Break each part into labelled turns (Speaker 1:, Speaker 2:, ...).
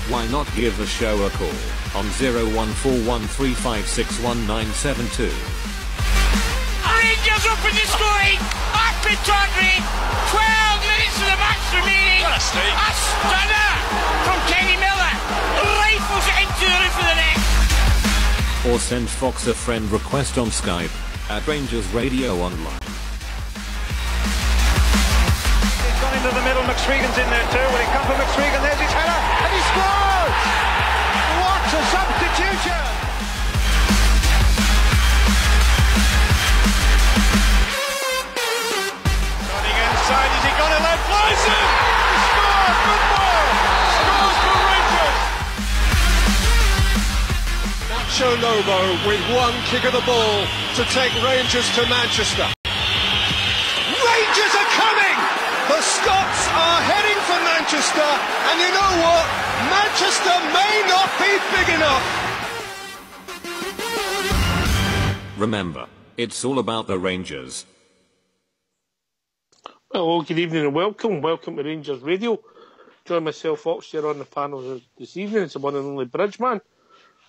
Speaker 1: Why not give the show a call on 01413561972.
Speaker 2: Rangers open the scoring! Happy Tawdry! 12 minutes of the match remaining! A stunner from Kenny Miller! Rifles it into the roof of the net!
Speaker 1: Or send Fox a friend request on Skype at RangersRadio.online.
Speaker 3: He's gone into the middle, McSwegan's in there too. Will he come for McSwegan? There's his header, and he scores! What a substitution! Running inside, is he got it? Left, flies in! He scores! Good ball! Scores for Rangers! Nacho Lobo with one kick of the ball to take Rangers to Manchester. Rangers are coming! The Scots are heading for Manchester, and you know what? Manchester may not be big enough.
Speaker 1: Remember, it's all about the Rangers.
Speaker 4: Hello, good evening and welcome. Welcome to Rangers Radio. Join myself, Fox, here on the panel this evening. It's the one and only Bridgeman.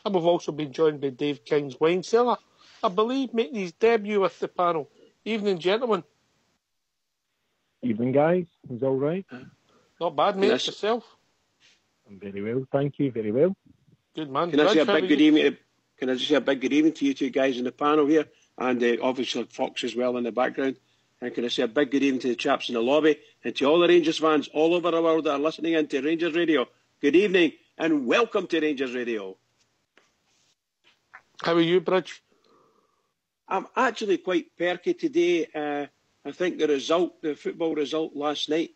Speaker 4: And we've also been joined by Dave King's Wine Cellar, I believe, making his debut with the panel. Evening, gentlemen.
Speaker 5: Evening, guys. Is all right?
Speaker 4: Not bad, mate.
Speaker 6: Yes.
Speaker 4: Yourself?
Speaker 5: I'm very well, thank you. Very well.
Speaker 4: Good man.
Speaker 6: Can I say a big good evening? Can I just say a big good evening to you two guys in the panel here, and obviously Fox as well in the background. And can I say a big good evening to the chaps in the lobby and to all the Rangers fans all over the world that are listening in to Rangers Radio. Good evening and welcome to Rangers Radio.
Speaker 4: How are you, Bridge?
Speaker 6: I'm actually quite perky today. I think the football result last night,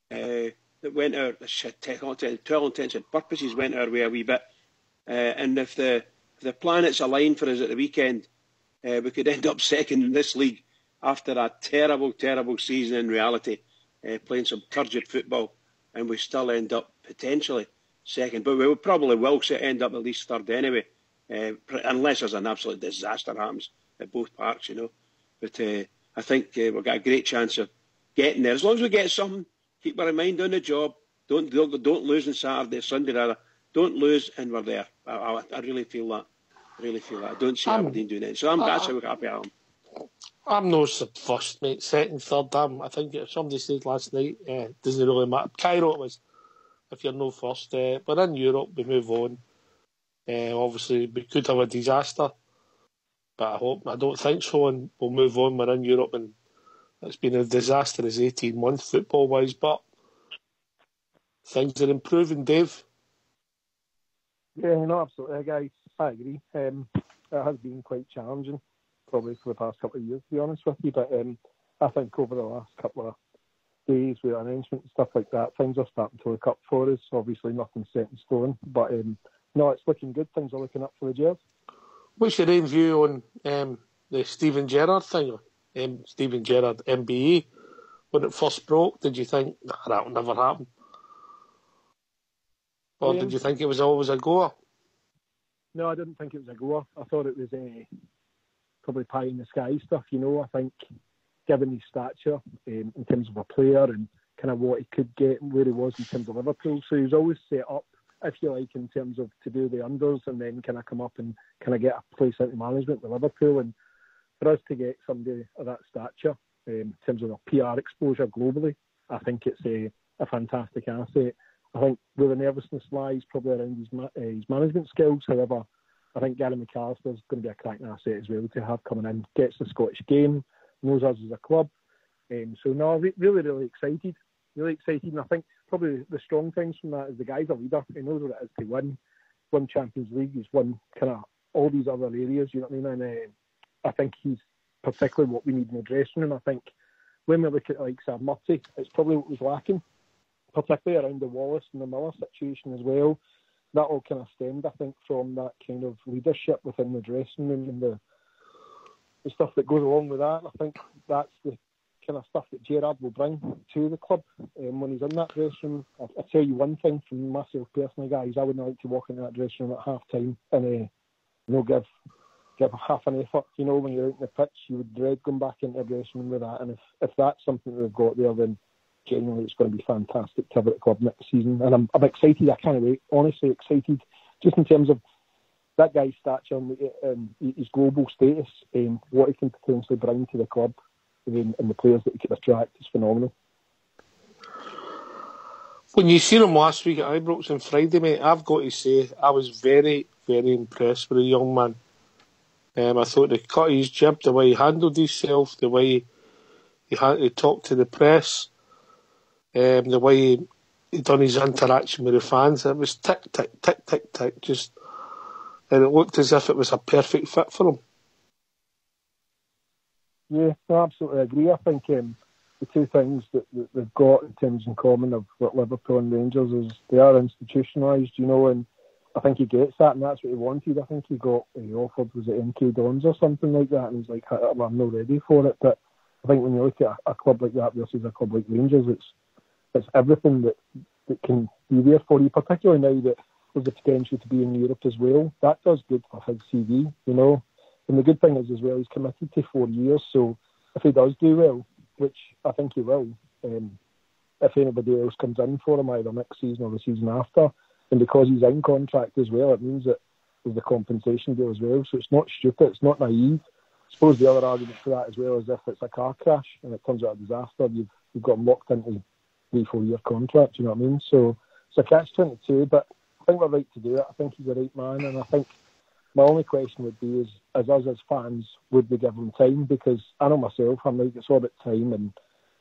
Speaker 6: that went our, to all intents and purposes, went our way a wee bit. And if the planets align for us at the weekend, we could end up second in this league after a terrible, terrible season in reality, playing some turgid football, and we still end up potentially second. But we probably will end up at least third anyway, unless there's an absolute disaster happens at both parks, you know. But I think we've got a great chance of getting there. As long as we get something, keep our mind on the job. Don't lose on Saturday, Sunday rather. Don't lose, and we're there. I really feel that. I don't see Aberdeen doing it. So that's how happy I am.
Speaker 4: I'm no first, mate. Second, third. I think somebody said last night, doesn't really matter. Cairo it was. If you're no first. But in Europe, we move on. Obviously, we could have a disaster. But I don't think so, and we'll move on. We're in Europe, and it's been a disastrous 18 months football-wise, but things are improving, Dave.
Speaker 5: Yeah, no, absolutely, guys. I agree. It has been quite challenging, probably for the past couple of years, to be honest with you, but I think over the last couple of days with announcements and stuff like that, things are starting to look up for us. Obviously, nothing's set in stone, but no, it's looking good. Things are looking up for the Gers.
Speaker 4: What's your own view on the Steven Gerrard thing? Steven Gerrard, MBE, when it first broke, did you think that will never happen? Or did you think it was always a goer?
Speaker 5: No, I didn't think it was a goer. I thought it was probably pie in the sky stuff, you know. I think given his stature in terms of a player and kind of what he could get and where he was in terms of Liverpool, so he was always set up, if you like, in terms of to do the unders and then kind of come up and kind of get a place into management with Liverpool. And for us to get somebody of that stature in terms of a PR exposure globally, I think it's a fantastic asset. I think where the nervousness lies probably around his management skills. However, I think Gary McAllister's going to be a cracking asset as well to have coming in. Gets the Scottish game, knows us as a club. So no, really, really excited. Really excited, and I think probably the strong things from that is the guy's a leader. He knows what it is to win Champions League. He's won kind of all these other areas, you know what I mean? And I think he's particularly what we need in the dressing room. I think when we look at like Sam Murty, it's probably what was lacking, particularly around the Wallace and the Miller situation as well. That all kind of stemmed, I think, from that kind of leadership within the dressing room and the stuff that goes along with that. I think that's the kind of stuff that Gerrard will bring to the club when he's in that dressing room. I'll tell you one thing from myself personally, guys, I wouldn't like to walk into that dressing room at half time and give half an effort. You know, when you're out in the pitch, you would dread going back into the dressing room with that. And if that's something that we've got there, then genuinely it's going to be fantastic to have at the club next season. And I'm excited. I can't wait. Honestly excited. Just in terms of that guy's stature and his global status, what he can potentially bring to the club, and the players that he could attract is phenomenal.
Speaker 4: When you seen him last week at Ibrox on Friday, mate, I've got to say I was very, very impressed with the young man. I thought the cut of his jib, the way he handled himself, the way he had to talk to the press, the way he done his interaction with the fans, it was tick, tick, tick, tick, tick, and it looked as if it was a perfect fit for him.
Speaker 5: Yeah, I absolutely agree. I think the two things that they've got in terms in common of what Liverpool and Rangers is they are institutionalised, and I think he gets that, and that's what he wanted. I think he offered, was it MK Dons or something like that, and he's like, I'm not ready for it. But I think when you look at a club like that versus a club like Rangers, it's everything that can be there for you, particularly now that there's the potential to be in Europe as well. That does good for his CV, And the good thing is as well, he's committed to 4 years, so if he does do well, which I think he will, if anybody else comes in for him either next season or the season after, and because he's in contract as well, it means that there's the compensation deal as well. So it's not stupid, it's not naive. I suppose the other argument for that as well is if it's a car crash and it turns out a disaster, you've got him locked into 3-4 year contract, you know what I mean? So it's a catch-22, but I think we're right to do it. I think he's the right man, and I think my only question would be is, as us as fans, would we give him time? Because I know myself, I'm like, it's all about time and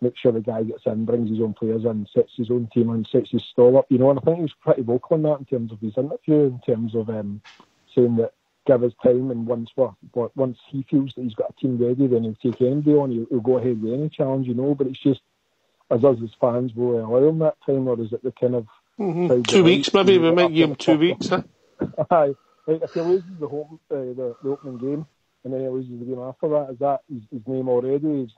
Speaker 5: make sure the guy gets in, brings his own players in, sets his own team and sets his stall up, And I think he was pretty vocal on that in terms of his interview, in terms of saying that give us time, and once he feels that he's got a team ready, then he'll take anybody on, he'll go ahead with any challenge, But it's just, as us as fans, will we allow him that time, or is it the kind of...
Speaker 4: 2 weeks, maybe, we might give him 2 weeks,
Speaker 5: Aye. Like if he loses the opening game and then he loses the game after that, is that his name already?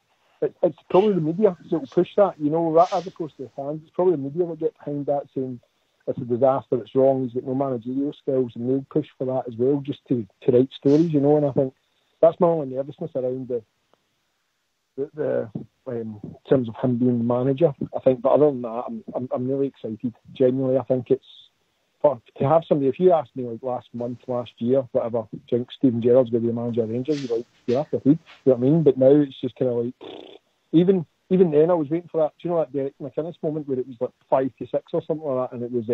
Speaker 5: It's probably the media that will push that, as opposed to the fans. It's probably the media that get behind that, saying it's a disaster, it's wrong, he's got no managerial skills, and they'll push for that as well, just to write stories, And I think that's my only nervousness around the in terms of him being the manager. I think, but other than that, I'm really excited. Genuinely, I think it's. To have somebody, if you asked me like last year, whatever, do you think Steven Gerrard's going to be the manager of Rangers? You're like, yeah, I think. You know what I mean? But now it's just kind of like, even then I was waiting for that. Do you know that Derek McInnes moment where it was like 5-6 or something like that, and it was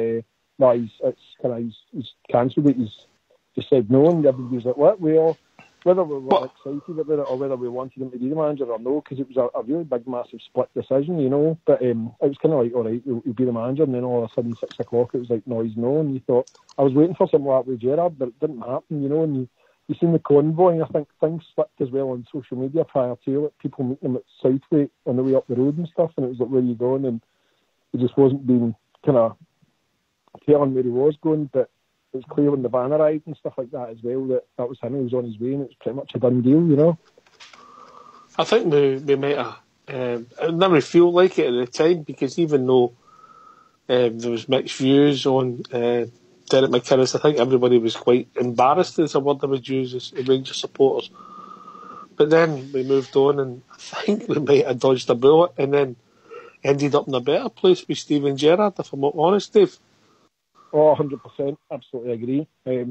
Speaker 5: he's cancelled it. He's just said no, and everybody was like, what? Whether we were excited about it or whether we wanted him to be the manager or no, because it was a really big, massive split decision, But it was kind of like, all right, he'll be the manager, and then all of a sudden, 6 o'clock, it was like, no, he's no. And you thought, I was waiting for something like that with Gerrard, but it didn't happen, And you seen the convoy, and I think things slipped as well on social media prior to it. People meeting him at Southgate on the way up the road and stuff, and it was like, where are you going? And it just wasn't being kind of telling where he was going, but it was clear when the van arrived and stuff like that as well that was him. He was on his way, and it was pretty much a done deal,
Speaker 4: I think we might have. It never felt like it at the time, because even though there was mixed views on Derek McInnes, I think everybody was quite embarrassed, is a word that was used, as Rangers supporters. But then we moved on, and I think we might have dodged a bullet, and then ended up in a better place with Steven Gerrard, if I'm not honest, Dave.
Speaker 5: Oh, 100%, absolutely agree. I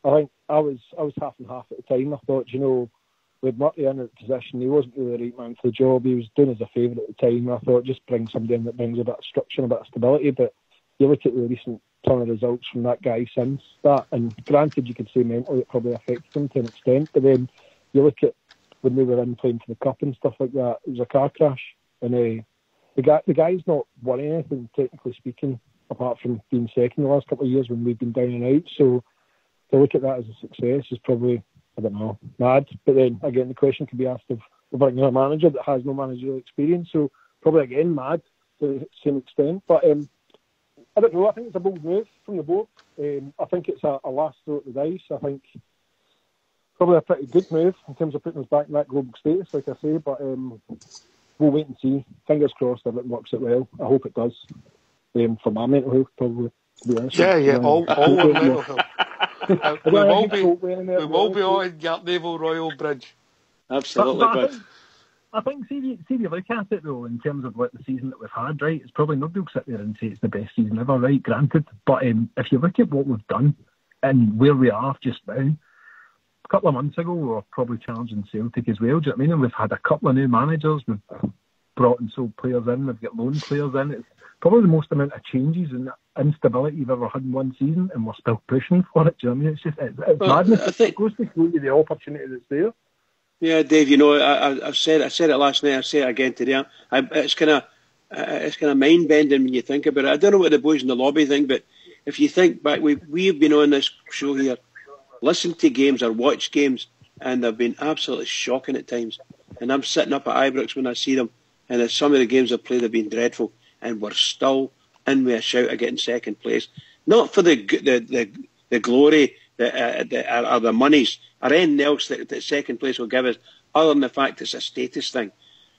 Speaker 5: think I was half and half at the time. I thought, with Murty in at position, he wasn't really the right man for the job. He was doing us a favour at the time. I thought, just bring somebody in that brings a bit of structure and a bit of stability. But you look at the recent turn of results from that guy since that, and granted, you could say mentally it probably affected him to an extent, but then you look at when they were in playing for the cup and stuff like that, it was a car crash, and the guy's not won anything, technically speaking, apart from being second the last couple of years when we've been down and out. So to look at that as a success is probably, I don't know, mad. But then again, the question could be asked of bringing a manager that has no managerial experience. So probably again mad to the same extent. But I don't know. I think it's a bold move from the board. I think it's a last throw at the dice. I think probably a pretty good move in terms of putting us back in that global status, like I say. But we'll wait and see. Fingers crossed if it works out well. I hope it does. For my mental health, probably. To be honest.
Speaker 4: Yeah, all our mental health. We will be on Gert Naval Royal Bridge.
Speaker 6: Absolutely, bud.
Speaker 5: I think, see if you look at it, though, in terms of like the season that we've had, right, it's probably nobody will sit there and say it's the best season ever, right, granted. But if you look at what we've done and where we are just now, a couple of months ago we were probably challenging Celtic as well, do you know what I mean? And we've had a couple of new managers, we've brought and sold players in, we've got loan players in. It's probably the most amount of changes and instability you've ever had in one season, and we're still pushing for it, do you know what I mean? It's just, it's madness. It goes to show you the opportunity that's there.
Speaker 6: Yeah, Dave. You know, I said it last night. I say it again today. It's kind of mind bending when you think about it. I don't know what the boys in the lobby think, but if you think back, we've been on this show here, listened to games or watched games, and they've been absolutely shocking at times. And I'm sitting up at Ibrox when I see them, and some of the games I've played have been dreadful, and we're still in with a shout of getting second place. Not for the glory or the monies or anything else that second place will give us, other than the fact it's a status thing.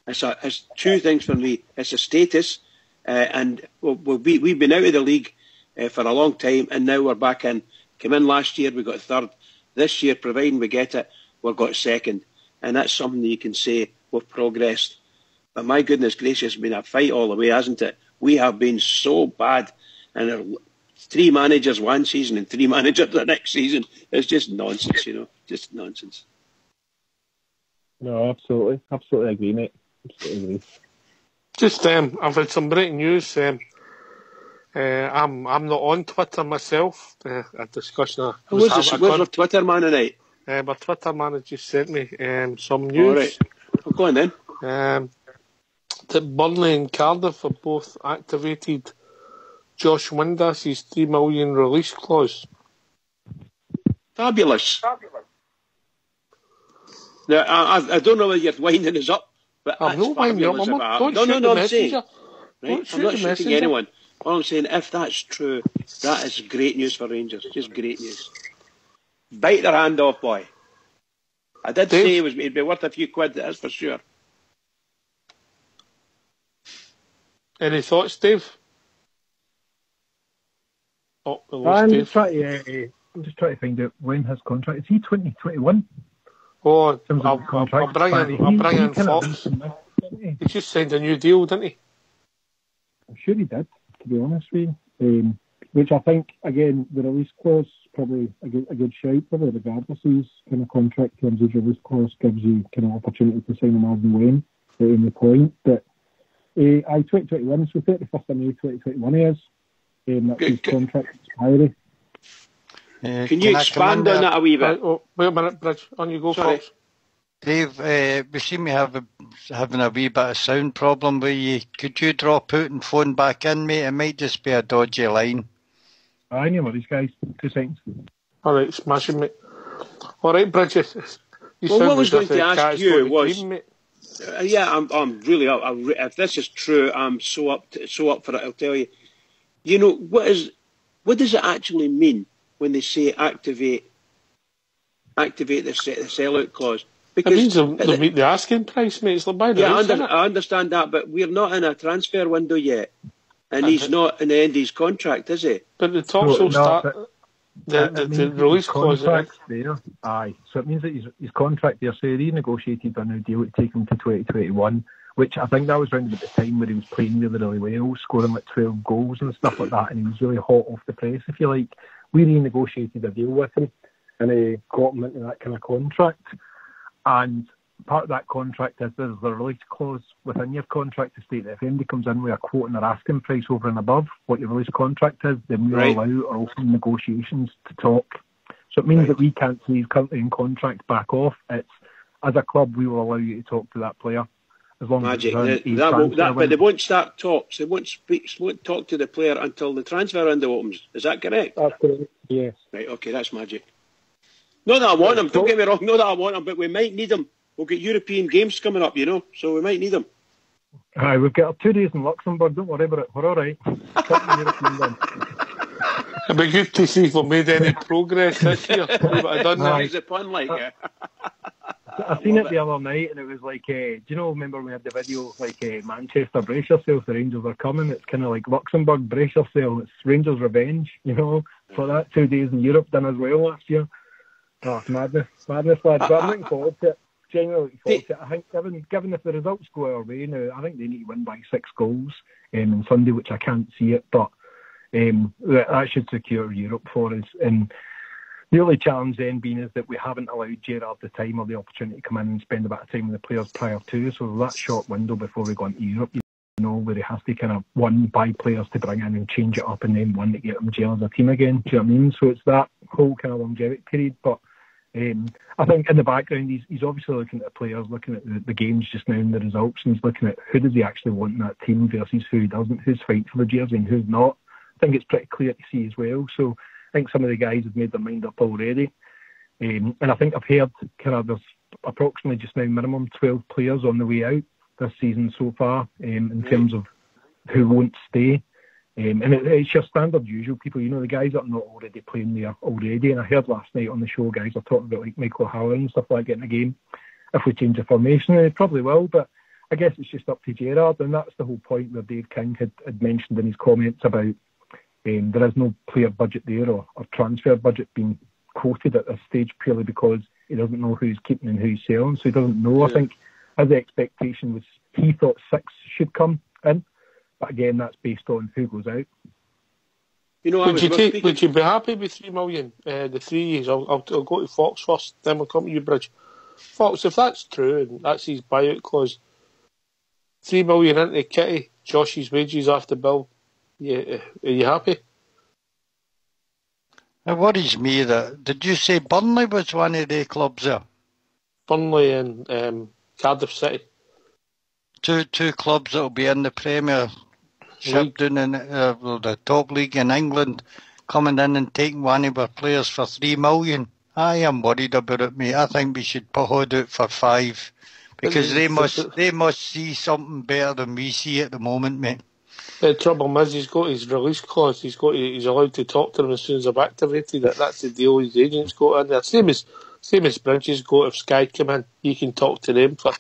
Speaker 6: It's two things for me. It's a status, and we've been out of the league for a long time, and now we're back in. Came in last year, we got third. This year, providing we get it, we've got second. And that's something that you can say we've progressed. But my goodness gracious, it's been a fight all the way, hasn't it? We have been so bad. And 3 managers one season and 3 managers the next season. It's just nonsense, you know. Just nonsense.
Speaker 5: No, absolutely. Absolutely agree, mate. Absolutely agree.
Speaker 4: Just, I've had some breaking news. I'm not on Twitter myself. A discussion.
Speaker 6: Where's your Twitter man tonight?
Speaker 4: My Twitter man has just sent me some news.
Speaker 6: All right. Well, go on then.
Speaker 4: That Burnley and Cardiff have both activated Josh Windas's $3 million release clause.
Speaker 6: Fabulous. Now, I don't know whether you're winding us up, but
Speaker 4: I'm not winding up. I'm saying.
Speaker 6: Right? I'm not shooting anyone. All I'm saying, if that's true, that is great news for Rangers. Just great news. Bite their hand off, boy. I did say it'd be worth a few quid, that's for sure.
Speaker 4: Any thoughts, Dave? Oh,
Speaker 5: I'm just trying to find out when his contract is. He 2021?
Speaker 4: Oh, I'll bring in Fox. He just signed a new deal, didn't he?
Speaker 5: I'm sure he did, to be honest with you. Which I think, again, the release clause probably a good shout for it, regardless of his kind of contract terms. His release clause gives you kind of opportunity to sign him as and when at any point. But 2021, so 31st of May 2021 he is. That's his contract expiry.
Speaker 6: Can you expand on that a wee bit?
Speaker 4: Wait a minute, Bridge. On you go, Fox.
Speaker 7: Dave, we seem to having a wee bit of sound problem with you. Could you drop out and phone back in, mate? It might just be a dodgy line.
Speaker 5: I know what these guys. 2 seconds.
Speaker 4: All right, smashing, mate. All right, Bridget.
Speaker 6: What I was going to ask you was, I'm really up. If this is true, I'm so up for it. I'll tell you. You know what does it actually mean when they say activate the sellout clause? Because
Speaker 4: it means they'll meet the asking price, mate. It's like by the
Speaker 6: I understand that, but we're not in a transfer window yet. And he's not in the end of his contract, is he?
Speaker 4: But the talks will start. The release clause
Speaker 5: there. Aye. So it means that his contract there, so he renegotiated a new deal to take him to 2021, which I think that was around about the time where he was playing really well, scoring like 12 goals and stuff like that, and he was really hot off the press, if you like. We renegotiated a deal with him, and he got him into that kind of contract. And part of that contract is there's the release clause within your contract to state that if anybody comes in with a quote on their asking price over and above what your release contract is, then we'll allow or open negotiations to talk. So it means that we can't say he's currently in contract, back off. It's, as a club, we will allow you to talk to that player. As long
Speaker 6: Magic.
Speaker 5: As
Speaker 6: but they won't start talks. They won't talk to the player until the transfer window opens. Is that correct?
Speaker 5: That's correct, yes.
Speaker 6: Right, okay, that's magic. Not that I want him, don't get me wrong, not that I want him, but we might need him. We'll get European games coming up, you know, so we might need him.
Speaker 5: Aye, we've got 2 days in Luxembourg, don't worry about it, we're all right.
Speaker 4: It'd be good to see if we made any progress this year.
Speaker 6: Is it fun like it?
Speaker 5: I seen it the other night and it was like, do you know, remember we had the video like Manchester, brace yourself, the Rangers are coming. It's kind of like Luxembourg, brace yourself, it's Rangers revenge, you know, for that 2 days in Europe done as well last year. Oh, madness, lads. But I'm looking forward to it. genuinely thought it. I think given if the results go our way now, I think they need to win by 6 goals on Sunday, which I can't see it, but that should secure Europe for us. And the only challenge then being is that we haven't allowed Gerrard the time or the opportunity to come in and spend a bit of time with the players prior to, so that short window before we go into Europe, where he has to kind of, one, buy players to bring in and change it up, and then one to get them gel as a team again. Do you know what I mean? So it's that whole kind of longevity period. But I think in the background, he's obviously looking at the players, looking at the games just now and the results, and he's looking at who does he actually want in that team versus who he doesn't, who's fighting for the jersey and who's not. I think it's pretty clear to see as well. So I think some of the guys have made their mind up already. And I think I've heard there's approximately just now minimum 12 players on the way out this season so far, in terms of who won't stay. And it's your standard usual people, the guys that are not already playing there already. And I heard last night on the show, guys are talking about like Michael O'Halloran and stuff like that in the game. If we change the formation, they probably will, but I guess it's just up to Gerrard, and that's the whole point where Dave King had mentioned in his comments about there is no player budget there or transfer budget being quoted at this stage purely because he doesn't know who's keeping and who's selling, so he doesn't know. Yeah. I think as the expectation was, he thought 6 should come in, but again, that's based on who goes out.
Speaker 4: Would you be happy with 3 million? The 3 years, I'll go to Fox first, then we'll come to you, Bridge. Fox, if that's true and that's his buyout clause, 3 million into Kitty, Josh's wages after bill. Yeah, are you happy?
Speaker 7: It worries me that... Did you say Burnley was one of the clubs there?
Speaker 4: Burnley and Cardiff City.
Speaker 7: Two clubs that will be in the Premiership, down in the top league in England, coming in and taking one of our players for 3 million. I am worried about it, mate. I think we should hold it for 5, because they must see something better than we see at the moment, mate.
Speaker 4: The trouble is, he's got his release clause. He's allowed to talk to them as soon as they've activated it. That's the deal his agent's got in there. Same as Bridges got. If Sky come in, you can talk to them for,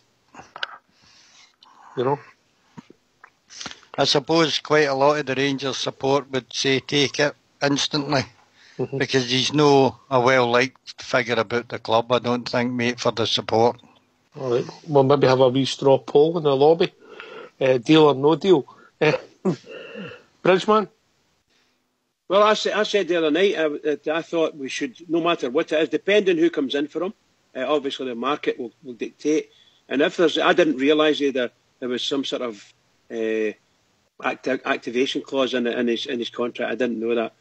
Speaker 7: I suppose quite a lot of the Rangers support would say take it instantly, because he's no a well-liked figure about the club, I don't think, mate, for the support.
Speaker 4: All right. We'll maybe have a wee straw poll in the lobby. Deal or no deal. Bridgeman?
Speaker 6: Well, I said the other night I thought we should, no matter what it is, depending who comes in for him, obviously the market will dictate. And if I didn't realise there was some sort of activation clause in his contract. I didn't know that.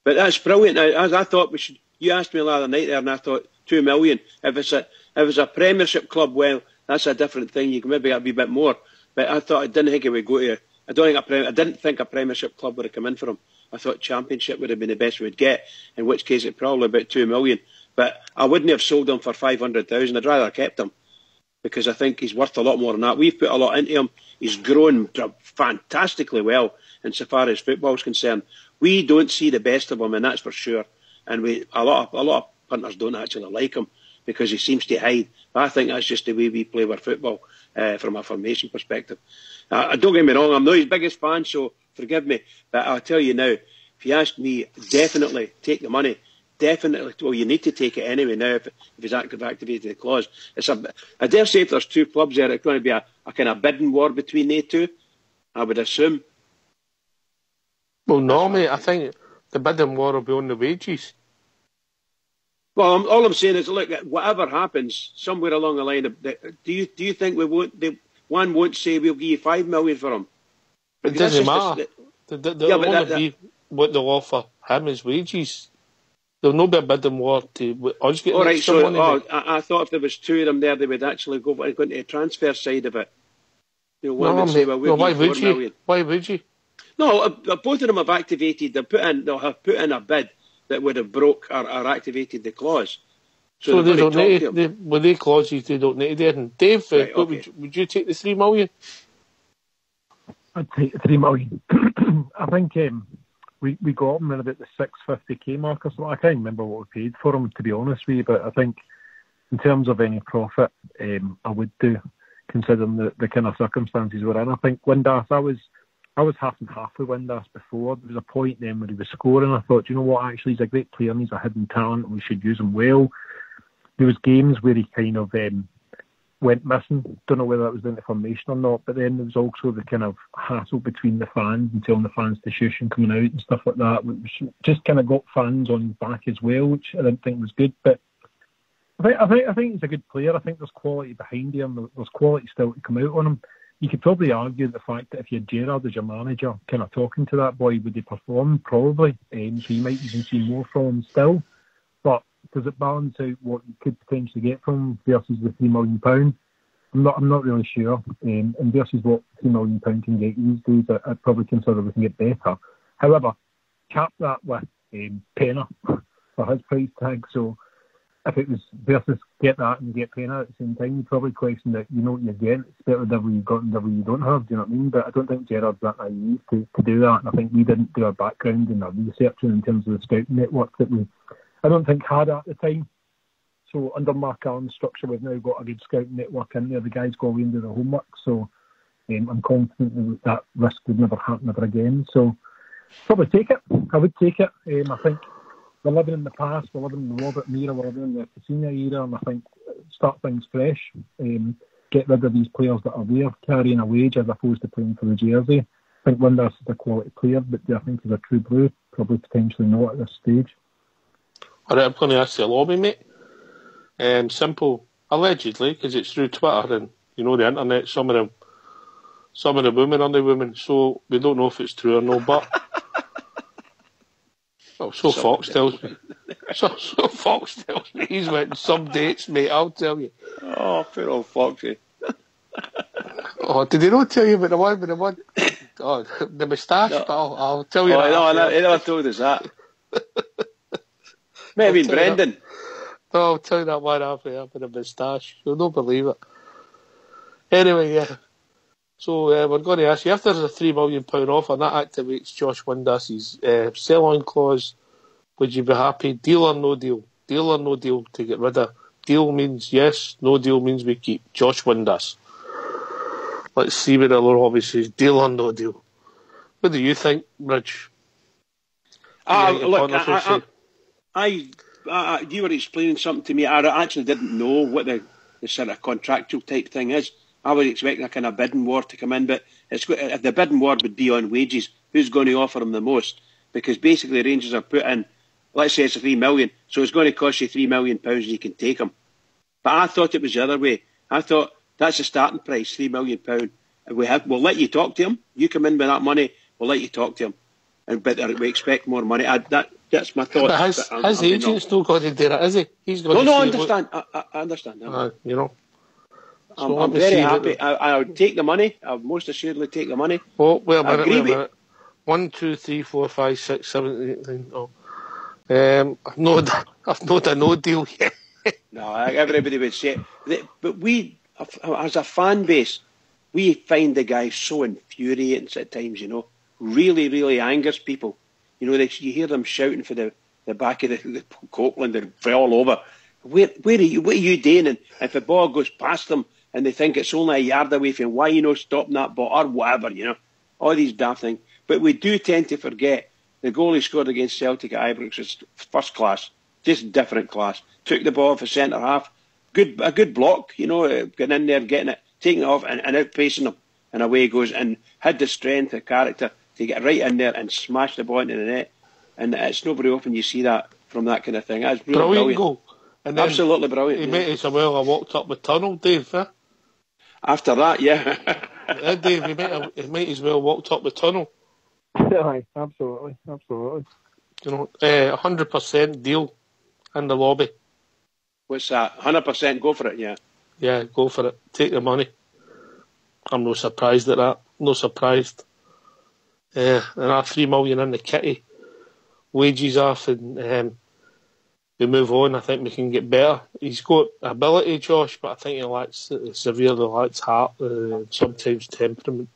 Speaker 6: But that's brilliant. I thought we should. You asked me the other night there, and I thought 2 million. If it's a Premiership club, well, that's a different thing. You can maybe get a wee bit more. But I didn't think it would go to. I didn't think a Premiership club would have come in for him. I thought Championship would have been the best we'd get, in which case it probably about 2 million. But I wouldn't have sold him for 500,000. I'd rather have kept him, because I think he's worth a lot more than that. We've put a lot into him. He's grown fantastically well insofar as football is concerned. We don't see the best of him, and that's for sure. And a lot of punters don't actually like him because he seems to hide. But I think that's just the way we play our football from a formation perspective. Don't get me wrong, I'm not his biggest fan, so forgive me. But I'll tell you now, if you ask me, definitely take the money. Definitely. Well, you need to take it anyway now if he's activated the clause. I dare say if there's 2 clubs there, it's going to be a kind of bidding war between the 2, I would assume.
Speaker 4: Well, no, mate, I think the bidding war will be on the wages.
Speaker 6: Well, all I'm saying is, look, whatever happens, somewhere along the line, do you think one won't say we'll give you 5 million for him?
Speaker 4: It doesn't matter. They'll only be what they'll offer him as wages. There'll not be a bidding war to us get extra money.
Speaker 6: I thought if there was 2 of them there, they would actually go into the transfer side of it.
Speaker 4: Why would you?
Speaker 6: No, both of them have activated. They'll have put in a bid that would have broke or activated the clause.
Speaker 4: So they don't need with the clauses. They don't need it. And Dave, right, okay. would you take the 3 million?
Speaker 5: I'd take the 3 million. I think we got him in about the 650k mark or something. I can't remember what we paid for him, to be honest with you. But I think in terms of any profit, I would do, considering the kind of circumstances we're in. I think Windass, I was half and half with Windass before. There was a point then where he was scoring. I thought, you know what, actually he's a great player and he's a hidden talent and we should use him well. There was games where he kind of went missing. Don't know whether that was down to formation or not, but then there was also the kind of hassle between the fans and telling the fans to shush and coming out and stuff like that, which just kind of got fans on his back as well, which I didn't think was good. But I think he's a good player. I think there's quality behind him. There's quality still to come out on him. You could probably argue the fact that if you had Gerrard as your manager kind of talking to that boy, would he perform? Probably. So you might even see more from him still. But does it balance out what you could potentially get from him versus the £3 million? I'm not really sure. And versus what £3 million can get these days, I'd probably consider we can get better. However, cap that with Penner for his price tag. So if it was versus get that and get Penner at the same time, you'd probably question that you know what you're getting. It's better devil you got and devil you don't have. Do you know what I mean? But I don't think Gerrard's that naive to do that. And I think we didn't do our background and our researching in terms of the scouting network that I don't think had at the time. So under Mark Allen's structure, we've now got a good scouting network in there. The guys go away and do their homework. So I'm confident that risk would never happen ever again. So probably take it. I would take it. I think we're living in the past. We're living in the Robert era. We're living in the Cassina era. And I think start things fresh. Get rid of these players that are there carrying a wage as opposed to playing for the jersey. I think Windass is a quality player, but do I think he's a true blue? Probably potentially not at this stage.
Speaker 4: All right, I'm going to ask the lobby, mate. Simple, allegedly, because it's through Twitter and you know the internet. Some of the women are the women, so we don't know if it's true or no. But well, so Fox tells me. So Fox tells me he's went on some dates, mate. I'll tell you.
Speaker 6: Oh, poor old Foxy.
Speaker 4: Oh, did he not tell you about the one? Oh, the moustache. No. But I'll tell you.
Speaker 6: Oh, no, he never told us that. Maybe Brendan.
Speaker 4: No, I'll tell you that one after with a moustache. You'll not believe it. Anyway, yeah. So we're going to ask you, if there's a £3 million offer and that activates Josh Windass's sell-on clause, would you be happy? Deal or no deal? Deal or no deal to get rid of? Deal means yes, no deal means we keep Josh Windass. Let's see what the lobby says. Deal or no deal? What do you think, Rich?
Speaker 6: Look, you were explaining something to me. I actually didn't know what the sort of contractual type thing is. I was expecting a kind of bidding war to come in, but if the bidding war would be on wages, who's going to offer them the most? Because basically Rangers have put in, let's say it's a $3 million, so it's going to cost you £3 million and you can take them. But I thought it was the other way. I thought that's the starting price, £3 million. We'll let you talk to him. You come in with that money, we'll let you talk to him. But we expect more money. That's my thought.
Speaker 4: But his agent's still got to do that, is he? He's got
Speaker 6: I understand. I understand that.
Speaker 4: You know. So
Speaker 6: I'm very happy. I would take the money. I would most assuredly take the money.
Speaker 4: Oh, wait a minute. 1, 2, 3, 4, 5, 6, 7, 8, 9. Oh. I've not a no deal yet.
Speaker 6: No, everybody would say it. But we, as a fan base, we find the guy so infuriating at times, you know. Really, really angers people. You know, you hear them shouting for the back of the Copeland and all over. Where are you? What are you doing? And if the ball goes past them and they think it's only a yard away from, why you not stopping that ball or whatever, you know? All these daft things. But we do tend to forget the goal he scored against Celtic at Ibrox is first class, just different class. Took the ball off the centre half, a good block, you know, getting in there, getting it, taking it off and outpacing them, and away he goes. And had the strength, the character to get right in there and smash the ball into the net. And it's not very often you see that from that kind of thing. That's really brilliant
Speaker 4: goal. And
Speaker 6: absolutely brilliant.
Speaker 4: He might as well have walked up the tunnel, Dave. Eh?
Speaker 6: After that, yeah.
Speaker 4: Dave, he might as well walked up the tunnel.
Speaker 5: Aye, absolutely.
Speaker 4: You know, 100% deal in the lobby.
Speaker 6: What's that? 100% go for it, yeah.
Speaker 4: Yeah, go for it. Take the money. I'm no surprised at that. No surprised. And that $3 million in the kitty. Wages off and we move on. I think we can get better. He's got ability, Josh, but I think he severely lacks heart, sometimes temperament.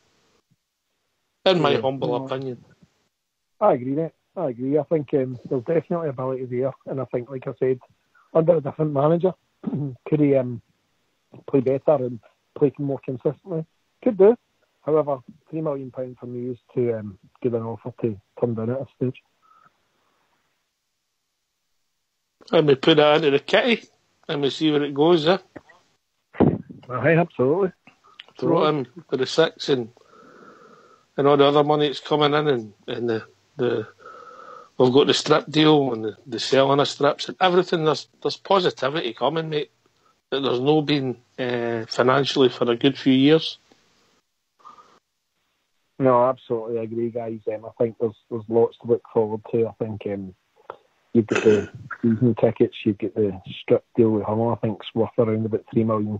Speaker 4: In my humble opinion.
Speaker 5: I agree, mate. I agree. I think there's definitely ability there, and I think, like I said, under a different manager, could he play better and play more consistently? Could do. However, £3 million for me is too good an offer to turn down at this stage.
Speaker 4: And we put that into the kitty and we see where it goes, eh?
Speaker 5: Aye, absolutely.
Speaker 4: Throw in for the 6 and all the other money that's coming in, and the we've got the strip deal and the selling of strips and everything. There's positivity coming, mate. That there's no been financially for a good few years.
Speaker 5: No, absolutely agree, guys. I think there's lots to look forward to. I think you've got the season tickets, you've got the strip deal with Hull. I think it's worth around about £3 million.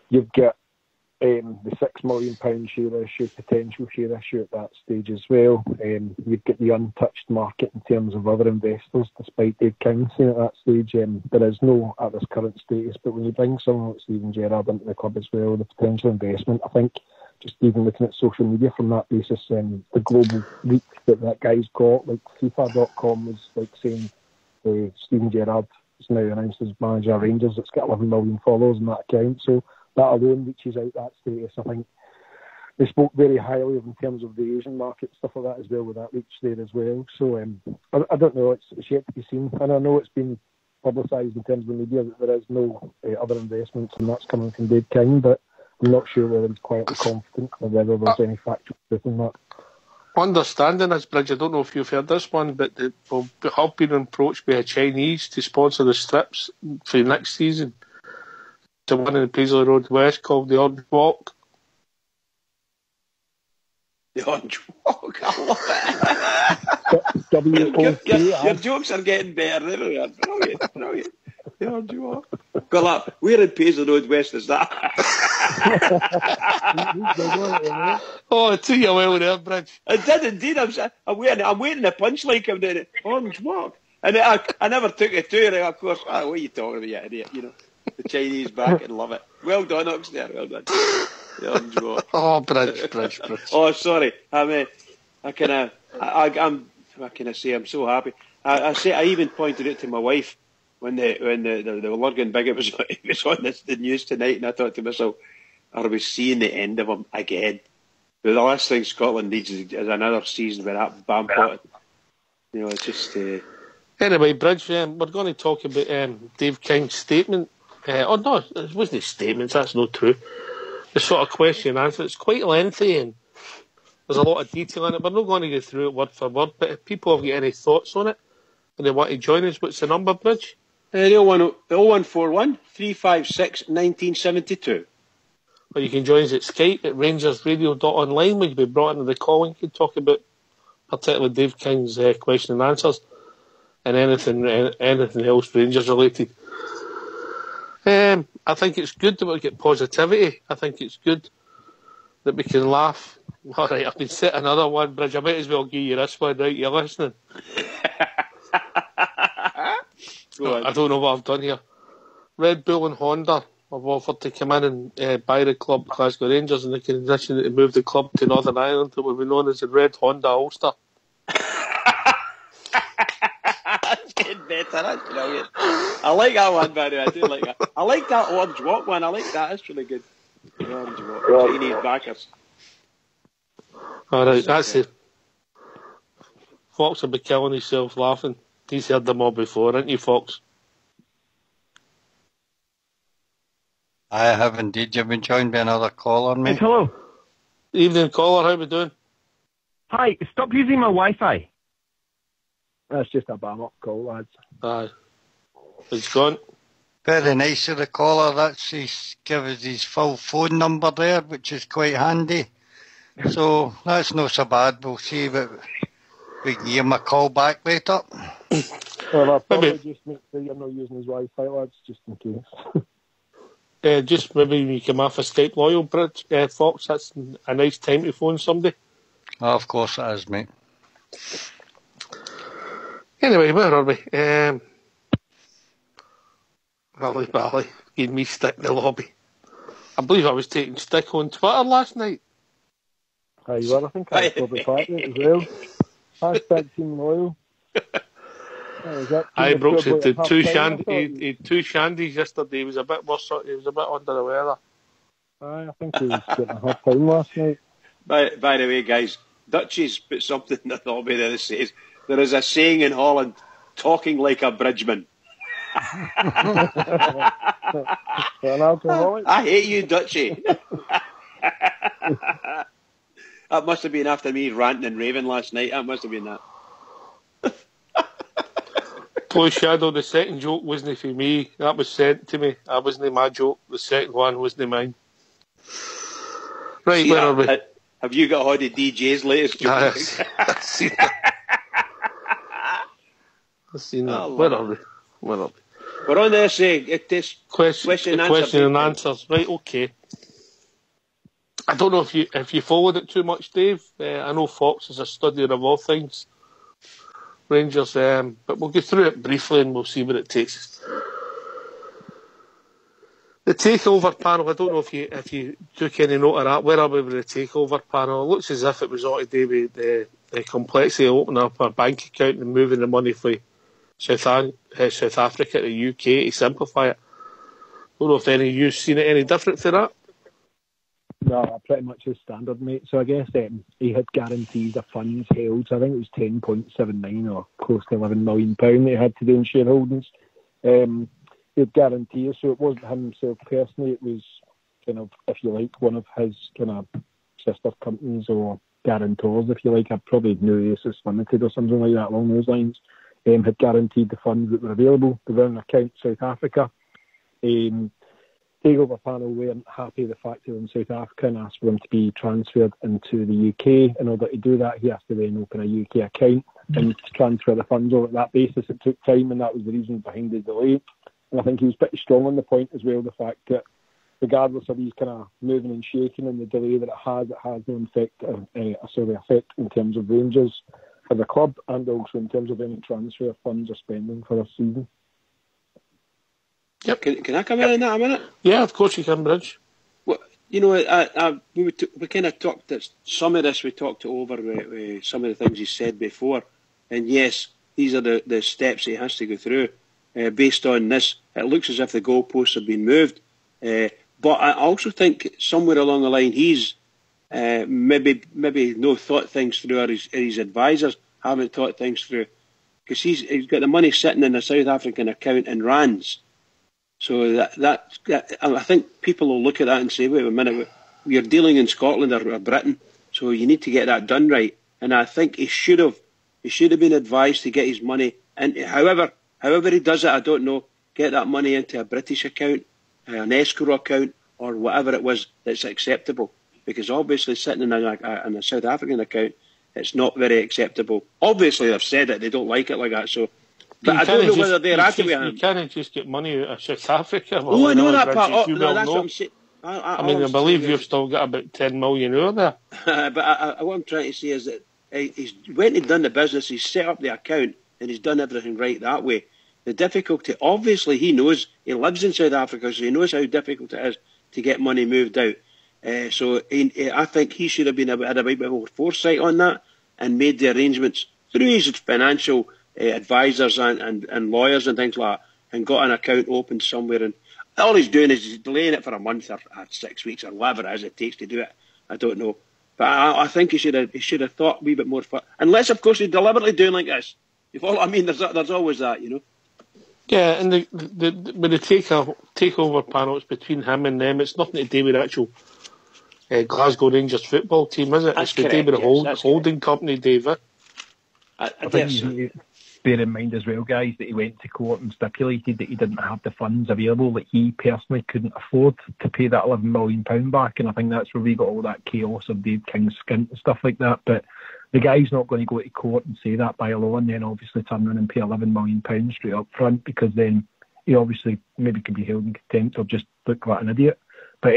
Speaker 5: You've got the £6 million share issue, potential share issue at that stage as well. You've got the untouched market in terms of other investors, despite Dave King saying at that stage there is no at this current status. But when you bring someone like Steven Gerrard into the club as well, the potential investment, I think, just even looking at social media from that basis, the global reach that guy's got, like FIFA.com was like saying Steven Gerrard is now announced as manager of Rangers. It's got 11 million followers in that account, so that alone reaches out that status. I think they spoke very highly of in terms of the Asian market, stuff like that as well, with that reach there as well. So I don't know, it's yet to be seen, and I know it's been publicised in terms of the media that there is no other investments, and that's coming from Dave King, but I'm not sure whether he's quietly confident or whether there's any factual truth in that.
Speaker 4: Understanding this, Bridge, I don't know if you've heard this one, but we'll have been approached by a Chinese to sponsor the strips for next season. The one in the Paisley Road West called the Orange Walk.
Speaker 6: The Orange Walk, I love it. Your jokes are getting better everywhere. Brilliant. The Orange Walk. Well, up, where in Paisley Road West is that?
Speaker 4: Oh, I took you well there, Bridge.
Speaker 6: I did indeed. I'm waiting the punchline come down. Orange Walk. And I never took it to her, of course. What are you talking about, you idiot? You know, the Chinese back and love it. Well done, Oxnard. Well done. The Orange Walk.
Speaker 4: Oh, Bridge.
Speaker 6: Oh, sorry. I'm what can I say? I'm so happy. I even pointed it to my wife when the Lurgan Bigot was on the news tonight, and I thought to myself, are we seeing the end of him again? The last thing Scotland needs is another season with that bam pot. You know, it's just.
Speaker 4: Anyway, Bridge, we're going to talk about Dave King's statement. No, it wasn't his statements. That's not true. The sort of question and answer. It's quite lengthy and there's a lot of detail in it. We're not going to go through it word for word. But if people have got any thoughts on it and they want to join us, what's the number, Bridge?
Speaker 6: 0141 356 1972.
Speaker 4: Or you can join us at Skype at RangersRadio.online, where you'll be brought into the call and you can talk about particularly Dave King's question and answers and anything else Rangers related. I think it's good that we get positivity. I think it's good that we can laugh. All right, I've been set another one, Bridge. I might as well give you this one, right? You're listening. I don't know what I've done here. Red Bull and Honda have offered to come in and buy the club Glasgow Rangers in the condition to move the club to Northern Ireland that will be known as the Red Honda Ulster.
Speaker 6: That's getting better. That's brilliant. I like that one, by the way. I do like that. I like that Orange Walk one. I like that. That's really good. The Orange Walk. Chinese backers.
Speaker 4: All right, that's it. Fox will be killing himself laughing. He's heard them all before, haven't you, Fox?
Speaker 7: I have indeed. You've been joined by another caller, mate.
Speaker 8: Yes, hello.
Speaker 4: Evening, caller. How we doing?
Speaker 8: Hi. Stop using my Wi-Fi.
Speaker 5: That's just a bam up call, lads.
Speaker 4: Aye. It's gone.
Speaker 7: Very nice of the caller. That's give us his full phone number there, which is quite handy. So that's not so bad. We'll see, but we can give him a call back later.
Speaker 5: Well, I'll probably just make sure you're not using his Wi-Fi, lads, just in case.
Speaker 4: Just maybe when you come off a Skype loyal, Bridge, Fox, that's a nice time to phone somebody.
Speaker 7: Oh, of course it is, mate.
Speaker 4: Anyway, where are we? Bally, gave me stick in the lobby. I believe I was taking stick on Twitter last night.
Speaker 5: Aye, you were. I think I was probably part of it as well. Hashtag Team Loyal.
Speaker 4: I broke it to two shandies yesterday. He was a bit worse. He was a bit under the weather.
Speaker 5: Aye, I think he was getting a hard time last night.
Speaker 6: By the way, guys, Dutchie's put something in the lobby there that says there is a saying in Holland, talking like a bridgeman.
Speaker 5: An alcoholic?
Speaker 6: I hate you, Dutchie. That must have been after me ranting and raving last night. That must have been that.
Speaker 4: Poor Shadow, the second joke wasn't for me. That was sent to me. That wasn't my joke. The second one wasn't mine. Right, where are we?
Speaker 6: Have you got all the DJ's latest joke?
Speaker 4: I've seen that. I've seen that. Where are we?
Speaker 6: We're on this question
Speaker 4: and answers. Right, okay. I don't know if you followed it too much, Dave. I know Fox is a studier of all things Rangers, but we'll go through it briefly and we'll see where it takes us. The takeover panel, I don't know if you took any note of that. Where are we with the takeover panel? It looks as if it was all to do with the complexity of opening up a bank account and moving the money from South Africa to the UK to simplify it. I don't know if any of you seen it any different for that.
Speaker 5: No, pretty much is standard, mate. So I guess he had guarantees of funds held. So I think it was 10.79 or close to £11 million that he had to do in shareholdings. He had guarantees, so it wasn't him himself personally. It was kind of, if you like, one of his kind of sister companies or guarantors, if you like. I'd probably New Aces Limited or something like that along those lines. Had guaranteed the funds that were available. They were in an account in South Africa. Takeover panel weren't happy with the fact they were in South Africa and asked for them to be transferred into the UK. In order to do that, he has to then open a UK account and transfer the funds over at that basis. It took time, and that was the reason behind the delay. And I think he was pretty strong on the point as well, the fact that regardless of these kind of moving and shaking and the delay that it has no effect in terms of Rangers as a club and also in terms of any transfer funds or spending for this season.
Speaker 6: Yep. Can I come in on that a minute?
Speaker 4: Yeah, of course you can, Bridge.
Speaker 6: Well, we kind of talked that some of this we talked over with some of the things he said before, and yes, these are the steps he has to go through. Based on this, it looks as if the goalposts have been moved. But I also think somewhere along the line he's maybe no thought things through, or his advisors haven't thought things through, because he's got the money sitting in a South African account in rands. So that I think people will look at that and say, wait a minute, you're dealing in Scotland or Britain, so you need to get that done right. And I think he should have been advised to get his money, and however he does it, I don't know, get that money into a British account, an escrow account, or whatever it was that's acceptable. Because obviously sitting in a South African account, it's not very acceptable. Obviously they've said it, they don't like it like that, so... But I don't know whether they're happy with him.
Speaker 4: You can't just get money out of South Africa.
Speaker 6: Oh, I know that part. That's what I'm saying.
Speaker 4: I believe you've still got about 10 million out there.
Speaker 6: But what I'm trying to say is that he's went and done the business, he's set up the account, and he's done everything right that way. The difficulty, obviously, he knows, he lives in South Africa, so he knows how difficult it is to get money moved out. So I think he should have had a bit more foresight on that and made the arrangements through his financial advisors and lawyers and things like that, and got an account opened somewhere. And all he's doing is he's delaying it for a month or 6 weeks or whatever it is it takes to do it. I don't know. But I think he should have thought a wee bit more. Unless, of course, he's deliberately doing like this. You follow what I mean? There's always that, you know.
Speaker 4: Yeah, and with the takeover panel, it's between him and them. It's nothing to do with the actual Glasgow Rangers football team, is it?
Speaker 6: That's
Speaker 4: it's to do with the holding company, David.
Speaker 5: I think you need to bear in mind as well, guys, that he went to court and stipulated that he didn't have the funds available, that he personally couldn't afford to pay that £11 million back, and I think that's where we got all that chaos of Dave King's skint and stuff like that. But the guy's not going to go to court and say that by law and then obviously turn around and pay £11 million straight up front, because then he obviously maybe could be held in contempt or just look like an idiot. But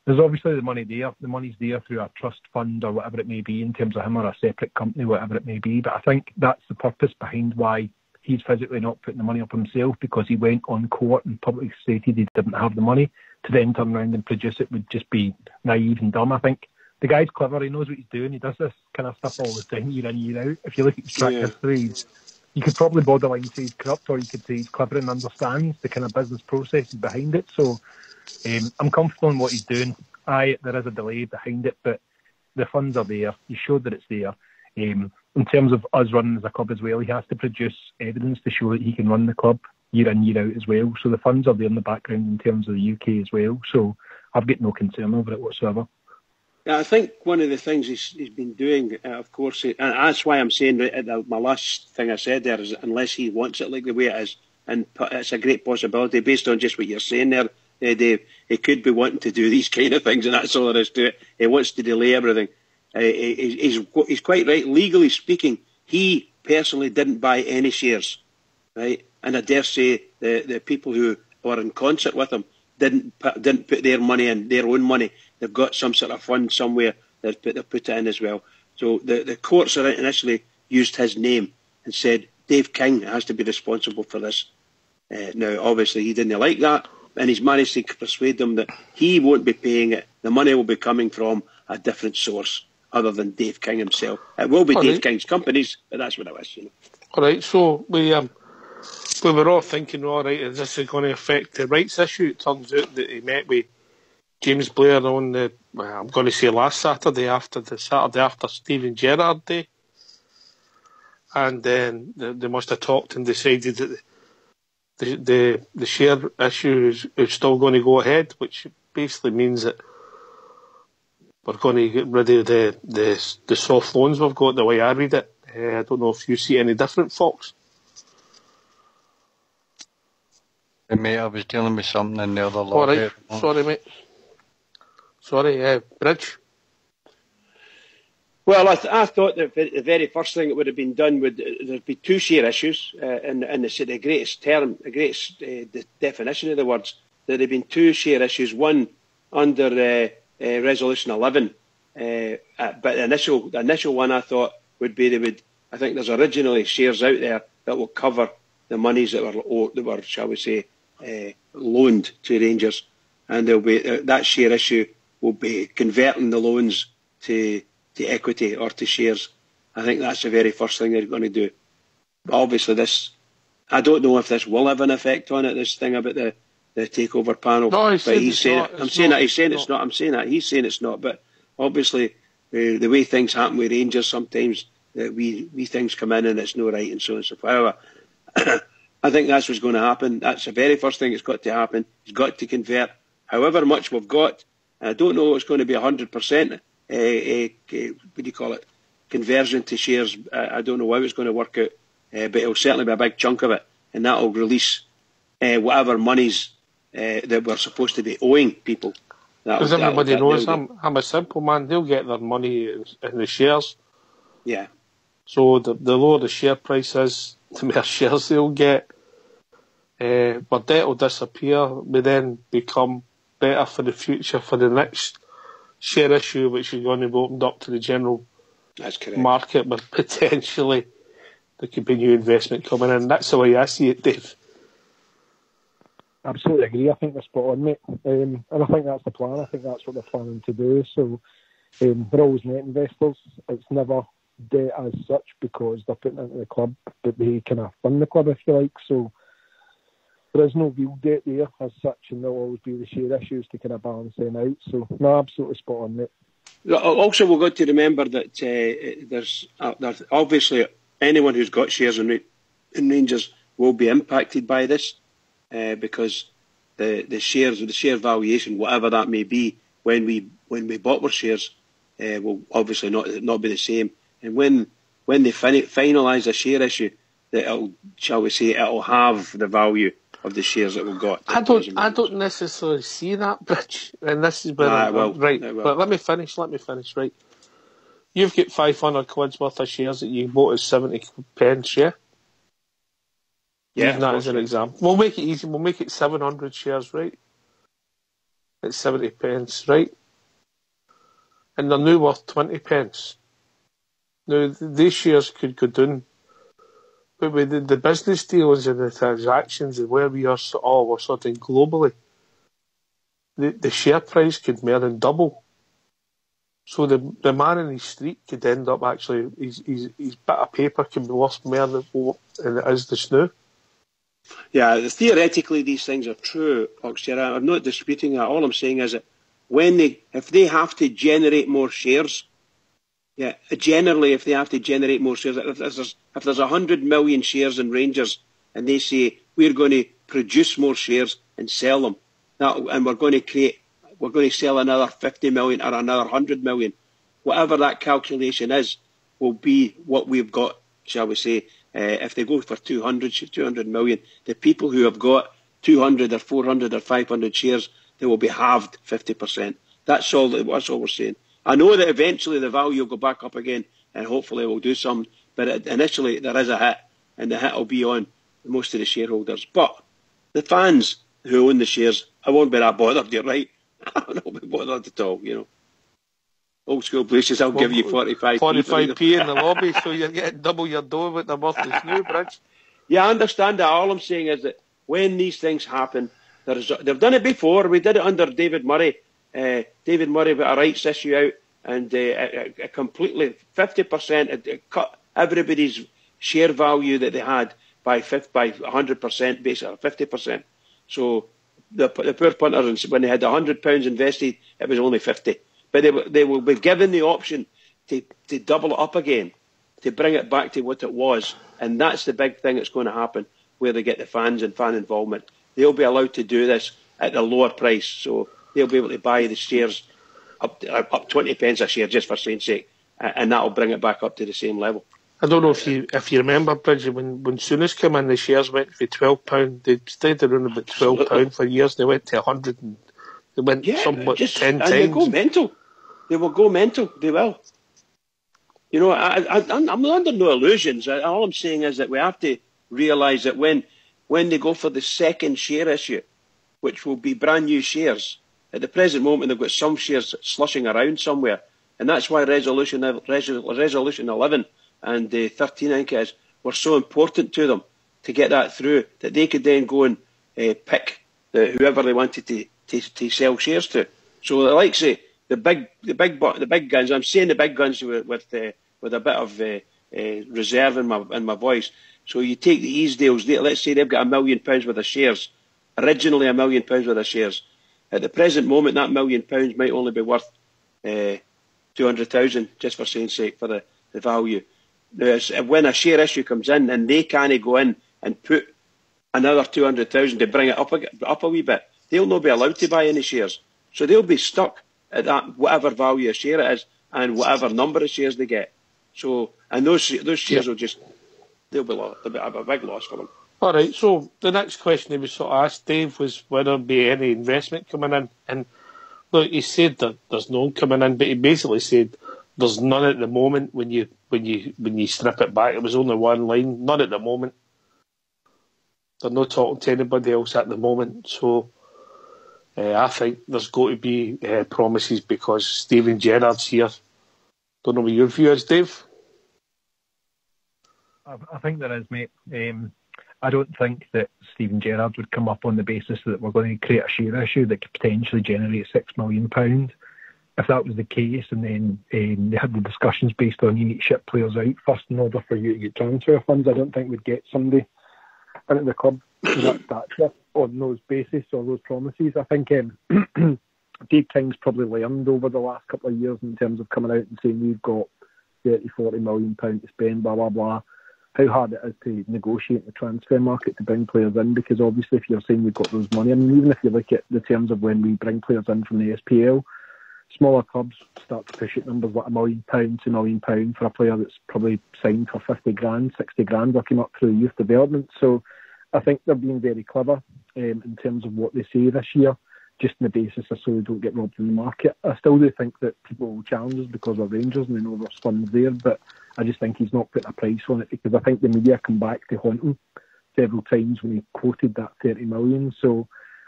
Speaker 5: there's obviously the money there. The money's there through a trust fund or whatever it may be, in terms of him or a separate company, whatever it may be. But I think that's the purpose behind why he's physically not putting the money up himself, because he went on court and publicly stated he didn't have the money. To then turn around and produce it would just be naive and dumb, I think. The guy's clever. He knows what he's doing. He does this kind of stuff all the time, year in, year out. If you look at his track history, you could probably borderline say he's corrupt, or you could say he's clever and understands the kind of business processes behind it. So I'm comfortable in what he's doing. There is a delay behind it, but the funds are there. He showed that it's there. In terms of us running as a club as well, he has to produce evidence to show that he can run the club. year in, year out as well. So the funds are there in the background in terms of the UK as well. So I've got no concern over it whatsoever.
Speaker 6: Yeah, I think one of the things he's been doing, of course, and that's why I'm saying that my last thing I said there is unless he wants it like the way it is, and it's a great possibility based on just what you're saying there, Dave. He could be wanting to do these kind of things, and that's all there is to it. He wants to delay everything. He's quite right. Legally speaking, he personally didn't buy any shares, right? And I dare say the people who were in concert with him didn't put their money in, their own money. They've got some sort of fund somewhere that they've put it in as well. So the courts initially used his name and said Dave King has to be responsible for this. Now, obviously, he didn't like that, and he's managed to persuade them that he won't be paying it. The money will be coming from a different source other than Dave King himself. It will be Dave King's companies, but that's what it was.
Speaker 4: All right, so we were all thinking, all right, is this going to affect the rights issue? It turns out that he met with James Blair on I'm going to say last Saturday, the Saturday after Steven Gerrard Day. And then they must have talked and decided that the share issue is still going to go ahead, which basically means that we're going to get rid of the soft loans we've got, the way I read it. I don't know if you see any different, Fox.
Speaker 7: Mate, I was dealing with something in the other lot.
Speaker 4: All right, sorry, mate. Sorry, Bridge.
Speaker 6: Well, I thought that the very first thing that would have been done there'd be two share issues, in the greatest term, the greatest definition of the words. There'd have been two share issues, one under Resolution 11, but the initial one I thought would be I think there's originally shares out there that will cover the monies that were shall we say, loaned to Rangers, and there'll be that share issue will be converting the loans to equity or to shares. I think that's the very first thing they're going to do. But obviously I don't know if this will have an effect on it, this thing about the takeover panel.
Speaker 4: No,
Speaker 6: he's saying it's not, but obviously the way things happen with Rangers, sometimes we things come in and it's no right and so on and so forth. However, I think that's what's going to happen. That's the very first thing that's got to happen. He's got to convert however much we've got. I don't know it's going to be 100%, what do you call it, conversion to shares. I don't know how it's going to work out, but it'll certainly be a big chunk of it, and that will release whatever monies that we're supposed to be owing people.
Speaker 4: Because everybody knows I'm a simple man. They'll get their money in the shares.
Speaker 6: Yeah.
Speaker 4: So the lower the share price is, the more shares they'll get. But debt will disappear. We then become better for the future for the next share issue, which is going to be opened up to the general market, but potentially there could be new investment coming in. That's the way I see it, Dave.
Speaker 5: Absolutely agree. I think they're spot on, mate. And I think that's the plan. I think that's what they're planning to do. So they're always net investors. It's never debt as such because they're putting it into the club, but they kind of fund the club, if you like. So there is no real debt there as such, and there'll always be the share issues to kind of balance them out. So, no, absolutely spot on, mate.
Speaker 6: Also, we've got to remember that there's obviously anyone who's got shares in Rangers will be impacted by this because the share valuation, whatever that may be, when we bought our shares, will obviously not be the same. And when they finalise a share issue, that it'll have the value of the shares that we've got.
Speaker 4: I don't necessarily see that, Bridge, and this is where right. But let me finish. Right, you've got 500 quid's worth of shares that you bought at 70 pence, yeah.
Speaker 6: Yeah,
Speaker 4: that as an example. We'll make it easy. We'll make it 700 shares, right? At 70 pence, right? And they're now worth 20 pence. Now these shares could go down. But with the business deals and the transactions and where we are all sorting globally, the share price could more than double. So the man in the street could end up actually, his bit of paper can be worth more than it is just now.
Speaker 6: Yeah, theoretically these things are true, Oxford. I'm not disputing that. All I'm saying is that if they have to generate more shares, yeah, generally, if they have to generate more shares, if there's 100 million shares in Rangers and they say we're going to produce more shares and sell them. And we're going to sell another 50 million or another 100 million. Whatever that calculation is, will be what we've got, shall we say. If they go for 200 million, the people who have got 200 or 400 or 500 shares, they will be halved 50%. That's all we're saying. I know that eventually the value will go back up again, and hopefully we'll do something. But initially there is a hit, and the hit will be on most of the shareholders. But the fans who own the shares, I won't be that bothered. You're right. I won't be bothered at all. Old school places, I'll give you 45p.
Speaker 4: 45p in the lobby, so you're getting double your dough with the worth is new, Bridge.
Speaker 6: Yeah, I understand that. All I'm saying is that when these things happen, they've done it before. We did it under David Murray. David Murray put a rights issue out, and a completely 50%. It cut everybody's share value that they had by 100%, basically 50%. So the poor punters, when they had £100 invested, it was only 50. But they will be given the option to double it up again, to bring it back to what it was. And that's the big thing that's going to happen, where they get the fans and fan involvement. They'll be allowed to do this at a lower price. So they'll be able to buy the shares up 20 pence a share, just for saying sake. And that'll bring it back up to the same level.
Speaker 4: I don't know if you remember, Bridget, when Souness came in, the shares went for £12. They stayed around about £12 for years. They went to 100 and they went somewhat 10 times.
Speaker 6: They go mental. They will go mental. They will. I'm under no illusions. All I'm saying is that we have to realise that when they go for the second share issue, which will be brand new shares, at the present moment they've got some shares slushing around somewhere, and that's why Resolution 11 and 13, I think it is, were so important to them to get that through, that they could then go and pick whoever they wanted to sell shares to. So, like say, the big guns. I'm saying the big guns with a bit of reserve in my voice. So you take the Easdales. Let's say they've got £1 million worth of shares. Originally £1 million worth of shares. At the present moment, that £1 million might only be worth 200,000, just for saying sake, for the value. When a share issue comes in and they can't go in and put another 200,000 to bring it up a wee bit, they'll not be allowed to buy any shares. So they'll be stuck at that whatever value a share it is and whatever number of shares they get. So, and those shares will they'll be a big loss for them.
Speaker 4: All right, so the next question he was sort of asked, Dave, was whether there be any investment coming in. And look, he said that there's none coming in, but he basically said there's none at the moment when you strip it back. It was only one line, none at the moment. They're not talking to anybody else at the moment, so I think there's got to be promises because Steven Gerrard's here. Don't know what your view is, Dave?
Speaker 5: I think there is, mate. I don't think that Steven Gerrard would come up on the basis that we're going to create a share issue that could potentially generate £6 million. If that was the case, and then they had the discussions based on you need to ship players out first in order for you to get transfer funds, I don't think we'd get somebody into the club with that stature on those bases or those promises. I think Dave King's probably learned over the last couple of years in terms of coming out and saying we've got 30-40 million pounds to spend, blah, blah, blah. How hard it is to negotiate the transfer market to bring players in, because obviously if you're saying we've got those money, I mean, even if you look at the terms of when we bring players in from the SPL, smaller clubs start to push at numbers like £1 million, £2 million for a player that's probably signed for 50 grand, 60 grand working up through youth development. So I think they're being very clever in terms of what they say this year, just on the basis of so they don't get robbed in the market. I still do think that people will challenge us because we're Rangers and they know there's funds there, but I just think he's not putting a price on it, because I think the media come back to haunt him several times when he quoted that 30 million. So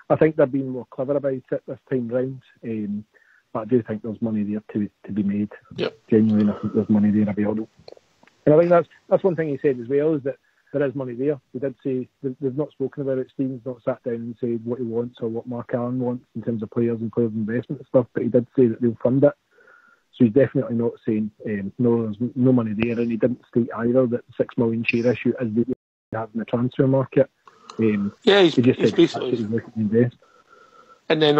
Speaker 5: I think they're being more clever about it this time round. But I do think there's money there to be made.
Speaker 4: Yep.
Speaker 5: Genuinely, I think there's money there available. And I think that's one thing he said as well, is that there is money there. He did say they've not spoken about it. Steven's not sat down and said what he wants or what Mark Allen wants in terms of players and players' investment and stuff, but he did say that they'll fund it. So he's definitely not saying no, there's no money there, and he didn't state either that the £6 million share issue is what we have in the transfer market.
Speaker 4: He's basically
Speaker 5: looking to invest.
Speaker 4: And then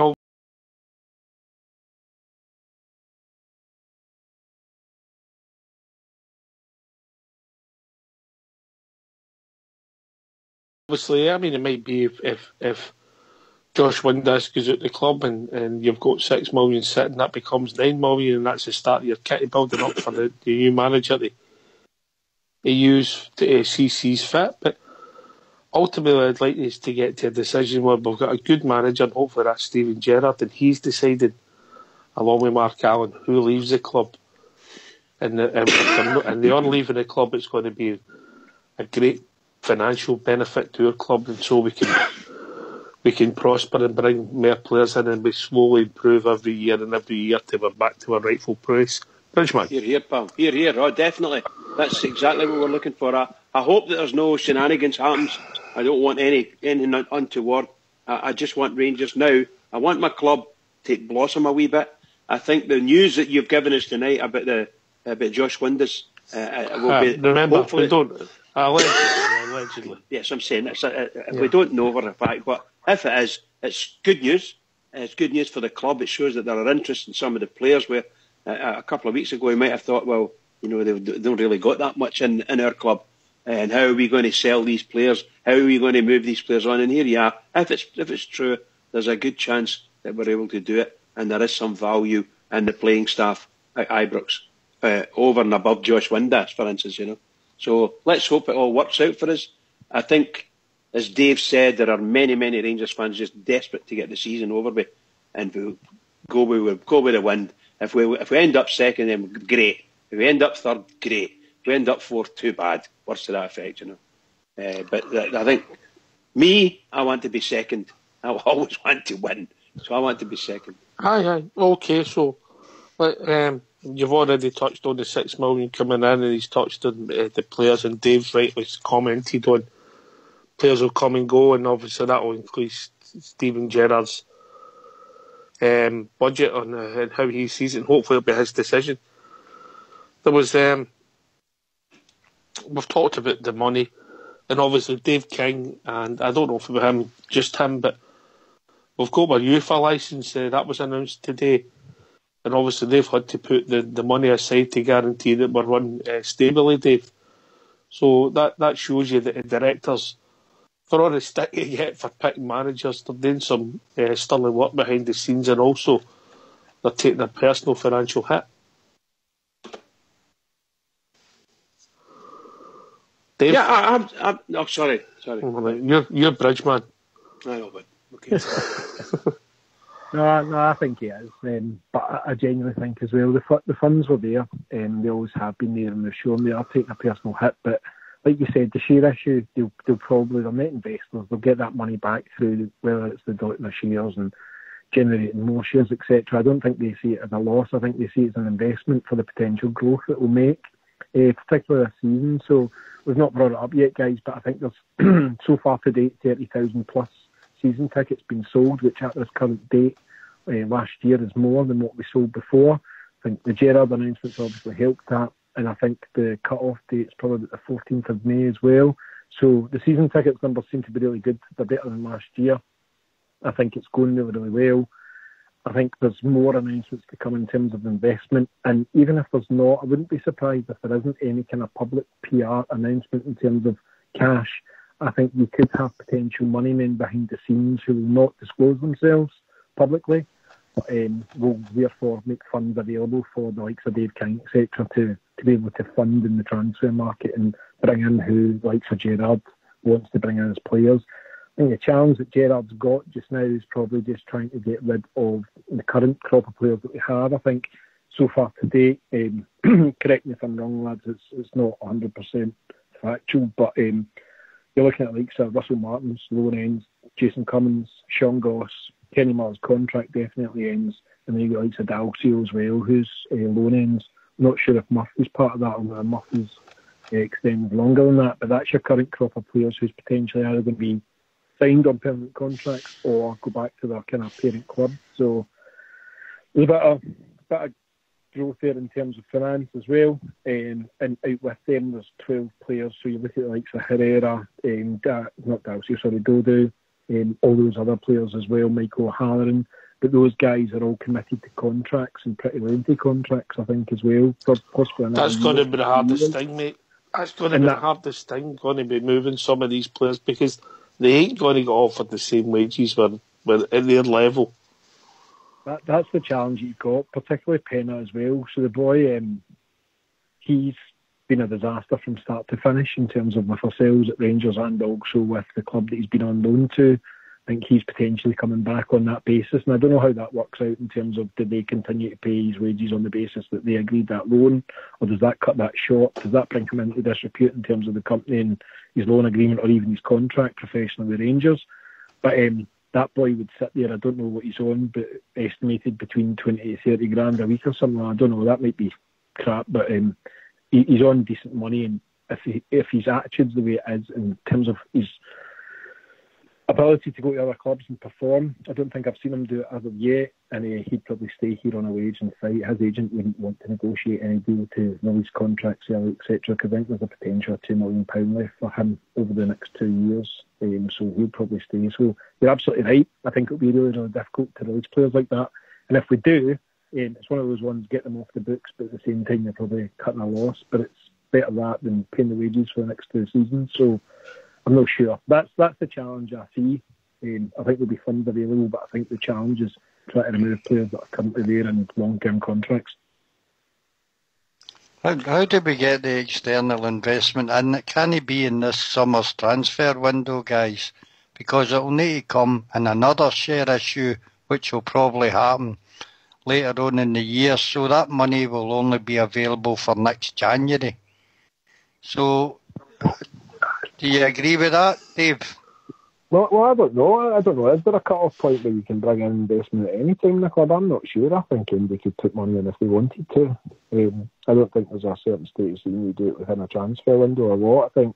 Speaker 4: Obviously, I mean, it might be if Josh Windass goes out the club and you've got 6 million sitting, that becomes 9 million, and that's the start of your kitty building up for the new manager to use to see sees fit. But ultimately, I'd like us to get to a decision where we've got a good manager, and hopefully that's Steven Gerrard, and he's decided, along with Mark Allen, who leaves the club. And they are leaving the club, it's going to be a great financial benefit to our club, and so we can prosper and bring more players in, and we slowly improve every year till we're back to our rightful place. Bridgeman.
Speaker 6: Here, pal. Here. Oh, definitely. That's exactly what we're looking for. I hope that there's no shenanigans happens. I don't want anything untoward. I just want Rangers now. I want my club to blossom a wee bit. I think the news that you've given us tonight about Josh Windass will be...
Speaker 4: Remember, we don't... Allegedly.
Speaker 6: Yes, I'm saying we don't know for a fact, but if it is, it's good news. It's good news for the club. It shows that there are interest in some of the players where a couple of weeks ago we might have thought, well, you know, they've not really got that much in our club. And how are we going to sell these players? How are we going to move these players on? And here you are. If it's true, there's a good chance that we're able to do it, and there is some value in the playing staff at Ibrox over and above Josh Windass, for instance, you know. So let's hope it all works out for us. I think, as Dave said, there are many, many Rangers fans just desperate to get the season over with, and we'll go with the wind. If we end up second, then great. If we end up third, great. If we end up fourth, too bad. Worse to that effect, you know. But I think, I want to be second. I always want to win, so I want to be second.
Speaker 4: Aye. Okay, so you've already touched on the 6 million coming in, and he's touched on the players, and Dave's rightly commented on players will come and go, and obviously that will increase Steven Gerrard's budget on and how he sees it, and hopefully it'll be his decision. There was we've talked about the money, and obviously Dave King, and I don't know if it was just him, but we've got our UEFA licence that was announced today. And obviously they've had to put the money aside to guarantee that we're run stably, Dave. So that shows you that the directors, for all the stick you get for picking managers, they're doing some sterling work behind the scenes, and also they're taking a personal financial hit. Dave?
Speaker 6: Yeah, I'm oh, sorry.
Speaker 4: You're Bridgeman.
Speaker 6: I know, but okay.
Speaker 5: No, I think he is. But I genuinely think as well, the funds were there, and they always have been there, and they've shown they are taking a personal hit. But like you said, the share issue, they'll probably, they're net investors, they'll get that money back through, whether it's the diluting of shares and generating more shares, etc. I don't think they see it as a loss. I think they see it as an investment for the potential growth it will make, particularly this season. So we've not brought it up yet, guys, but I think there's so far to date 30,000 plus season tickets been sold, which at this current date last year is more than what we sold before. I think the Gerrard announcements obviously helped that, and I think the cut-off date's probably the 14th of May as well. So the season tickets numbers seem to be really good. They're better than last year. I think it's going really, really well. I think there's more announcements to come in terms of investment, and even if there's not, I wouldn't be surprised if there isn't any kind of public PR announcement in terms of cash. I think we could have potential money men behind the scenes who will not disclose themselves publicly, but will therefore make funds available for the likes of Dave King, etc., to be able to fund in the transfer market and bring in who, likes of Gerrard, wants to bring in as players. I think the challenge that Gerrard's got just now is probably just trying to get rid of the current crop of players that we have. I think so far to date, correct me if I'm wrong, lads, it's not 100% factual, but you're looking at likes of Russell Martin's loan ends, Jason Cummins, Sean Goss, Kenny Miller's contract definitely ends, and then you've got likes of Dalcio as well, whose loan ends. I'm not sure if Murphy's part of that, or Murphy's extends longer than that, but that's your current crop of players who's potentially either going to be signed on permanent contracts or go back to their kind of parent club. So there's a bit of growth there in terms of finance as well, and out with them there's 12 players, so you look at the likes of Herrera, Dodo, all those other players as well, Michael O'Halloran, but those guys are all committed to contracts, and pretty lengthy contracts I think as well, for possibly another
Speaker 4: That's going to be the hardest thing, mate. That's going to be the hardest thing, going to be moving some of these players, because they ain't going to get offered the same wages when at their level.
Speaker 5: That's the challenge you've got, particularly Penna as well. So the boy, he's been a disaster from start to finish in terms of with ourselves at Rangers and also with the club that he's been on loan to. I think he's potentially coming back on that basis, and I don't know how that works out in terms of, did they continue to pay his wages on the basis that they agreed that loan, or does that cut that short? Does that bring him into disrepute in terms of the company and his loan agreement, or even his contract professionally with Rangers? But that boy would sit there, I don't know what he's on, but estimated between 20 to 30 grand a week or something. I don't know, that might be crap, but he's on decent money, and if his attitude's the way it is in terms of his ability to go to other clubs and perform, I don't think I've seen him do it as of yet, and he'd probably stay here on a wage and fight. His agent wouldn't want to negotiate any deal to release contracts, etc., because I think there's a potential of £2 million left for him over the next 2 years, so he'll probably stay. So you're absolutely right. I think it'll be really, really difficult to release players like that, and if we do, it's one of those ones, get them off the books, but at the same time they're probably cutting a loss, but it's better that than paying the wages for the next 2 seasons. So I'm not sure. That's the challenge I see. I think there'll be funds available, but I think the challenge is trying to remove players that are currently there in long-term contracts.
Speaker 7: How do we get the external investment in? Can it be in this summer's transfer window, guys? Because it'll need to come in another share issue, which will probably happen later on in the year, so that money will only be available for next January. So, do you agree with that, Dave?
Speaker 5: Well, I don't know. Is there a cut-off point where you can bring in investment at any time in the club? I'm not sure. I think they could put money in if they wanted to. I don't think there's a certain status that you do it within a transfer window or what. I think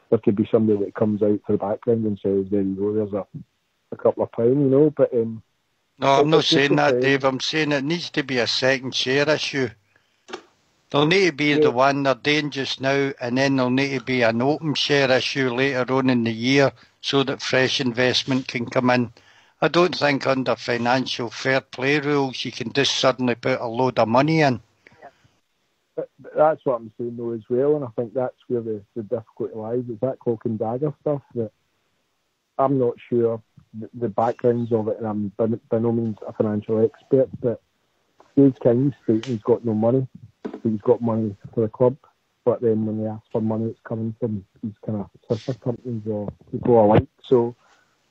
Speaker 5: there could be somebody that comes out to the background and says, there you go, there's a couple of pounds, but...
Speaker 7: no, I'm not saying that, Dave. I'm saying it needs to be a second share issue. There'll need to be the one they're doing just now, and then there'll need to be an open share issue later on in the year so that fresh investment can come in. I don't think under financial fair play rules you can just suddenly put a load of money in.
Speaker 5: That's what I'm saying though as well, and I think that's where the difficulty lies. It's that cloak and dagger stuff that I'm not sure the backgrounds of it, and I'm by no means a financial expert, but Dave King's stating he's got no money. He's got money for the club, but then when they ask for money, it's coming from these kind of sister companies or people alike. So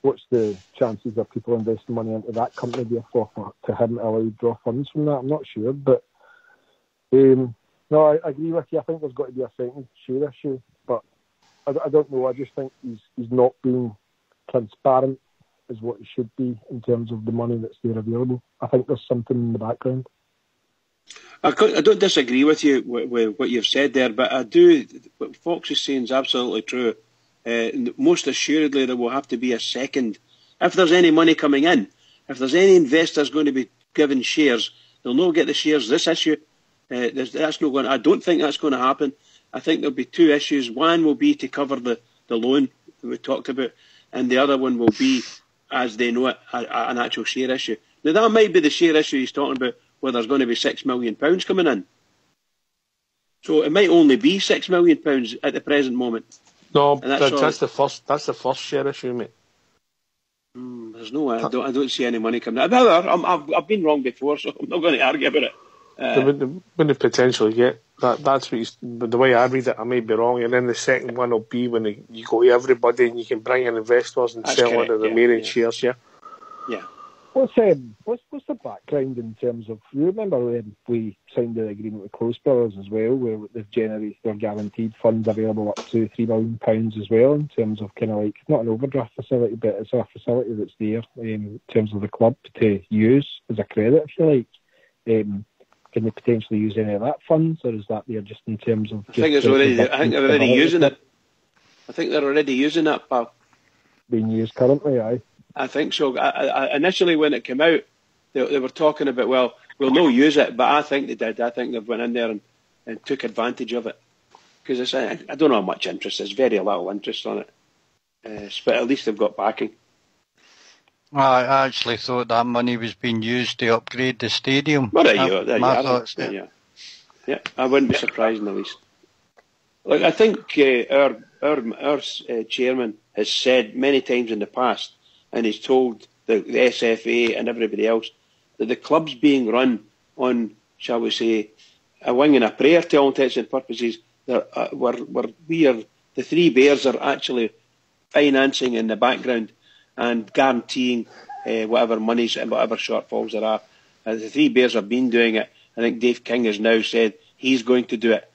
Speaker 5: what's the chances of people investing money into that company, therefore to him allow to draw funds from that? I'm not sure, but no, I agree with you. I think there's got to be a second share issue, but I don't know. I just think he's not being transparent as what he should be in terms of the money that's there available. I think there's something in the background.
Speaker 6: I don't disagree with you with what you've said there, but I do. What Fox is saying is absolutely true. Most assuredly, there will have to be a second. If there's any money coming in, if there's any investors going to be given shares, they'll not get the shares this issue. That's not going. I don't think that's going to happen. I think there'll be two issues. One will be to cover the loan that we talked about, and the other one will be, as they know it, an actual share issue. Now that might be the share issue he's talking about, where there's going to be £6 million coming in. So it might only be £6 million at the present moment.
Speaker 4: No, that's the first share issue, mate.
Speaker 6: There's no. I don't see any money coming in. However, I've been wrong before, so I'm not going to argue about it.
Speaker 4: They wouldn't potentially get that. That's what the way I read it. I may be wrong. And then the second one will be when you go to everybody and you can bring in investors and sell into the remaining shares. Yeah.
Speaker 6: Yeah.
Speaker 5: What's the background in terms of? You remember when we signed the agreement with Close Brothers as well, where they're guaranteed funds available up to £3 million as well, in terms of kind of like not an overdraft facility, but it's a facility that's there in terms of the club to use as a credit, if you like. Can they potentially use any of that funds, or is that there just in terms of? I think they're
Speaker 6: already using it. I think they're already using it, pal.
Speaker 5: Being used currently, aye.
Speaker 6: I think so. Initially, when it came out, they were talking about, well, we'll not use it, but I think they did. I think they've went in there and took advantage of it. Because I don't know how much interest. There's very little interest on it. But at least they've got backing.
Speaker 7: I actually thought that money was being used to upgrade the stadium.
Speaker 6: Well, there you are. Yeah, I wouldn't be surprised in the least. Look, I think our chairman has said many times in the past, and he's told the SFA and everybody else, that the club's being run on, shall we say, a wing and a prayer to all intents and purposes. The Three Bears are actually financing in the background and guaranteeing whatever monies and whatever shortfalls there are. The Three Bears have been doing it. I think Dave King has now said he's going to do it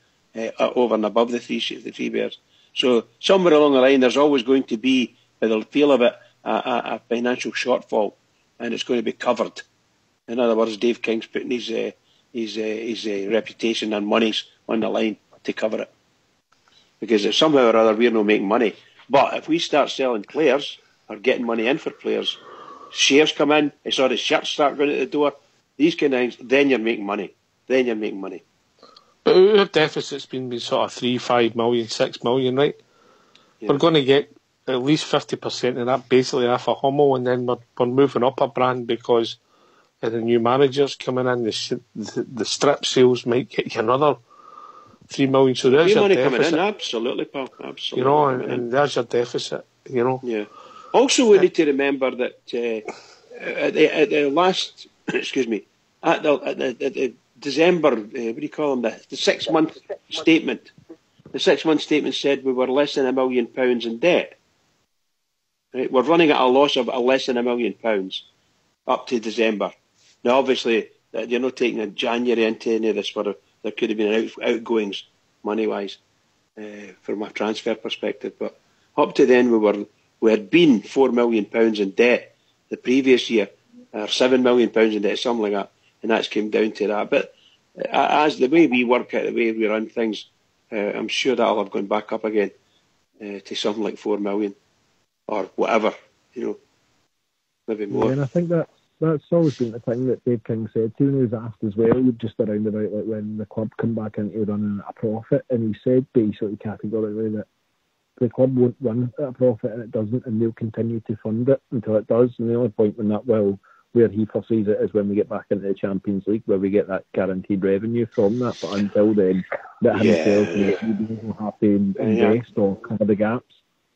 Speaker 6: over and above the Three Bears. So somewhere along the line, there's always going to be, by the feel of it, a financial shortfall, and it's going to be covered. In other words, Dave King's putting his reputation and monies on the line to cover it. Because if somehow or other we're not making money, but if we start selling players or getting money in for players, shares come in, shirts start going out the door, these kind of things, then you're making money. But
Speaker 4: our deficit's been sort of 3, 5 million, 6 million, right? Yeah. We're going to get at least 50% of that basically off of Hummel, and then we're moving up a brand because the new managers coming in, the strip sales might get you another 3 million. So there's your deficit. Coming in,
Speaker 6: absolutely, pal, absolutely.
Speaker 4: You know, and there's your deficit, you know.
Speaker 6: Yeah. Also, we need to remember that at the last, at the December, what do you call them, the 6 month statement. The 6 month statement said we were less than £1 million in debt. Right? We're running at a loss of less than £1 million up to December. Now, obviously, you're not taking a January into any of this, where there could have been outgoings, money-wise, from a transfer perspective. But up to then, we had been £4 million in debt the previous year, or £7 million in debt, something like that, and that's came down to that. But as the way we work it, the way we run things, I'm sure that'll have gone back up again to something like 4 million or whatever, you know, maybe more.
Speaker 5: Yeah, and I think that's always been the thing that Dave King said to me. He was asked as well, just around about like when the club come back into running at a profit, and he said basically categorically that the club won't run at a profit, and it doesn't, and they'll continue to fund it until it does. And the only point when that will, where he foresees it, is when we get back into the Champions League, where we get that guaranteed revenue from that. But until then, that himself will have to invest or cover the gaps.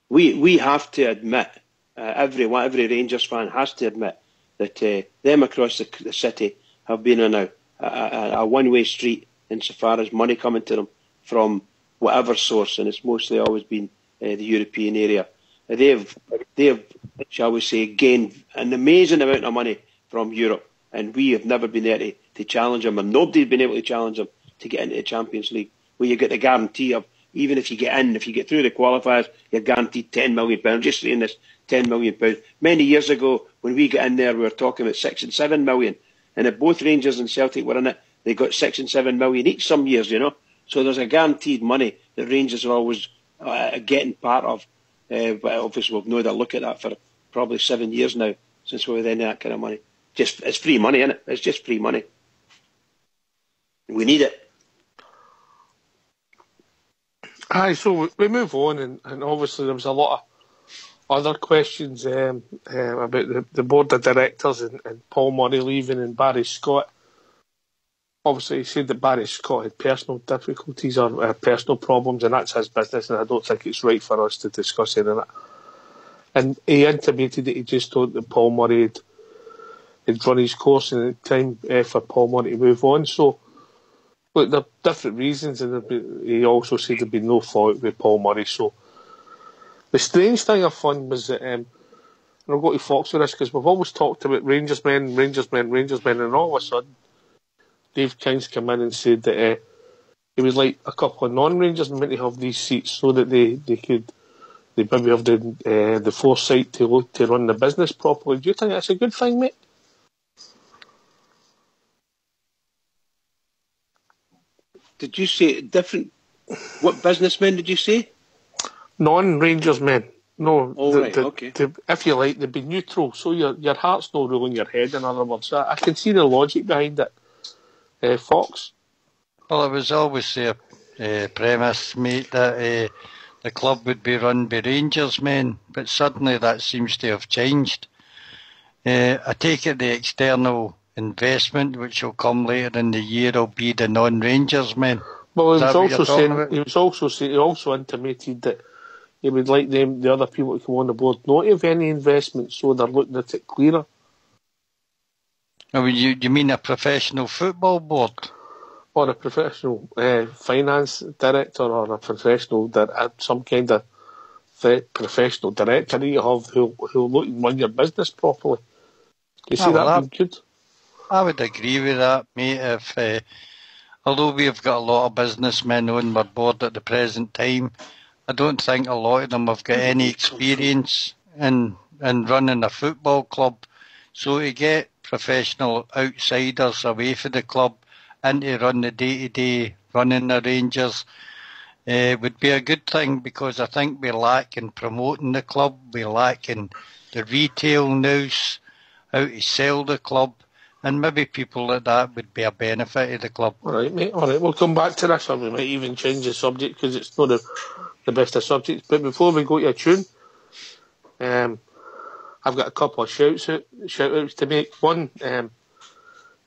Speaker 6: We have to admit, every Rangers fan has to admit that them across the city have been on a one-way street insofar as money coming to them from whatever source, and it's mostly always been the European area. They've, shall we say, gained an amazing amount of money from Europe, and we have never been there to challenge them, and nobody's been able to challenge them to get into the Champions League, where you get the guarantee of, even if you get in, if you get through the qualifiers, you're guaranteed £10 million. Just saying this, £10 million. Many years ago, when we got in there, we were talking about 6 and 7 million, and if both Rangers and Celtic were in it, they got 6 and 7 million each some years, you know. So there's a guaranteed money that Rangers are always getting part of. But obviously we've known a look at that for probably 7 years now, since we were in that kind of money. It's free money, isn't it? It's just free money. We need it.
Speaker 4: Aye, so we move on, and obviously there was a lot of other questions about the board of directors and Paul Murray leaving and Barry Scott. Obviously, he said that Barry Scott had personal difficulties or personal problems, and that's his business, and I don't think it's right for us to discuss any of that. And he intimated that he just thought that Paul Murray had run his course, and it's time for Paul Murray to move on. So, look, there are different reasons, and he also said there'd been no fault with Paul Murray. So, the strange thing I found was that, and I'll go to Fox with this, because we've always talked about Rangers men, and all of a sudden, Dave King's come in and said that he would like a couple of non-Rangers men to have these seats so that they maybe have the foresight to look to run the business properly. Do you think that's a good thing, mate?
Speaker 6: Did you say different? What businessmen did you say?
Speaker 4: Non-Rangers men. No.
Speaker 6: Okay.
Speaker 4: If you like, they'd be neutral, so your heart's no ruling your head, in other words. I can see the logic behind it. Fox?
Speaker 7: Well, it was always the premise, mate, that the club would be run by Rangers men, but suddenly that seems to have changed. I take it the external investment, which will come later in the year, will be the non-Rangers men.
Speaker 4: Well,
Speaker 7: he
Speaker 4: also intimated that he would like the other people to come on the board not have any investment, so they're looking at it clearer.
Speaker 7: I mean, you mean a professional football board?
Speaker 4: Or a professional finance director, or a professional some kind of professional director that you have who'll look and run your business properly. You see that'd be good?
Speaker 7: I would agree with that, mate. Although we've got a lot of businessmen on our board at the present time, I don't think a lot of them have got any experience in running a football club. So to get professional outsiders away from the club and to run the day-to-day running the Rangers would be a good thing, because I think we lack in promoting the club, we lack in the retail news, how to sell the club, and maybe people like that would be a benefit of the club.
Speaker 4: All right, mate. All right, we'll come back to this, or we might even change the subject, because it's not the best of subjects. But before we go to a tune, I've got a couple of shout-outs to make. One,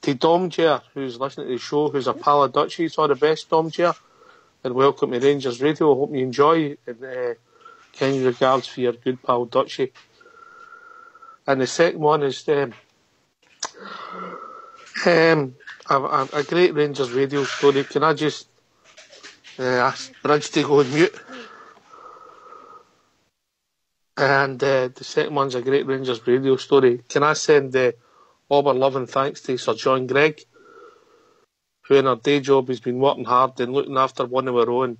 Speaker 4: to Dom Jer, who's listening to the show, who's a pal of Dutchie's. All the best, Dom Jer, and welcome to Rangers Radio. I hope you enjoy, and kind regards for your good pal Dutchie. And the second one is a great Rangers Radio story. Can I just ask Bridge to go on mute? And the second one's a great Rangers Radio story. Can I send all our love and thanks to Sir John Gregg, who in her day job has been working hard and looking after one of our own.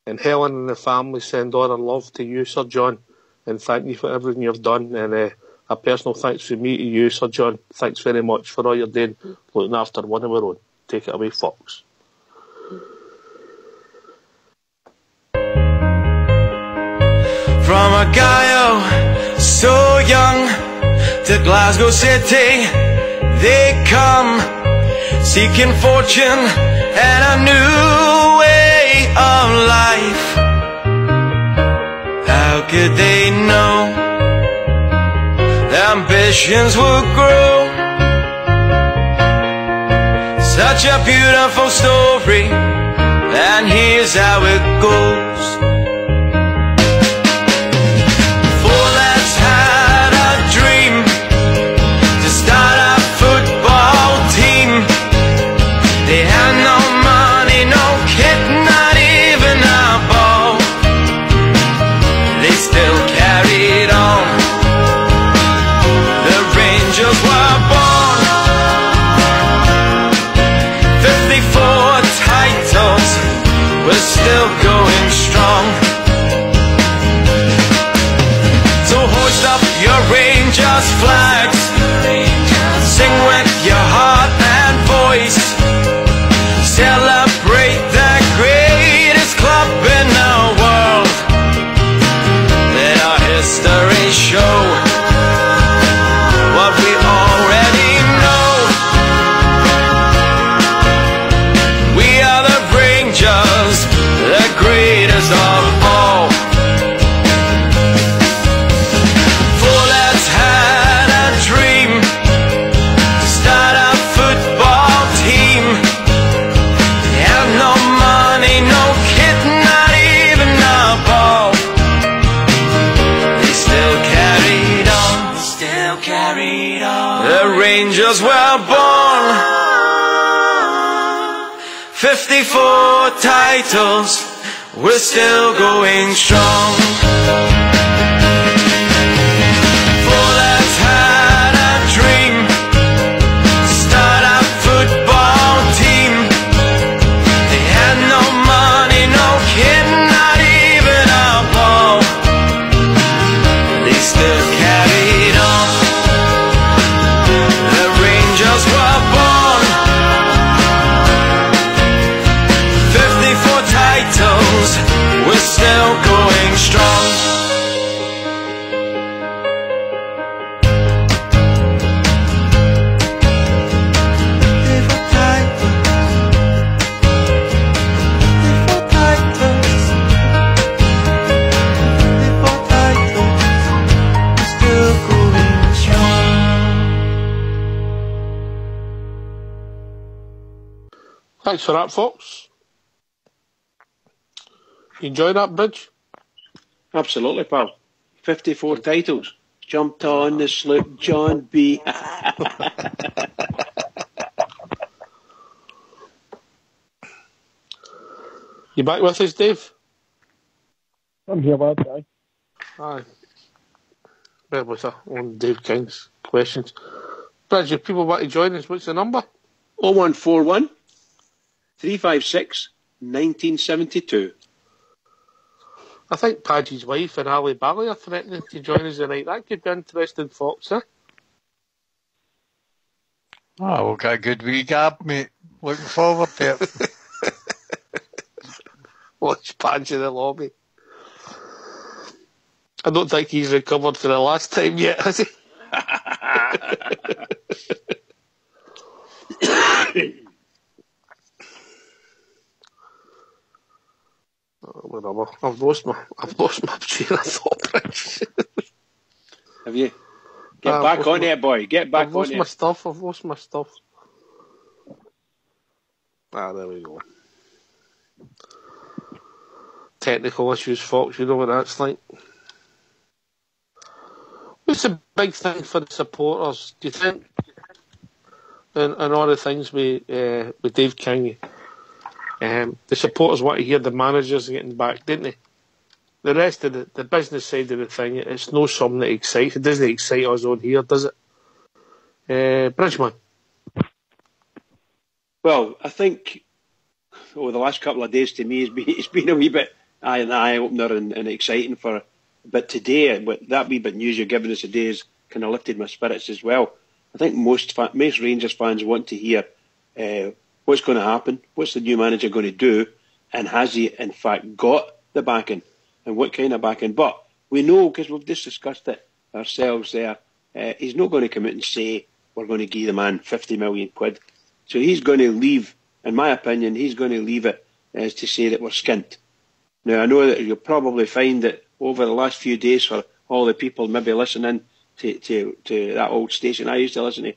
Speaker 4: And Helen and the family send all our love to you, Sir John, and thank you for everything you've done. And a personal thanks from me to you, Sir John. Thanks very much for all you're doing, looking after one of our own. Take it away, Fox.
Speaker 9: From a guy so young to Glasgow City, they come seeking fortune and a new way of life. How could they know their ambitions would grow? Such a beautiful story, and here's how it goes. Still going strong. So hoist up your Rangers flags, sing with your heart and voice, celebrate the greatest club in the world. Let our history show what we already know. We are the Rangers, the greatest of all. For lads had a dream to start a football team. They had no money, no kit, not even a ball. They still carried on, still carried on. The Rangers were born. 54 titles, we're still going strong. For lads had a dream to start a football team. They had no money, no kit, not even a ball. They still carried on. The Rangers were born. 54 titles, we're still going strong.
Speaker 4: Thanks for that, folks. You enjoy that, Bridge?
Speaker 6: Absolutely, pal. 54 titles. Jumped on the sloop, John B.
Speaker 4: You back with us, Dave?
Speaker 5: I'm here, lad.
Speaker 4: Aye. Bear with her on Dave King's questions. Bridge, if people want to join us, what's the number?
Speaker 6: 0141 356 1972.
Speaker 4: I think Paddy's wife and Ali Bally are threatening to join us tonight. That could be interesting, Fox, eh?
Speaker 7: Oh, we'll get a good wee gab, mate. Looking forward to it.
Speaker 4: Watch Padge in the lobby. I don't think he's recovered for the last time yet, has he? Whatever. I've lost my train of thought, Bridge.
Speaker 6: Have you? Get back on there, boy. Get back on there.
Speaker 4: I've lost my stuff. There we go. Technical issues, Fox. You know what that's like. What's the big thing for the supporters, do you think? And all the things with Dave King. The supporters want to hear the managers getting back, didn't they? The rest of the business side of the thing, it's no something that excites. It doesn't excite us on here, does it? Bridgeman.
Speaker 6: Well, I think over the last couple of days to me it's been a wee bit an eye-opener and exciting for. But today, that wee bit news you're giving us today has kind of lifted my spirits as well. I think most Rangers fans want to hear what's going to happen, what's the new manager going to do, and has he in fact got the backing, and what kind of backing. But we know, because we've just discussed it ourselves there, he's not going to come out and say, we're going to give the man 50 million quid. So he's going to leave, in my opinion, he's going to leave it as to say that we're skint. Now, I know that you'll probably find that over the last few days, for all the people maybe listening to that old station I used to listen to,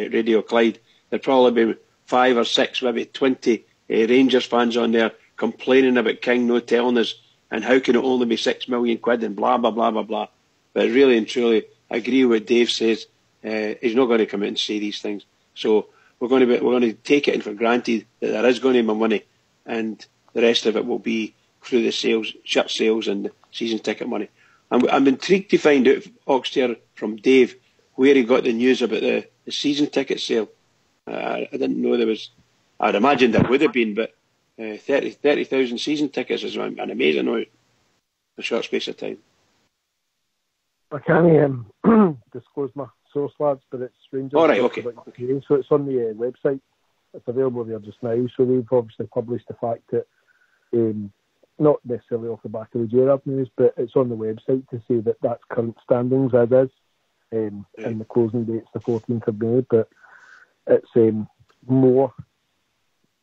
Speaker 6: Radio Clyde, there'll probably be 5 or 6, maybe 20 Rangers fans on there complaining about King no telling us, and how can it only be 6 million quid and blah, blah, blah, blah, blah. But really and truly, I agree with what Dave says. He's not going to come out and say these things. So we're going to take it for granted that there is going to be money, and the rest of it will be through the sales, shirt sales and the season ticket money. I'm intrigued to find out, Oxtear, from Dave, where he got the news about the season ticket sale. I didn't know there was. I'd imagine there would have been, but 30,000 season tickets is an amazing amount in a short space of time.
Speaker 5: I can't disclose my source, lads, but it's Rangers.
Speaker 6: All right, okay.
Speaker 5: So it's on the website. It's available there just now. So they've obviously published the fact that, not necessarily off the back of the Gerrard news, but it's on the website to say that that's current standings as is, and the closing date's the 14th of May, but it's more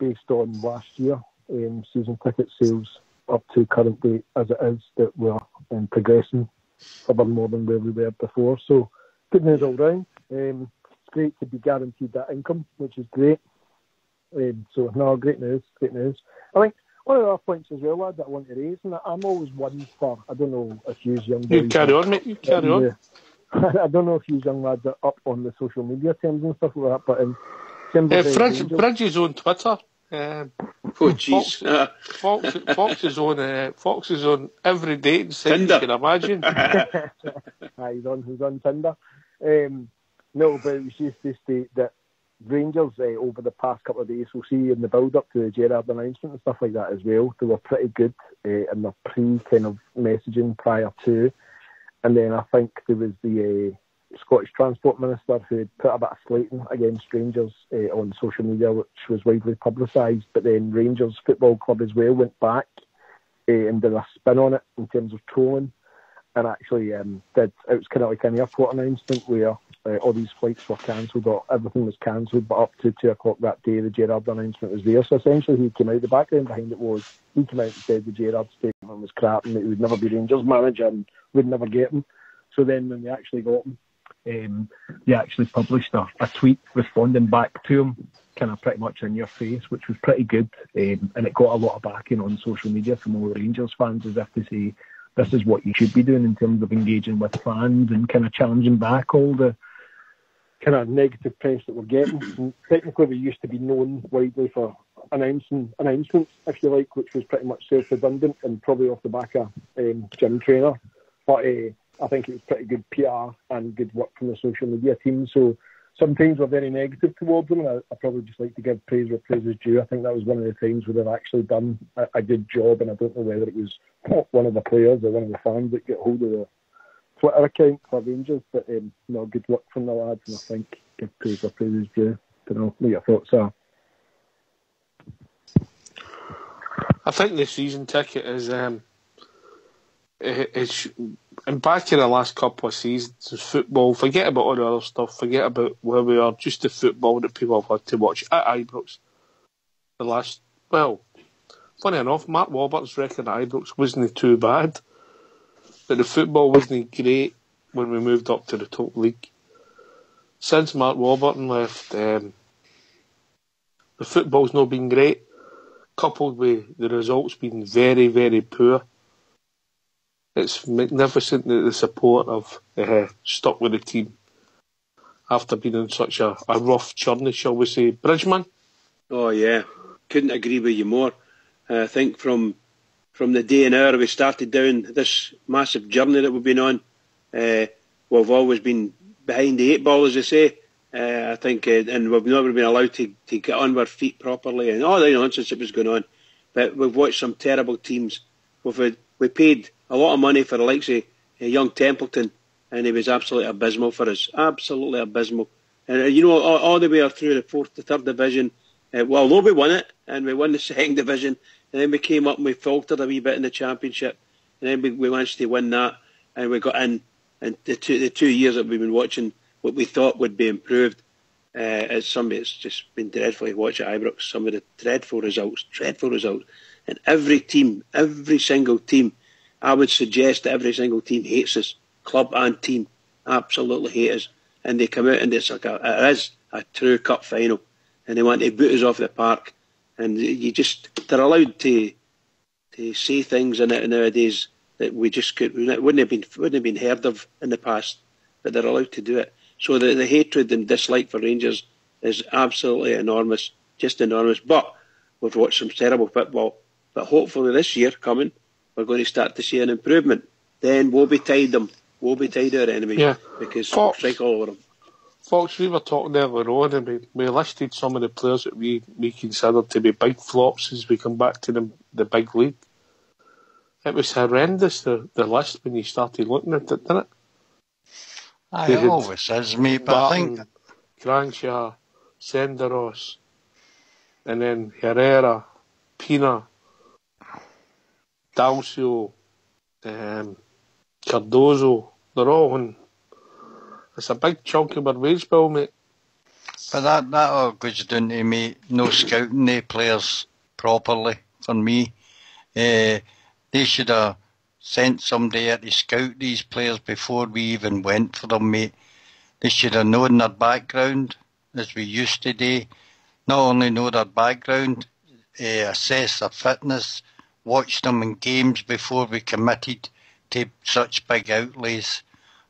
Speaker 5: based on last year season ticket sales up to current date as it is, that we're progressing further more than where we were before. So good news all round. It's great to be guaranteed that income, which is great. So no, great news. I think one of the other points as well, lad, that I want to raise, and I'm always one for, I don't know if you young boys...
Speaker 4: You carry on, mate, you carry on.
Speaker 5: I don't know if you young lads are up on the social media terms and stuff like that, but in terms of...
Speaker 4: Bridge is on Twitter.
Speaker 6: Jeez.
Speaker 4: Fox is on every date site you can imagine.
Speaker 5: He's on Tinder. No, but it was just to state that Rangers, over the past couple of days, we'll see in the build-up to the Gerrard announcement and stuff like that as well, they were pretty good in their pre-kind of messaging prior to. And then I think there was the Scottish Transport Minister who had put a bit of slating against Rangers on social media, which was widely publicised. But then Rangers Football Club as well went back and did a spin on it in terms of trolling, and actually it was kind of like an airport announcement where all these flights were cancelled, or everything was cancelled, but up to 2 o'clock that day the Gerrard announcement was there. So essentially he came out, the background behind it was he came out and said the Gerrard statement was crap and that he would never be Rangers manager and would never get him. So then when they actually got him, they actually published a tweet responding back to him, kind of pretty much in your face, which was pretty good, and it got a lot of backing on social media from all the Rangers fans, as if to say this is what you should be doing in terms of engaging with fans and kind of challenging back all the kind of negative press that we're getting. And technically, we used to be known widely for announcements, if you like, which was pretty much self-redundant and probably off the back of gym trainer. But I think it was pretty good PR and good work from the social media team. So sometimes we're very negative towards them, and I probably just like to give praise where praise is due. I think that was one of the times where they've actually done a good job, and I don't know whether it was one of the players or one of the fans that get hold of the Twitter account for Rangers, but no, good work from the lads, and I think give praise where praise is due. Don't know what your thoughts are.
Speaker 4: I think the season ticket is it's and back in the last couple of seasons, football, forget about all the other stuff, forget about where we are, just the football that people have had to watch at Ibrox. Funny enough, Mark Warburton's record at Ibrox wasn't too bad, but the football wasn't great when we moved up to the top league. Since Mark Warburton left, the football's not been great, coupled with the results being very, very poor. It's magnificent that the support have stuck with the team after being in such a rough journey, shall we say. Bridgman?
Speaker 6: Oh, yeah. Couldn't agree with you more. I think from the day and hour we started down this massive journey that we've been on, we've always been behind the eight ball, as they say. I think, and we've never been allowed to get on our feet properly and all the nonsense that was going on. But we've watched some terrible teams. We paid a lot of money for the likes of young Templeton, and he was absolutely abysmal for us. Absolutely abysmal. And all the way through the third division, although we won it, and we won the second division, and then we came up and we faltered a wee bit in the championship, and then we managed to win that, and we got in. And the 2 years that we've been watching what we thought would be improved, as somebody, it's just been dreadful to watch at Ibrox. Some of the dreadful results. And every single team, I would suggest that every single team hates us, club and team, absolutely hate us. And they come out and it's like it is a true cup final, and they want to boot us off the park. And they're allowed to say things in it nowadays that we just wouldn't have been heard of in the past, but they're allowed to do it. So the hatred and dislike for Rangers is absolutely enormous, just enormous. But we've watched some terrible football. But hopefully this year coming, we're going to start to see an improvement. Then woe betide them. Woe betide our enemies. Because we'll strike all over them.
Speaker 4: Fox, we were talking earlier on, and we listed some of the players that we considered to be big flops as we come back to the big league. It was horrendous, the list, when you started looking at it, didn't it?
Speaker 7: It always is, mate, but
Speaker 4: Barton,
Speaker 7: I think...
Speaker 4: Crankshaw, Senderos, and then Herrera, Pina, Dalcio, Cardozo, they're all in. It's a big chunk of our wage bill, mate.
Speaker 7: But that all goes down to me, no scouting the players properly, for me. They should have sent somebody out to scout these players before we even went for them, mate. They should have known their background, as we used to do. Not only know their background, assess their fitness, watch them in games before we committed to such big outlays.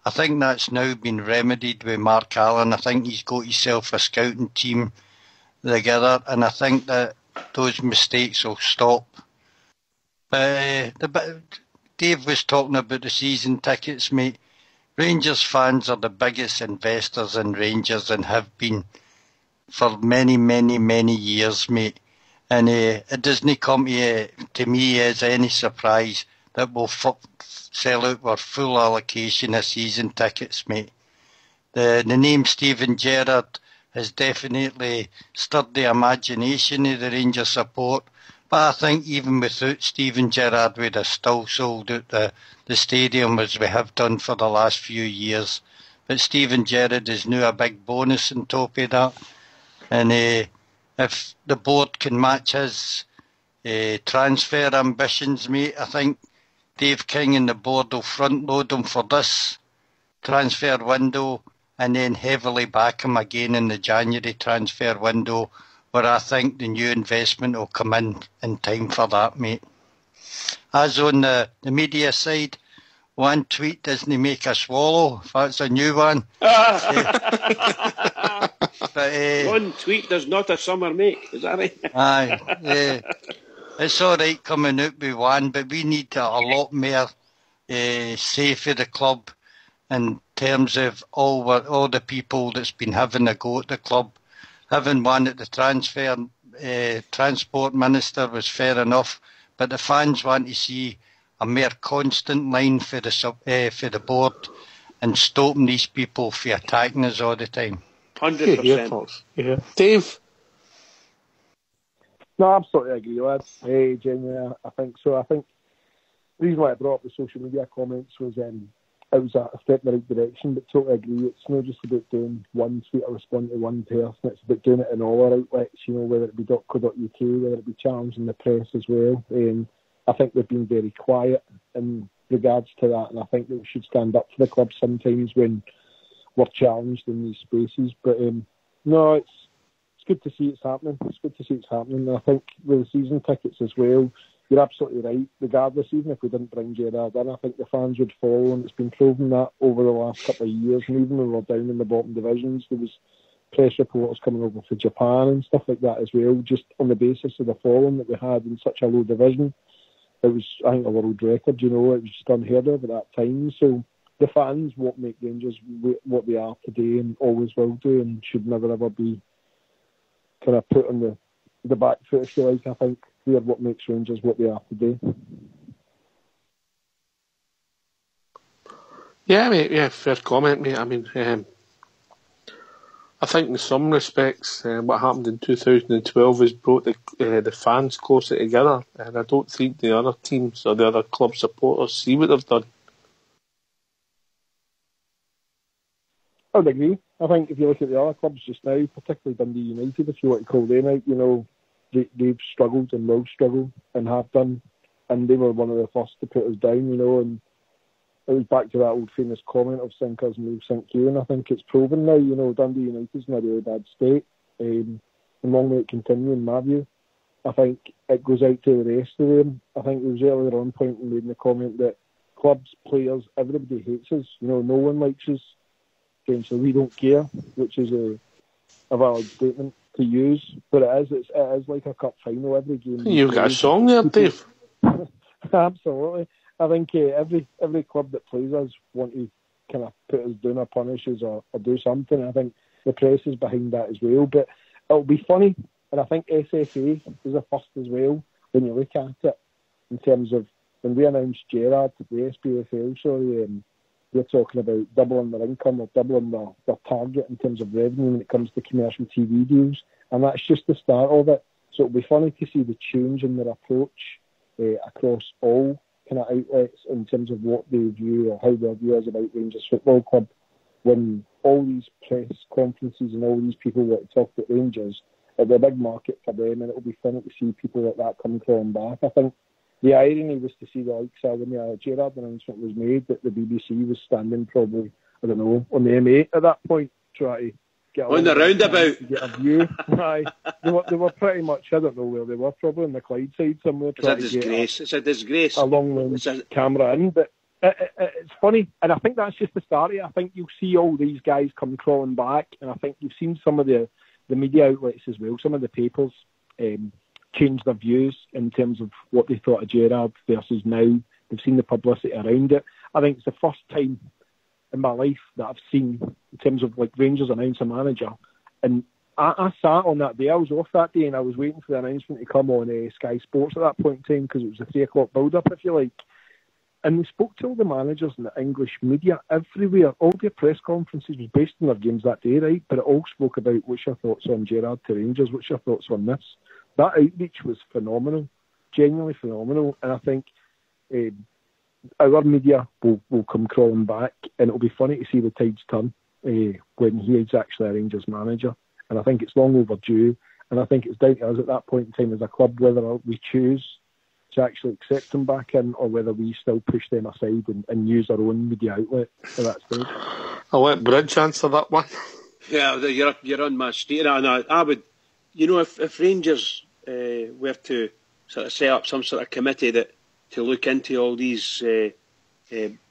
Speaker 7: I think that's now been remedied with Mark Allen. I think he's got himself a scouting team together, and I think that those mistakes will stop. Dave was talking about the season tickets, mate. Rangers fans are the biggest investors in Rangers and have been for many, many, many years, mate. And it doesn't come to me as any surprise that we'll sell out our full allocation of season tickets, mate. The name Steven Gerrard has definitely stirred the imagination of the Rangers support. But I think even without Steven Gerrard, we'd have still sold out the stadium as we have done for the last few years. But Steven Gerrard is now a big bonus on top of that. And if the board can match his transfer ambitions, mate, I think Dave King and the board will front load him for this transfer window and then heavily back him again in the January transfer window, where I think the new investment will come in time for that, mate. As on the media side, one tweet doesn't make a swallow, if that's a new one.
Speaker 6: One tweet does not a summer make, is that right?
Speaker 7: Aye, it's all right coming out with one, but we need a lot more say for the club in terms of all the people that's been having a go at the club. Having one at the transport minister was fair enough, but the fans want to see a more constant line for the board and stopping these people from attacking us all the time.
Speaker 6: 100%.
Speaker 4: Yeah. Dave?
Speaker 5: No, I absolutely agree, lads. Genuinely, I think so. I think the reason why I brought up the social media comments was it was a step in the right direction, but totally agree. It's not just about doing one tweet or responding to one person. It's about doing it in all our outlets, whether it be .co.uk, whether it be challenging the press as well. I think we've been very quiet in regards to that, and I think that we should stand up for the club sometimes when we're challenged in these spaces. But no, it's good to see it's happening. It's good to see it's happening. And I think with the season tickets as well, you're absolutely right. Regardless, even if we didn't bring Gerrard in, I think the fans would follow, and it's been proven that over the last couple of years. And even when we were down in the bottom divisions, there was press reporters coming over from Japan and stuff like that as well, just on the basis of the following that we had in such a low division. It was, I think, a world record, it was just unheard of at that time. So the fans won't make Rangers what they are today and always will do, and should never ever be kind of put on the back foot, if you like. I think they are what makes Rangers what they are today.
Speaker 4: Yeah, mate, fair comment, mate. I mean, I think in some respects, what happened in 2012 has brought the fans closer together, and I don't think the other teams or the other club supporters see what they've done.
Speaker 5: I would agree. I think if you look at the other clubs just now, particularly Dundee United, if you want to call them out, they've struggled and will struggle and have done, and they were one of the first to put us down, and it was back to that old famous comment of sink us and we'll sink you, and I think it's proven now. Dundee United's in a really bad state, and long may it continue in my view. I think it goes out to the rest of them. I think it was earlier on point and made in the comment that clubs, players, everybody hates us. No one likes us. So we don't care, which is a valid statement to use, but it is like a cup final every game.
Speaker 4: You've got a song there, Dave.
Speaker 5: Absolutely. I think every club that plays us want to kind of put us down or punish us or do something. I think the press is behind that as well. But it'll be funny, and I think SFA is a first as well when you look at it, in terms of when we announced Gerrard, the SPFL, they're talking about doubling their income or doubling their target in terms of revenue when it comes to commercial TV deals. And that's just the start of it. So it'll be funny to see the change in their approach across all kind of outlets in terms of what they view or how their view is about Rangers Football Club, when all these press conferences and all these people want to talk about Rangers, it'll be a big market for them, and it'll be funny to see people like that come crawling back. I think the irony was to see the likes of when the Gerrard announcement was made that the BBC was standing probably, I don't know, on the M8 at that point, trying to get
Speaker 6: on the roundabout
Speaker 5: to get a view. Aye, they were pretty much, I don't know where they were, probably on the Clyde side somewhere.
Speaker 6: It's a disgrace.
Speaker 5: A long range camera in, but it's funny, and I think that's just the start of it. I think you'll see all these guys come crawling back, and I think you've seen some of the media outlets as well, some of the papers change their views in terms of what they thought of Gerrard versus now. They've seen the publicity around it. I think it's the first time in my life that I've seen, in terms of like Rangers announce a manager, and I sat on that day. I was off that day and I was waiting for the announcement to come on Sky Sports at that point in time, because it was a 3 o'clock build-up, if you like. And we spoke to all the managers in the English media everywhere. All their press conferences was based on their games that day, right? But it all spoke about what's your thoughts on Gerrard to Rangers, what's your thoughts on this. That outreach was phenomenal, genuinely phenomenal. And I think our media will come crawling back, and it'll be funny to see the tides turn when he is actually a Rangers manager. And I think it's long overdue. And I think it's down to us at that point in time as a club whether we choose to actually accept them back in, or whether we still push them aside and use our own media outlet at that stage.
Speaker 4: I'll let Bridge answer that one.
Speaker 6: Yeah, you're on my street. I would, if Rangers were to sort of set up some sort of committee to look into all these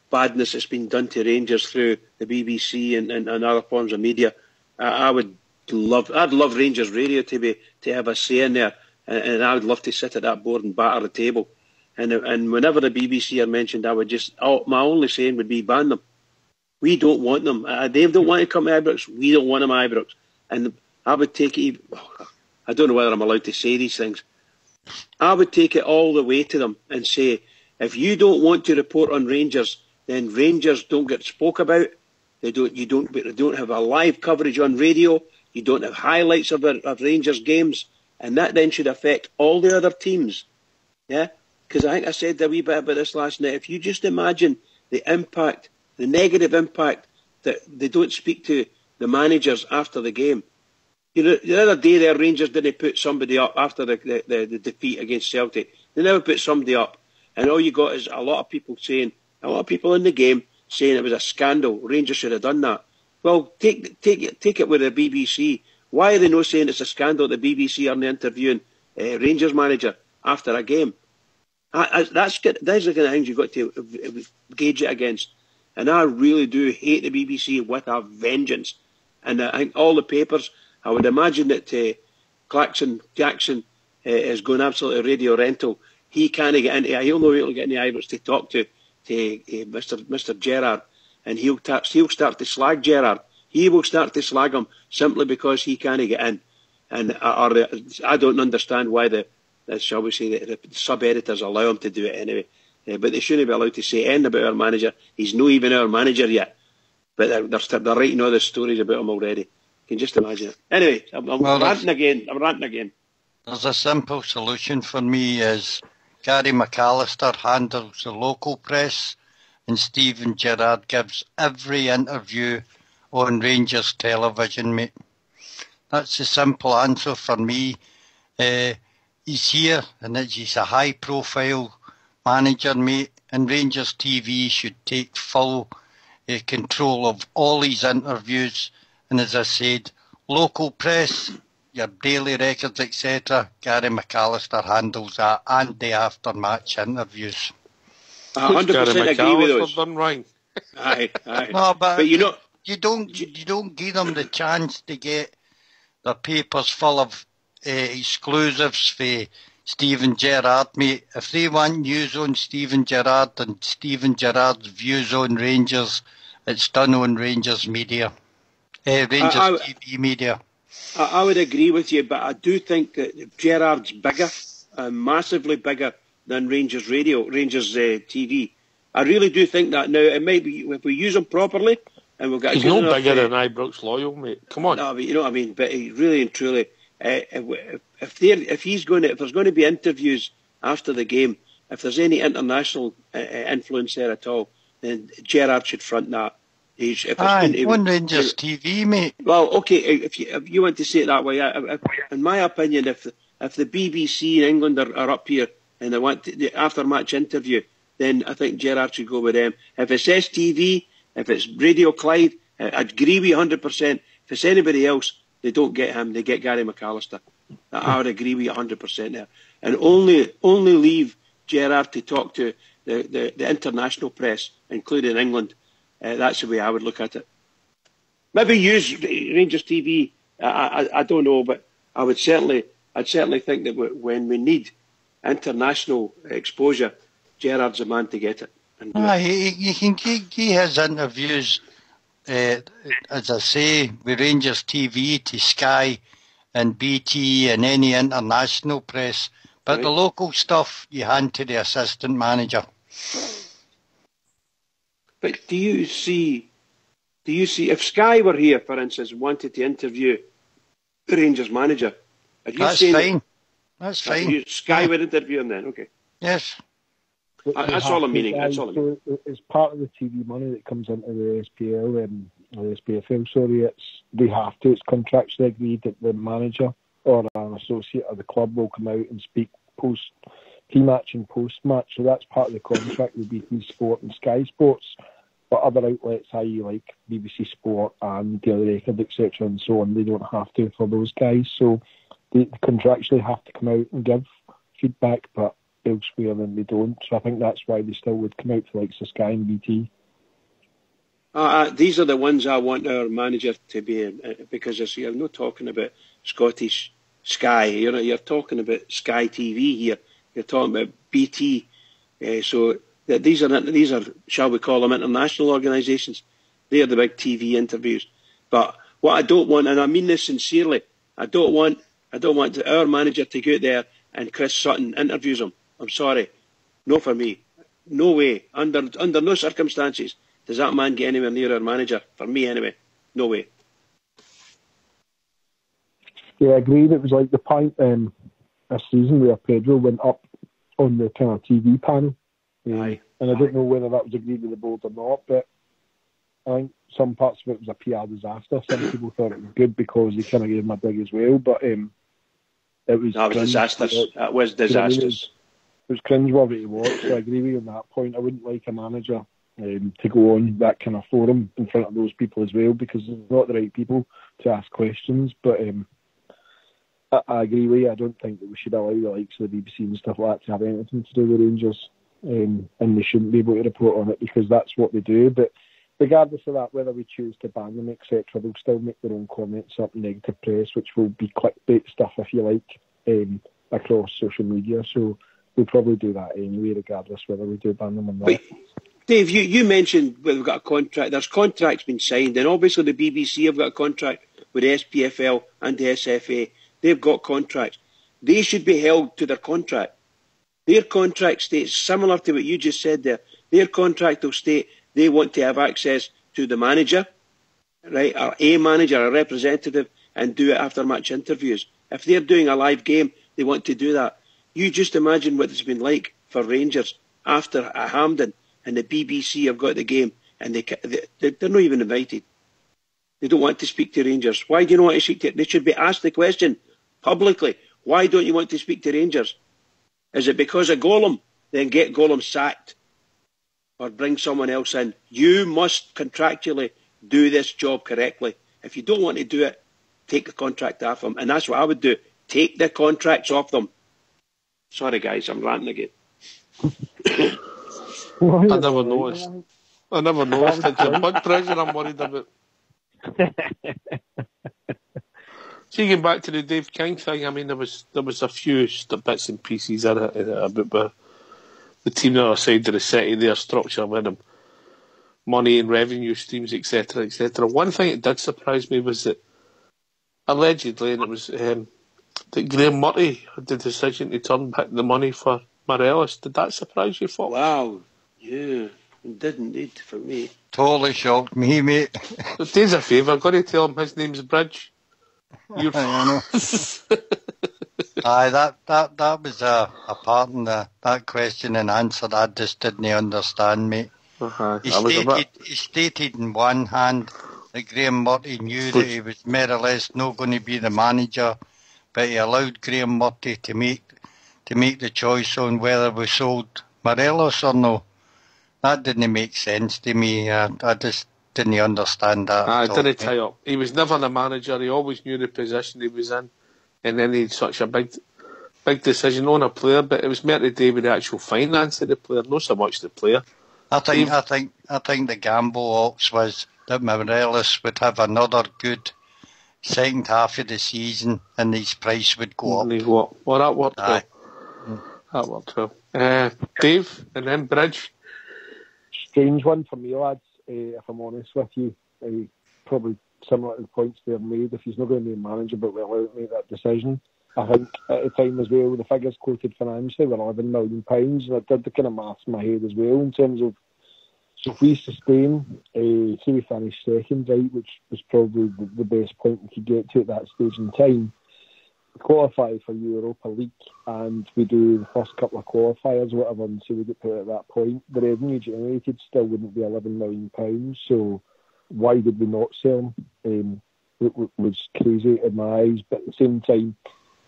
Speaker 6: badness that's been done to Rangers through the BBC and other forms of media, I'd love Rangers Radio to have a say in there, and I would love to sit at that board and batter the table. And whenever the BBC are mentioned, I would my only saying would be ban them. We don't want them. They don't want to come to Ibrox. We don't want them at Ibrox. And I would take it. I don't know whether I'm allowed to say these things. I would take it all the way to them and say, if you don't want to report on Rangers, then Rangers don't get spoke about. They don't have a live coverage on radio. You don't have highlights of Rangers games, and that then should affect all the other teams. Yeah, because I think I said a wee bit about this last night. If you just imagine the impact, the negative impact that they don't speak to the managers after the game. The other day there, Rangers didn't put somebody up after the defeat against Celtic. They never put somebody up. And all you got is a lot of people in the game saying it was a scandal. Rangers should have done that. Well, take it with the BBC. Why are they not saying it's a scandal that the BBC aren't interviewing Rangers manager after a game? That's the kind of things you've got to gauge it against. And I really do hate the BBC with a vengeance. And I think all the papers, I would imagine that Jackson is going absolutely radio rental. He can't get into. He'll know he'll get into Ibrox to talk to Mr. Gerrard, and he'll start to slag Gerrard. He will start to slag him simply because he can't get in. And I don't understand why the sub-editors allow him to do it anyway. But they shouldn't be allowed to say anything about our manager. He's not even our manager yet. But they're writing all the stories about him already. You can just imagine it. Anyway, I'm ranting again.
Speaker 7: There's a simple solution for me is Gary McAllister handles the local press and Stephen Gerrard gives every interview on Rangers television, mate. That's the simple answer for me. He's here and he's a high-profile manager, mate, and Rangers TV should take full control of all these interviews. And as I said, local press, your daily records, etc., Gary McAllister handles that, and the after-match interviews.
Speaker 6: I 100% agree with those.
Speaker 4: Done right.
Speaker 6: Aye.
Speaker 7: No, but you don't give them the chance to get their papers full of exclusives for Stephen Gerrard, mate. If they want news on Stephen Gerrard and Stephen Gerrard's views on Rangers, it's done on Rangers media. Rangers TV media.
Speaker 6: I would agree with you, but I do think that Gerrard's bigger, massively bigger than Rangers Radio, Rangers TV. I really do think that. Now, it might be, if we use him properly, and we'll get...
Speaker 4: He's no bigger than Ibrox Loyal, mate. Come on.
Speaker 6: No, but you know what I mean? But he really and truly... if there's going to be interviews after the game, if there's any international influence there at all, then Gerrard should front that.
Speaker 7: On Rangers TV, mate.
Speaker 6: Well, okay, if you want to say it that way, in my opinion, if the BBC in England are up here and they want the after-match interview, then I think Gerrard should go with them. If it's STV, if it's Radio Clyde, I agree with you 100%. If it's anybody else, they don't get him, they get Gary McAllister. I would agree with you 100% there. And only leave Gerrard to talk to the international press, including England. That's the way I would look at it. Maybe use Rangers TV. I don't know, but I'd certainly think that when we need international exposure, Gerrard's the man to get it.
Speaker 7: He can give his interviews, as I say, with Rangers TV to Sky and BT and any international press. But the local stuff you hand to the assistant manager.
Speaker 6: But do you see if Sky were here, for instance, wanted to interview the Rangers manager?
Speaker 7: That's fine. That's fine.
Speaker 6: Sky would interview him then, okay?
Speaker 7: Yes.
Speaker 6: That's all I'm meaning. That's all I mean.
Speaker 5: It's part of the TV money that comes into the SPL or the SPFL. Sorry, they have to. It's contractually agreed that the manager or an associate of the club will come out and speak pre-match and post-match. So that's part of the contract with BT Sport and Sky Sports. But other outlets, i.e. like BBC Sport and Daily Record, etc. and so on, they don't have to for those guys. So they contractually have to come out and give feedback, but elsewhere then they don't. So I think that's why they still would come out for like Sky and BT.
Speaker 6: These are the ones I want our manager to be in, because I'm not talking about Scottish Sky. You're talking about Sky TV here. You're talking about BT. So these are, shall we call them, international organisations. They are the big TV interviews. But what I don't want, and I mean this sincerely, I don't want our manager to go out there and Chris Sutton interviews him. I'm sorry, no for me, no way, under no circumstances does that man get anywhere near our manager? For me, anyway. No way.
Speaker 5: Yeah, I agree. It was like the point this season where Pedro went up on the kind of TV panel. And I don't know whether that was agreed with the board or not, but I think some parts of it was a PR disaster. Some people thought it was good because they kind of gave him a dig as well, but it was...
Speaker 6: That was disastrous. That was disastrous.
Speaker 5: It was cringeworthy to watch, so I agree with you on that point. I wouldn't like a manager to go on that kind of forum in front of those people as well, because they're not the right people to ask questions. But I agree with you. I don't think that we should allow the likes of the BBC and stuff like that to have anything to do with Rangers, and they shouldn't be able to report on it because that's what they do. But regardless of that, whether we choose to ban them, etc., they'll still make their own comments up in negative press, which will be clickbait stuff, if you like, across social media. So we'll probably do that anyway, regardless whether we do ban them or not.
Speaker 6: But Dave, you mentioned we've got a contract. There's contracts been signed, and obviously the BBC have got a contract with the SPFL and the SFA. They've got contracts. They should be held to their contract. Their contract states, similar to what you just said there, their contract will state they want to have access to the manager, right, or a manager, a representative, and do it after match interviews. If they're doing a live game, they want to do that. You just imagine what it's been like for Rangers after a Hampden, and the BBC have got the game, and they're not even invited. They don't want to speak to Rangers. Why do you not want to speak to? They should be asked the question publicly. Why don't you want to speak to Rangers? Is it because of Gollum? Then get Gollum sacked, or bring someone else in. You must contractually do this job correctly. If you don't want to do it, take the contract off them, and that's what I would do. Take the contracts off them. Sorry, guys, I'm ranting again.
Speaker 4: I never noticed. It's your blood pressure I'm worried about. See, getting back to the Dave King thing, I mean, there was a few bits and pieces in it about the team that are side of the city, their structure with them, money and revenue streams, etc., etc. One thing that did surprise me was that allegedly, and it was that Graham Murray had the decision to turn back the money for Morelos. Did that surprise you, Fox?
Speaker 6: Wow, yeah, it did indeed for me.
Speaker 7: Totally shocked me, mate.
Speaker 4: Dave's a favour, I've got to tell him his name's Bridge.
Speaker 7: I know. Aye, that was a part in that question and answer I just didn't understand, mate. He stated in one hand that Graham Murray knew that he was more or less not going to be the manager, but he allowed Graham Murray to make the choice on whether we sold Morelos or no. That didn't make sense to me. I just didn't understand that.
Speaker 4: I didn't tie up. He was never the manager. He always knew the position he was in, and then he had such a big decision on a player. But it was more to do with the actual finance of the player, not so much the player.
Speaker 7: I think the gamble ops was that Morelos would have another good second half of the season, and his price would go up.
Speaker 4: Well, that worked well. That worked well. Dave, and then Bridge.
Speaker 5: Strange one for me, lads. If I'm honest with you, probably similar to the points they've made. If he's not going to be a manager, but we're allowed to make that decision. I think at the time as well, the figures quoted financially were £11 million, and I did the kind of maths in my head as well in terms of, so if we sustain, say we finish second, right, which was probably the best point we could get to at that stage in time, qualify for Europa League, and we do the first couple of qualifiers or whatever, and so we get put at that point, the revenue generated still wouldn't be £11 million, so why did we not sell him? It was crazy in my eyes, but at the same time,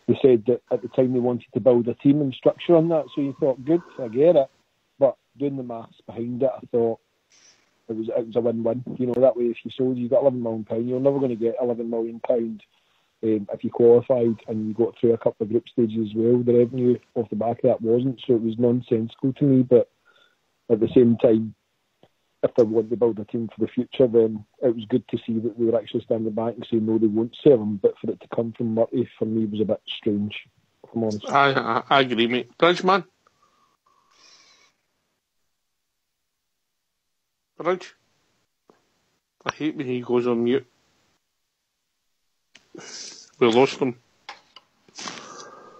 Speaker 5: they said that at the time they wanted to build a team and structure on that, so you thought, good, I get it, but doing the maths behind it, I thought, it was a win-win. You know, that way if you sold, you got £11 million. You're never going to get £11 million if you qualified and you got through a couple of group stages as well. The revenue off the back of that wasn't, so it was nonsensical to me. But at the same time, if they want to build a team for the future, then it was good to see that they were actually standing back and saying no, they won't sell him. But for it to come from Murty, for me, was a bit strange, if I'm honest.
Speaker 4: I agree, mate. Bridgeman? Bridge? I hate when he goes on mute. We lost him.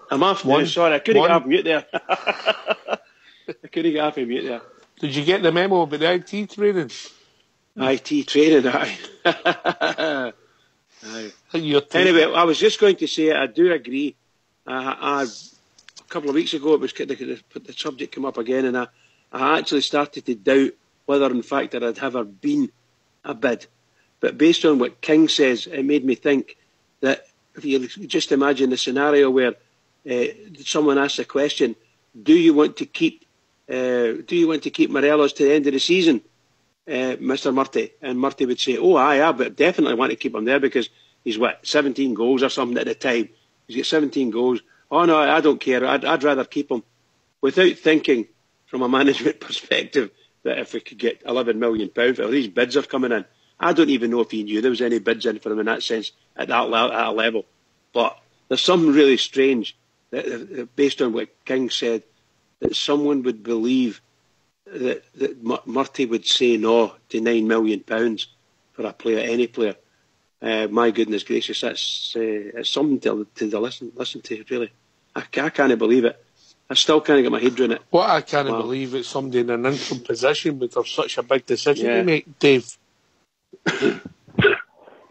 Speaker 6: I'm off now, sorry, I couldn't get off mute there. I couldn't get off mute there.
Speaker 4: Did you get the memo about the IT training?
Speaker 6: IT training, aye. Anyway, I was just going to say, I do agree. A couple of weeks ago, the subject came up again, and I actually started to doubt whether, in fact, there had ever been a bid. But based on what King says, it made me think that if you just imagine the scenario where someone asks a question, do you want to keep Morelos to the end of the season, Mr. Murty? And Murty would say, oh, I but definitely want to keep him there because he's, 17 goals or something at the time. He's got 17 goals. Oh, no, I don't care. I'd rather keep him. Without thinking from a management perspective that if we could get £11 million, these bids are coming in. I don't even know if he knew there was any bids in for him in that sense at that level. But there's something really strange that, based on what King said, that someone would believe that Murty would say no to £9 million for a player, any player. My goodness gracious, that's it's something to listen to, really. I can't believe it. I still can't get my head around it.
Speaker 4: What I can't believe is somebody in an interim position would have such a big decision to make, Dave.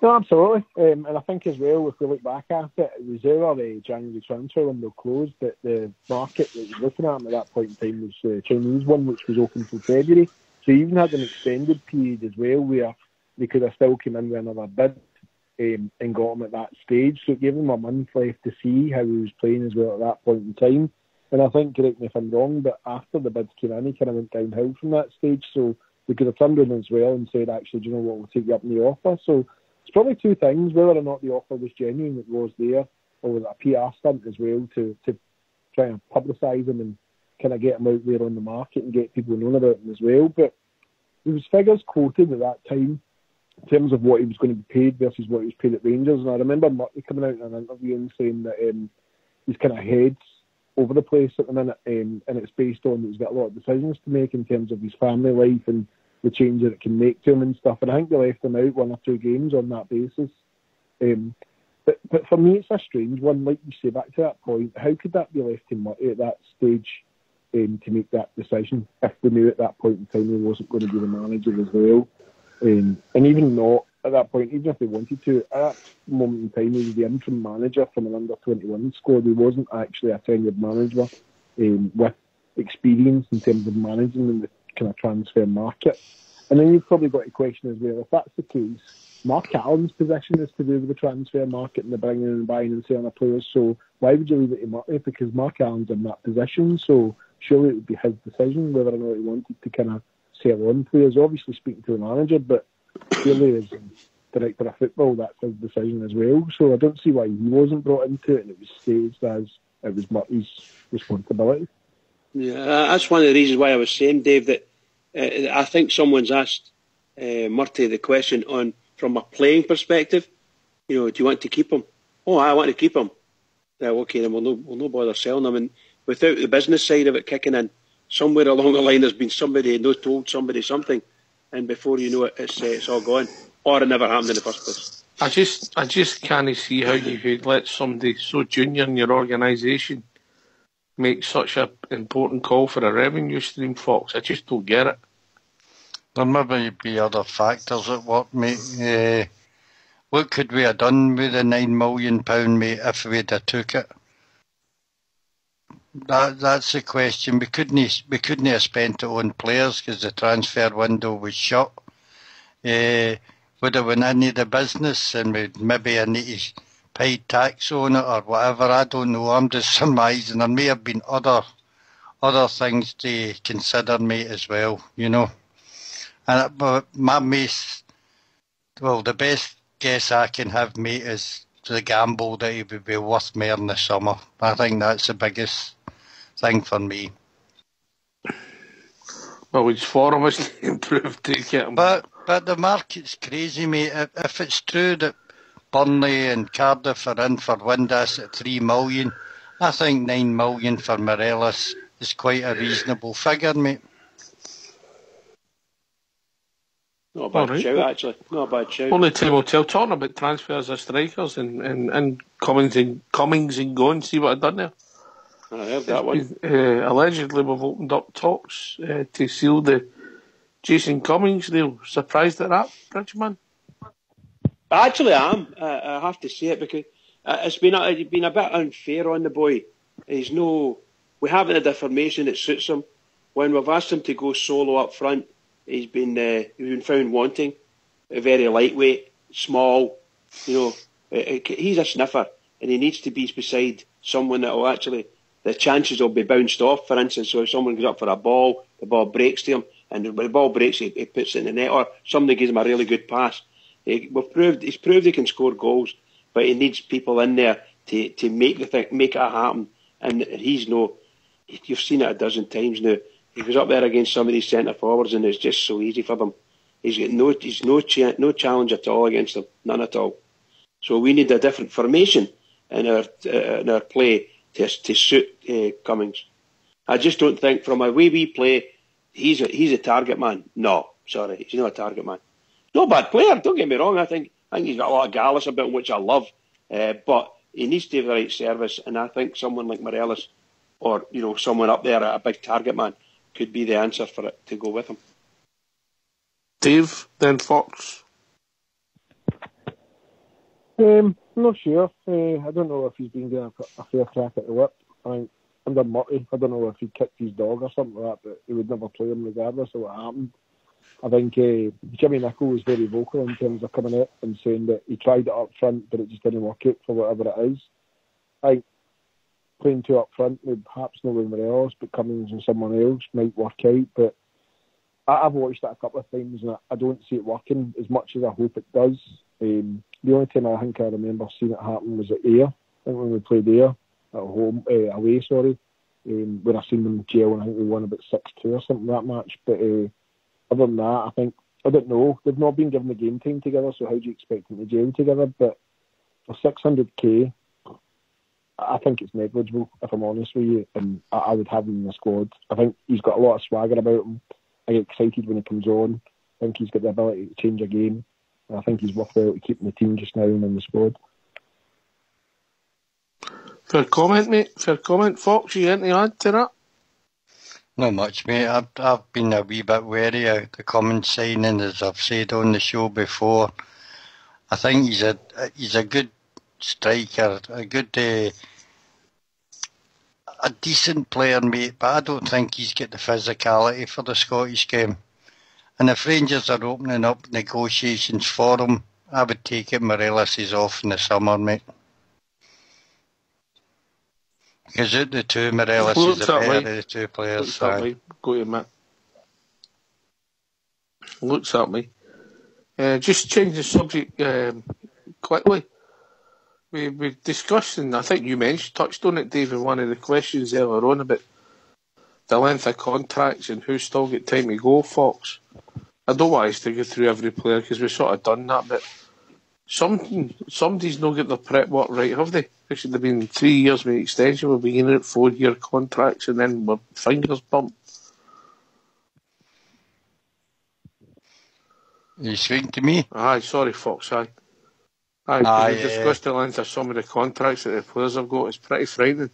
Speaker 5: No, absolutely. And I think as well, if we look back at it, it was the January transfer window closed, that the market that was looking at him at that point in time was the Chinese one, which was open till February. So you even had an extended period as well where they could have still come in with another bid and got him at that stage. So it gave him a month left to see how he was playing as well at that point in time. And I think, correct me if I'm wrong, but after the bids came in, he kind of went downhill from that stage. So they could have turned around as well and said, actually, do you know what, we'll take you up in the offer. So it's probably two things, whether or not the offer was genuine, it was there, or was it a PR stunt as well to try and publicise him and kind of get him out there on the market and get people knowing about him as well. But there was figures quoted at that time in terms of what he was going to be paid versus what he was paid at Rangers. And I remember Murty coming out in an interview and saying that he's kind of heads over the place at the minute, and it's based on he's got a lot of decisions to make in terms of his family life and the change that it can make to him and stuff. And I think they left him out 1 or 2 games on that basis. But for me, it's a strange one. Like you say, back to that point, how could that be left to Murty at that stage to make that decision if they knew at that point in time he wasn't going to be the manager as well? And even not at that point, even if they wanted to, at that moment in time, he was the interim manager from an under-21 squad. He wasn't actually a tenured manager with experience in terms of managing in the kind of transfer market. And then you've probably got a question as well, if that's the case, Mark Allen's position is to do with the transfer market and the bringing and buying and selling of players, so why would you leave it to Murty? Because Mark Allen's in that position, so surely it would be his decision whether or not he wanted to kind of sell on players. Obviously speaking to the manager, but clearly as director of football, that's his decision as well. So I don't see why he wasn't brought into it and it was staged as it was Murty's responsibility.
Speaker 6: Yeah, that's one of the reasons why I was saying, Dave, that I think someone's asked Murty the question from a playing perspective. You know, do you want to keep him? Oh, I want to keep him. Okay, then we'll no bother selling him. And without the business side of it kicking in, somewhere along the line there's been somebody who told somebody something, and before you know it, it's all gone, or it never happened in the first place.
Speaker 4: I just can't see how you could let somebody so junior in your organisation make such an important call for a revenue stream, Fox. I just don't get it.
Speaker 7: There may be other factors at work, mate. What could we have done with the £9 million, mate, if we'd have took it? That's the question. We couldn't have spent it on players because the transfer window was shut. Would have went into the business and we'd maybe have need to pay tax on it or whatever. I don't know. I'm just surmising. There may have been other things to consider, mate, as well, you know. And my mace, well, the best guess I can have, mate, is the gamble that he would be worth more in the summer. I think that's the biggest thing for me.
Speaker 4: Well, which form is to improve to get him?
Speaker 7: But the market's crazy, mate. If it's true that Burnley and Cardiff are in for Windass at 3 million, I think 9 million for Morelos is quite a reasonable figure, mate.
Speaker 6: Not a bad shout, actually. Not a bad shout.
Speaker 4: Only time will tell. Talking about transfers of strikers and comings and going, see what I've done there.
Speaker 6: I heard that one.
Speaker 4: Allegedly, we've opened up talks to seal the Jason Cummings deal. Surprised at that, Bridgman?
Speaker 6: Actually, I am. I have to say it because it's been a bit unfair on the boy. We haven't had information that suits him. When we've asked him to go solo up front, he's been found wanting. Very lightweight, small. He's a sniffer, and he needs to be beside someone that will actually. The chances will be bounced off, for instance. So if someone goes up for a ball, the ball breaks to him, and when the ball breaks, he puts it in the net, or somebody gives him a really good pass. He's proved he can score goals, but he needs people in there to make it happen. And you've seen it a dozen times now. He goes up there against some of these centre forwards, and it's just so easy for them. He's got no challenge at all against them, none at all. So we need a different formation in our play to suit Cummings. I just don't think from a way we play, he's a target man. No, sorry, he's not a target man. Not a bad player, don't get me wrong. I think he's got a lot of gallus about him, which I love. But he needs to have the right service, and I think someone like Morelos or someone up there, a big target man, could be the answer for it to go with him.
Speaker 4: Dave, then Fox.
Speaker 5: I'm not sure. I don't know if he's been getting a fair crack at the whip. Under Murty, I don't know if he kicked his dog or something like that, but he would never play him regardless of what happened. I think Jimmy Nicholl was very vocal in terms of coming out and saying that he tried it up front, but it just didn't work out for whatever it is. I think playing two up front, maybe perhaps not with Morelos, but Cummings and someone else might work out. But I've watched it a couple of times and I don't see it working as much as I hope it does. The only time I think I remember seeing it happen was at Ayr. I think when we played Ayr at home, away, when I seen them jail, and I think we won about 6-2 or something that match. But other than that, I don't know. They've not been given the game time together, so how do you expect them to jail together? But for 600k, I think it's negligible, if I'm honest with you, and I would have him in the squad. I think he's got a lot of swagger about him. I get excited when he comes on. I think he's got the ability to change a game. And I think he's worthwhile to keep in the team just now and in the squad.
Speaker 4: Fair comment, mate. Fair comment. Fox, you anything to add to that?
Speaker 7: Not much, mate. I've been a wee bit wary of the Cummins signing, as I've said on the show before. I think he's a good striker, a decent player, mate, but I don't think he's got the physicality for the Scottish game. And if Rangers are opening up negotiations for him, I would take it Morelos is off in the summer, mate. Because out the two, Morelos is the better of the two players.
Speaker 4: Looks at me. Go to admit. Looks at me. Just change the subject quickly. We discussed, and I think you touched on it, Dave, in one of the questions earlier on about the length of contracts and who's still got time to go, Fox. I don't want us to go through every player because we've sort of done that, but somebody's not got their prep work right, have they? It should have been 3 years with extension. We're beginning at 4-year contracts and then we're fingers bumped.
Speaker 7: Are you speaking to me?
Speaker 4: Aye, sorry, Fox, aye. We discussed the length of some of the contracts that the players have got. It's pretty frightening.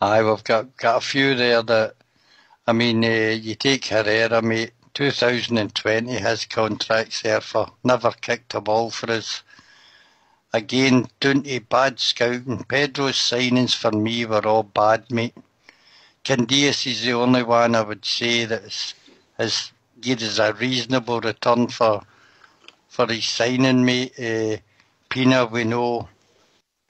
Speaker 7: Aye, we've got a few there that, you take Herrera, mate, 2020, his contract's there for never kicked a ball for us. Again, down to bad scouting. Pedro's signings for me were all bad, mate. Candias is the only one I would say that has given us a reasonable return for his signing, mate. Pina, we know.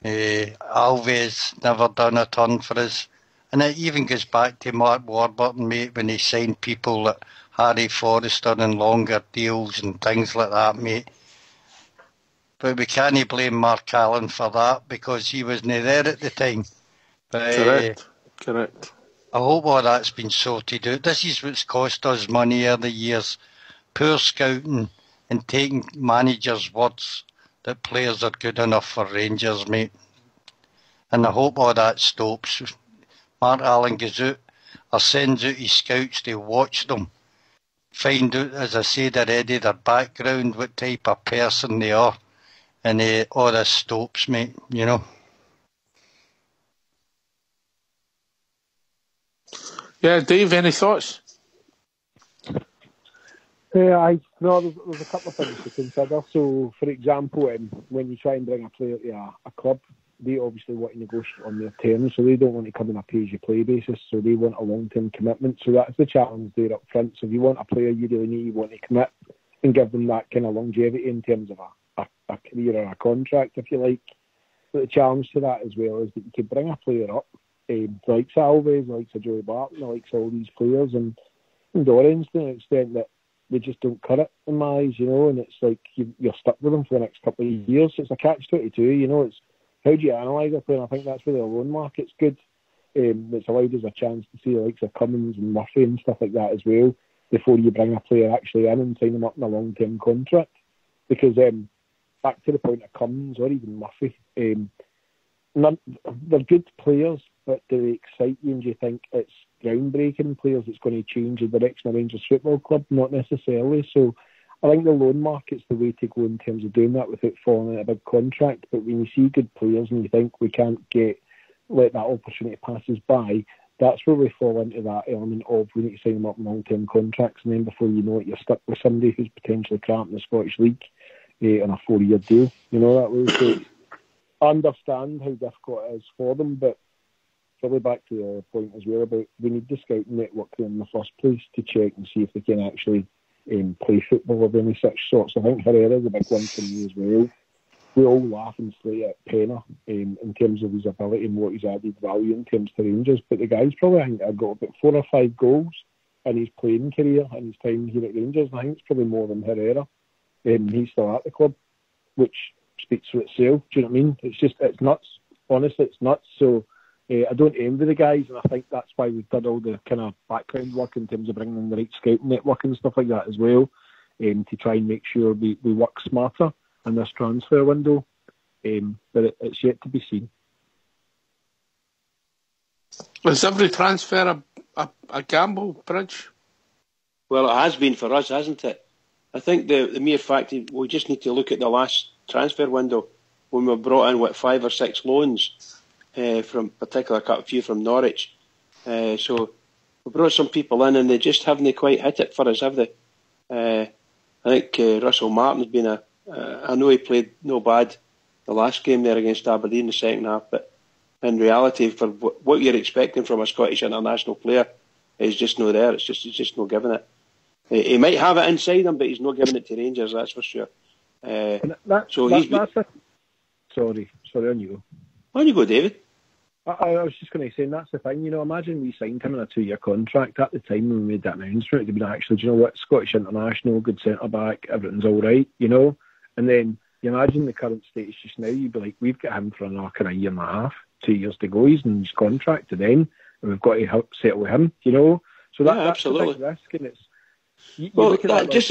Speaker 7: Alves never done a ton for us. And it even goes back to Mark Warburton, mate, when he signed people that Harry Forrester and longer deals and things like that, mate. But we can't blame Mark Allen for that because he wasn't there at the time. But,
Speaker 4: Correct.
Speaker 7: I hope all that's been sorted out. This is what's cost us money over the years. Poor scouting and taking managers' words that players are good enough for Rangers, mate. And I hope all that stops. Mark Allen goes out or sends out his scouts to watch them. Find out, as I said already, their background, what type of person they are. And all this stops, mate, you know.
Speaker 4: Yeah, Dave, any thoughts?
Speaker 5: There's a couple of things to consider. So, for example, when you try and bring a player to a club, they obviously want to negotiate on their terms, so they don't want to come on a pay-as-you-play basis, so they want a long-term commitment. So that's the challenge there up front. So if you want a player, you really want to commit and give them that kind of longevity in terms of a career or a contract, if you like. But the challenge to that as well is that you can bring a player up, the likes of Alves, the likes of Joey Barton, the likes of all these players, and Dorrans to an extent that they just don't cut it in my eyes, you know, and it's like you're stuck with them for the next couple of years. It's a catch-22, you know. It's how do you analyse a player? I think that's where the loan market's good. It's allowed us a chance to see the likes of Cummins and Murphy and stuff like that as well before you bring a player actually in and sign them up in a long-term contract. Because back to the point of Cummins or even Murphy, they're good players, but do they excite you and do you think it's groundbreaking players that's going to change the direction of Rangers Football Club? Not necessarily. So I think the loan market's the way to go in terms of doing that without falling out a big contract. But when you see good players and you think we can't let that opportunity pass us by, that's where we fall into that element of we need to sign them up in long-term contracts, and then before you know it, you're stuck with somebody who's potentially cramping the Scottish League on a 4-year deal. You know, that way. So I understand how difficult it is for them, but probably back to the point as well about we need the scouting network in the first place to check and see if they can actually play football of any such sorts. I think Herrera's a big one for me as well. We all laugh and slate at Penner in terms of his ability and what he's added value in terms to Rangers, but the guy's probably, I think, got about 4 or 5 goals in his playing career and his time here at Rangers, and I think it's probably more than Herrera. He's still at the club, which speaks for itself. Do you know what I mean? It's nuts. Honestly, it's nuts. So I don't envy the guys, and I think that's why we've done all the kind of background work in terms of bringing in the right scouting network and stuff like that as well, to try and make sure we work smarter in this transfer window. But it's yet to be seen.
Speaker 4: Is every transfer a gamble, Bridge?
Speaker 6: Well, it has been for us, hasn't it? I think the mere fact that we just need to look at the last transfer window when we brought in, 5 or 6 loans, from particularly a few from Norwich. So we brought some people in and they just haven't quite hit it for us, have they? I think Russell Martin's been I know he played no bad the last game there against Aberdeen in the second half, but in reality, for what you're expecting from a Scottish international player, is just not there. It's just not giving it. He might have it inside him, but he's not giving it to Rangers, that's for sure. Sorry, on you go. On you go, David.
Speaker 5: I was just going to say, and that's the thing, you know, imagine we signed him in a 2-year contract at the time when we made that announcement. It'd been actually, do you know what, Scottish international, good centre-back, everything's all right, you know? And then you imagine the current status just now, you'd be like, we've got him for another kind of 1.5 years, 2 years to go. He's in his contract to then, and we've got to help settle him, you know? So that's
Speaker 6: absolutely.
Speaker 5: A big risk, and it's... You look at that just...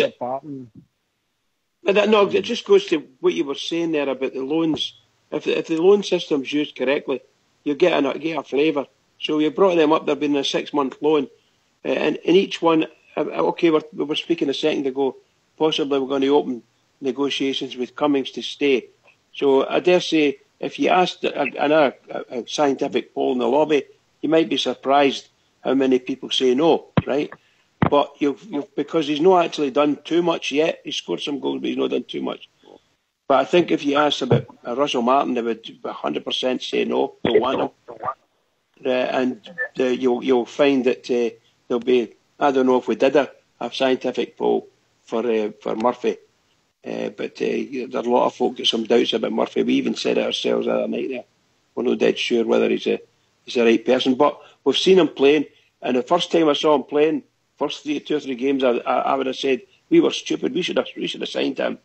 Speaker 6: It just goes to what you were saying there about the loans. If the loan system's used correctly, you get a flavour. So you brought them up, they've been a 6-month loan. And in each one, okay, we were speaking a second ago, possibly we're going to open negotiations with Cummings to stay. So I dare say, if you asked a scientific poll in the lobby, you might be surprised how many people say no, right? But because he's not actually done too much yet. He's scored some goals, but he's not done too much. But I think if you asked about Russell Martin, they would 100% say no, don't want him. You'll find that there'll be, I don't know if we did a scientific poll for Murphy, but there are a lot of folk got some doubts about Murphy. We even said it ourselves the other night there. We're not dead sure whether he's the right person. But we've seen him playing, and the first time I saw him playing, first 2 or 3 games, I would have said we were stupid. We should have signed him,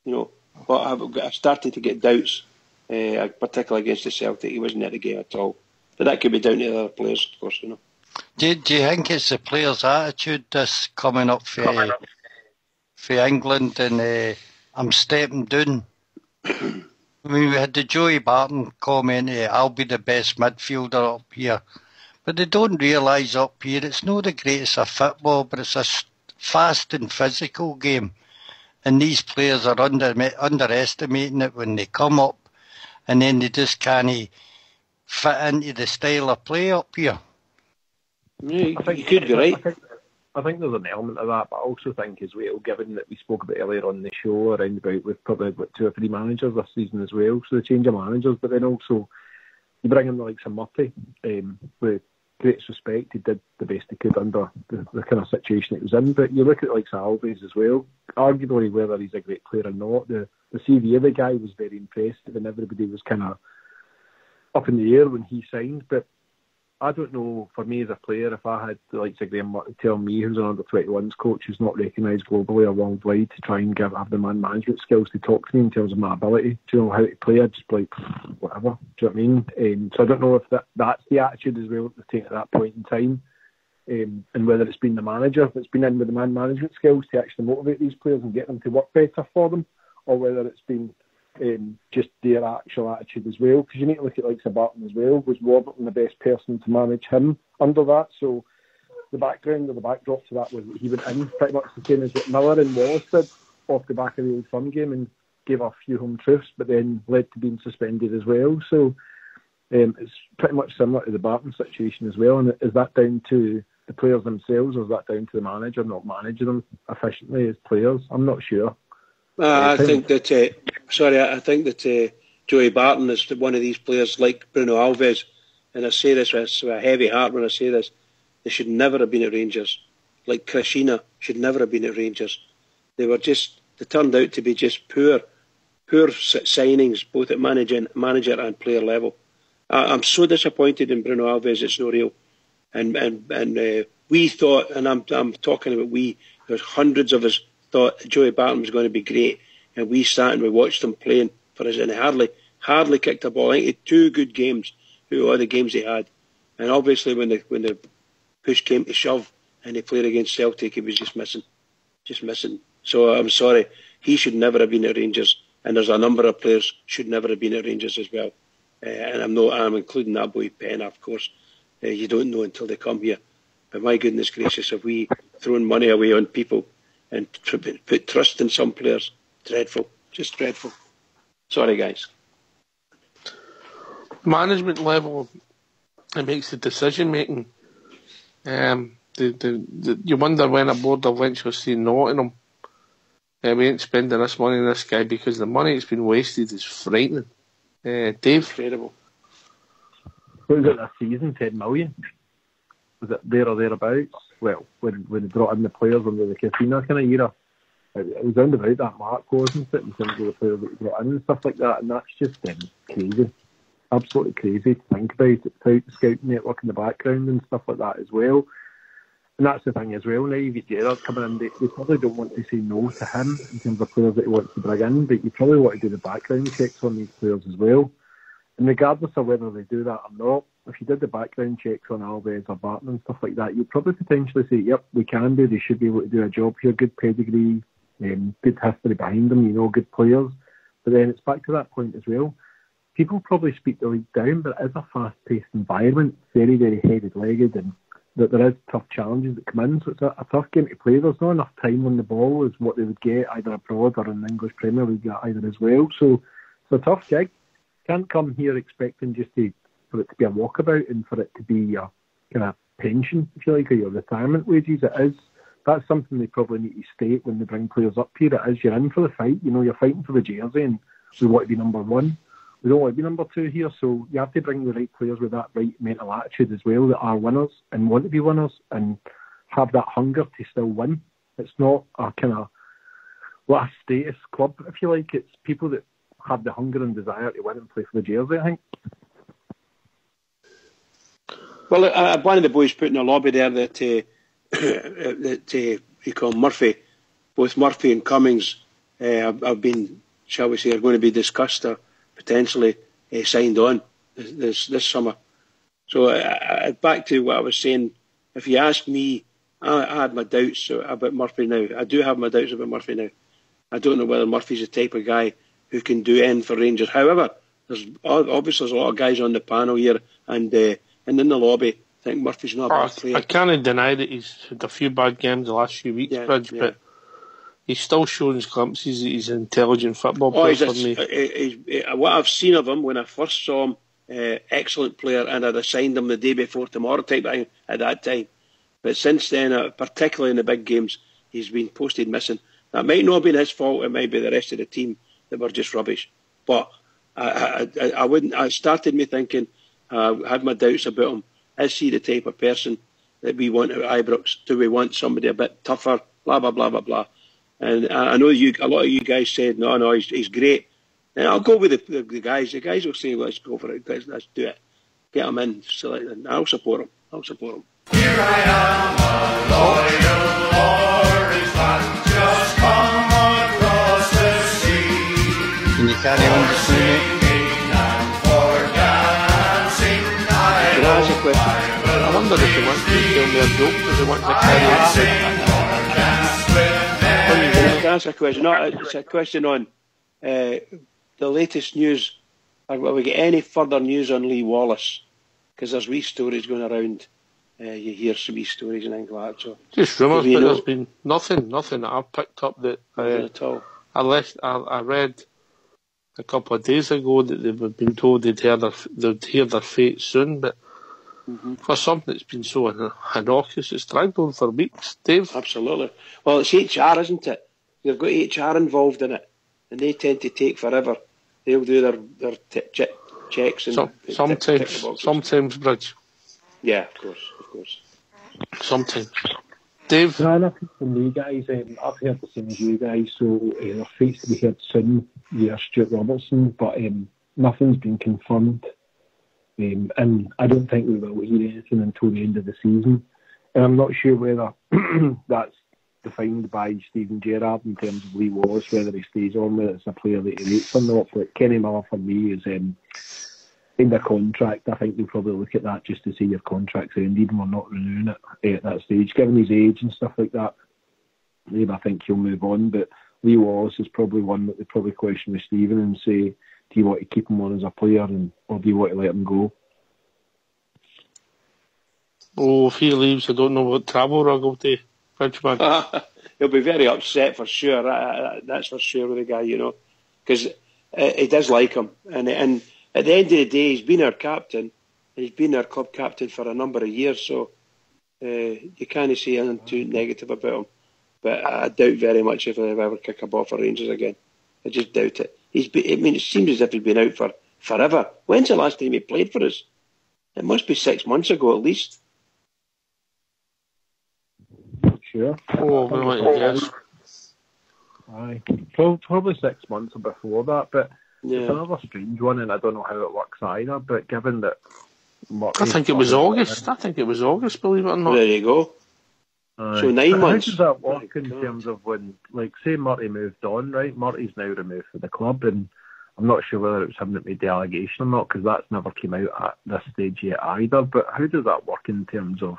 Speaker 6: But I've started to get doubts, particularly against the Celtic. He wasn't at the game at all. But that could be down to the other players, of course,
Speaker 7: Do you think it's the players' attitude this coming up for England and I'm stepping down? I mean, we had the Joey Barton comment, I'll be the best midfielder up here. But they don't realise up here it's not the greatest of football, but it's a fast and physical game. And these players are underestimating it when they come up, and then they just can't fit into the style of play up here.
Speaker 6: Yeah, you could be right.
Speaker 5: I think there's an element of that, but I also think as well, given that we spoke about earlier on the show, around about we've probably got 2 or 3 managers this season as well, so the change of managers, but then also you bring in the likes of Murphy, with greatest respect, he did the best he could under the kind of situation it was in, but you look at like Alves as well, arguably whether he's a great player or not, the CV of the guy was very impressive and everybody was kind of up in the air when he signed, but I don't know, for me as a player, if I had the likes of Graham Murphy tell me, who's an under-21s coach who's not recognised globally or worldwide, to try and have the man management skills to talk to me in terms of my ability, how to play, I'd just be like, whatever, do you know what I mean? So I don't know if that's the attitude as well to take at that point in time, and whether it's been the manager that's been in with the man management skills to actually motivate these players and get them to work better for them, or whether it's been just their actual attitude as well, because you need to look at like Barton as well. Was Warburton the best person to manage him under that? So the background or the backdrop to that was that he went in pretty much the same as what Miller and Wallace did off the back of the Old Firm game and gave a few home truths, but then led to being suspended as well. So it's pretty much similar to the Barton situation as well. And is that down to the players themselves, or is that down to the manager not managing them efficiently as players? I'm not sure.
Speaker 6: I think that Joey Barton is one of these players like Bruno Alves, and I say this with a heavy heart when I say this. They should never have been at Rangers. Like Krishina should never have been at Rangers. They turned out to be just poor signings, both at manager and player level. I'm so disappointed in Bruno Alves. It's no real. And we thought, and I'm talking about we. There's hundreds of us thought Joey Barton was going to be great, and we sat and we watched him playing for us, and he hardly kicked a ball. I think he had 2 good games out of all the games he had, and obviously when the push came to shove and he played against Celtic, he was just missing. So I'm sorry, he should never have been at Rangers, and there's a number of players should never have been at Rangers as well, and I'm including that boy Penna, of course. You don't know until they come here, but my goodness gracious, have we thrown money away on people and put trust in some players? Dreadful, just dreadful. Sorry, guys.
Speaker 4: Management level, it makes the decision making. You wonder when a board will eventually say no to them. We ain't spending this money on this guy, because the money that's been wasted is frightening. Dave?
Speaker 6: Incredible.
Speaker 5: What was it this season? 10 million? Was it there or thereabouts? Well, when they brought in the players under the Casino kind of era, it was round about that mark, wasn't it, in terms of the players that they brought in and stuff like that, and that's just crazy. Absolutely crazy to think about it, without the scouting network in the background and stuff like that as well. And that's the thing as well, now you get Gerrard coming in, they probably don't want to say no to him in terms of players that he wants to bring in, but you probably want to do the background checks on these players as well. And regardless of whether they do that or not, if you did the background checks on Alves or Barton and stuff like that, you'd probably potentially say, yep, we can do, they should be able to do a job here, good pedigree, good history behind them, good players. But then it's back to that point as well. People probably speak the league down, but it is a fast-paced environment, very, very headed-legged, and that there is tough challenges that come in, so it's a tough game to play. There's not enough time on the ball as what they would get either abroad or in the English Premier League either as well. So it's a tough gig. Can't come here expecting just for it to be a walkabout and for it to be your kind of pension, if you like, or your retirement wages. That's something they probably need to state when they bring players up here. It is, you're in for the fight, you're fighting for the jersey, and we want to be number 1. We don't want to be number 2 here, so you have to bring the right players with that right mental attitude as well, that are winners and want to be winners and have that hunger to still win. It's not a kind of last status club, if you like. It's people that have the hunger and desire to win and play for the jersey, I think.
Speaker 6: Well, one of the boys put in a lobby there that that you call Murphy, both Murphy and Cummings have been, shall we say, are going to be discussed or potentially signed on this summer. So back to what I was saying, if you ask me, I had my doubts about Murphy now. I do have my doubts about Murphy now. I don't know whether Murphy's the type of guy who can do anything for Rangers. However, there's a lot of guys on the panel here and in the lobby. I think Murphy's not a bad player.
Speaker 4: I can't deny that he's had a few bad games the last few weeks, Bridge, but he's still showing glimpses that he's an intelligent football player for me.
Speaker 6: What I've seen of him when I first saw him, excellent player, and I'd have signed him the day before tomorrow type thing at that time. But since then, particularly in the big games, he's been posted missing. That might not have been his fault. It might be the rest of the team that were just rubbish. But I wouldn't. I started me thinking. I had my doubts about him. Is he the type of person that we want at Ibrox? Do we want somebody a bit tougher? Blah blah blah blah blah. And I know a lot of you guys said no, he's great. And I'll go with the guys. The guys will say, let's go for it. Let's do it. Get him in. And I'll support him.
Speaker 9: Here I am, a loyal Irish fan, just come across the sea.
Speaker 7: Can you carry on just a minute?
Speaker 6: Can I ask a question?
Speaker 4: I wonder if he wants to tell me a joke. Does he want to carry on?
Speaker 6: Can I ask a question? No, it's a question on the latest news. Have we got any further news on Lee Wallace? Because there's wee stories going around. You hear some wee stories and things like that. So
Speaker 4: just rumours, but there's been nothing that I've picked up that
Speaker 6: at all.
Speaker 4: I read a couple of days ago that they've been told they'd hear their fate soon, but for something that's been so innocuous, it's dragged on for weeks, Dave.
Speaker 6: Absolutely. Well, it's HR, isn't it? You've got HR involved in it, and they tend to take forever. They'll do their checks and
Speaker 4: sometimes, Bridge.
Speaker 6: Yeah, of course.
Speaker 4: Sometimes. Dave?
Speaker 5: No, nothing from me, guys. I've heard the same as you guys, so their fate's to be heard soon. Yeah, Stuart Robertson, but nothing's been confirmed. And I don't think we will hear anything until the end of the season. And I'm not sure whether that's defined by Stephen Gerrard in terms of Lee Wallace, whether he stays on, whether it's a player that he rates or not. But Kenny Miller, for me, is in their contract. I think they'll probably look at that just to see your contract's ended and we're not renewing it at that stage. Given his age and stuff like that, maybe I think he'll move on. But Lee Wallace is probably one that they probably question with Stephen and say, do you want to keep him on as a player or do you want to let him go?
Speaker 4: Oh, if he leaves, I don't know what travel rug will do. Bridgeman.
Speaker 6: He'll be very upset for sure. That's for sure with the guy, because he does like him. And at the end of the day, he's been our captain. He's been our club captain for a number of years, so you can't say anything too negative about him. But I doubt very much if he'll ever kick a ball for Rangers again. I just doubt it. It seems as if he's been out for forever. When's the last time he played for us? It must be 6 months ago at least.
Speaker 5: Sure.
Speaker 4: Oh, well, yes.
Speaker 5: Aye. Probably 6 months before that, but it's another strange one, and I don't know how it works either. But given that,
Speaker 4: I think it was August. Believe it or not.
Speaker 6: There you go. So 9 months.
Speaker 5: How does that work in terms of when, say Murty moved on, right? Murty's now removed from the club, and I'm not sure whether it was him that made the allegation or not, because that's never came out at this stage yet either. But how does that work in terms of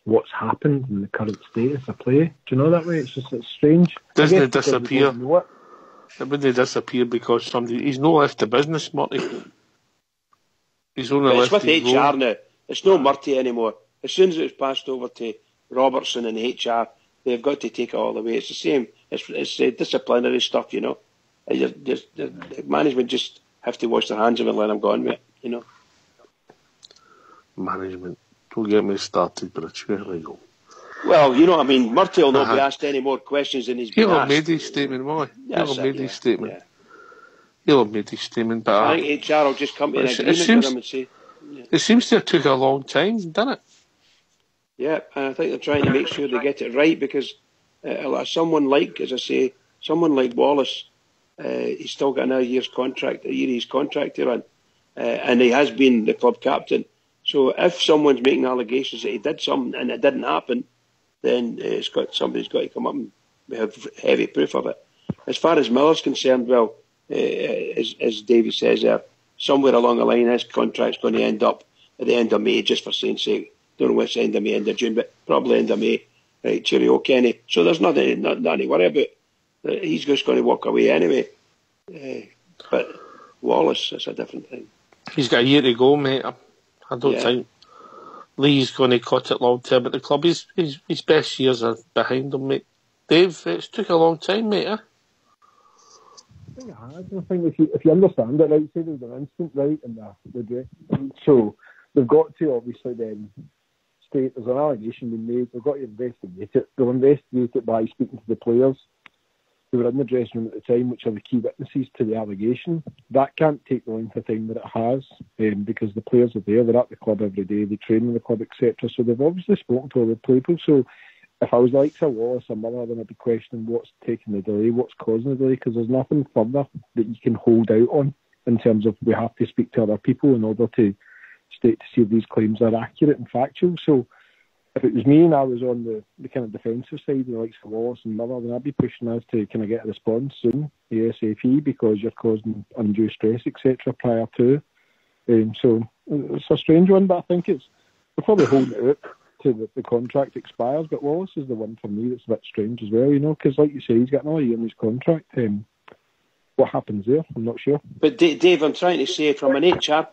Speaker 5: what's happened in the current status of play? Do you know that way? It's strange.
Speaker 4: Doesn't it disappear? It wouldn't disappear because he's not left the business, Murty. He's only left
Speaker 6: with
Speaker 4: his
Speaker 6: HR
Speaker 4: role.
Speaker 6: now. It's no Murty anymore. As soon as it's passed over to Robertson and HR, they've got to take it all the way. It's the same. It's disciplinary stuff, The management just have to wash their hands of it and let them go on with it,
Speaker 4: Management. Don't get me started, but it's illegal.
Speaker 6: Well, you know what I mean. Murty will not be asked any more questions than he's been asked.
Speaker 4: He'll have made his statement, won't he? He'll have made his statement. Yeah. He'll have made his statement, but
Speaker 6: I think HR will just come to an agreement with him and say... Yeah.
Speaker 4: It seems to have took a long time, didn't it?
Speaker 6: Yeah, and I think they're trying to make sure they get it right because someone like Wallace, he's still got a year he's contract to run, and he has been the club captain. So if someone's making allegations that he did something and it didn't happen, then somebody's got to come up and have heavy proof of it. As far as Miller's concerned, well, as Davey says there, somewhere along the line his contract's going to end up at the end of May, just for saying sake. Don't know what's end of May, end of June, but probably end of May. Right, cheerio, Kenny. So there's nothing to worry about. He's just going to walk away anyway. But Wallace, that's a different thing.
Speaker 4: He's got a year to go, mate. I don't think Lee's going to cut it long term at the club. His best years are behind him, mate. Dave, it's took a long time, mate. I
Speaker 5: think if you understand it, right, say there's an incident, right, in the dressing. So they've got to obviously then state there's an allegation being made. They've got to investigate it. They'll investigate it by speaking to the players who were in the dressing room at the time, which are the key witnesses to the allegation. That can't take the length of time that it has, because the players are there. They're at the club every day. They train in the club, etc. So they've obviously spoken to all the people. So if I was like Sir Wallace or Miller, then I'd be questioning what's taking the delay, what's causing the delay, because there's nothing further that you can hold out on in terms of we have to speak to other people in order to state to see if these claims are accurate and factual. So if it was me and I was on the kind of defensive side, like Sir Wallace and Miller, then I'd be pushing us to kind of get a response soon, ASAP, because you're causing undue stress, etc. prior to. So it's a strange one, but I think we're probably holding it out to the contract expires, but Wallace is the one for me that's a bit strange as well, because like you say, he's got another year in his contract. What happens there? I'm not sure.
Speaker 6: But Dave, I'm trying to say from an HR,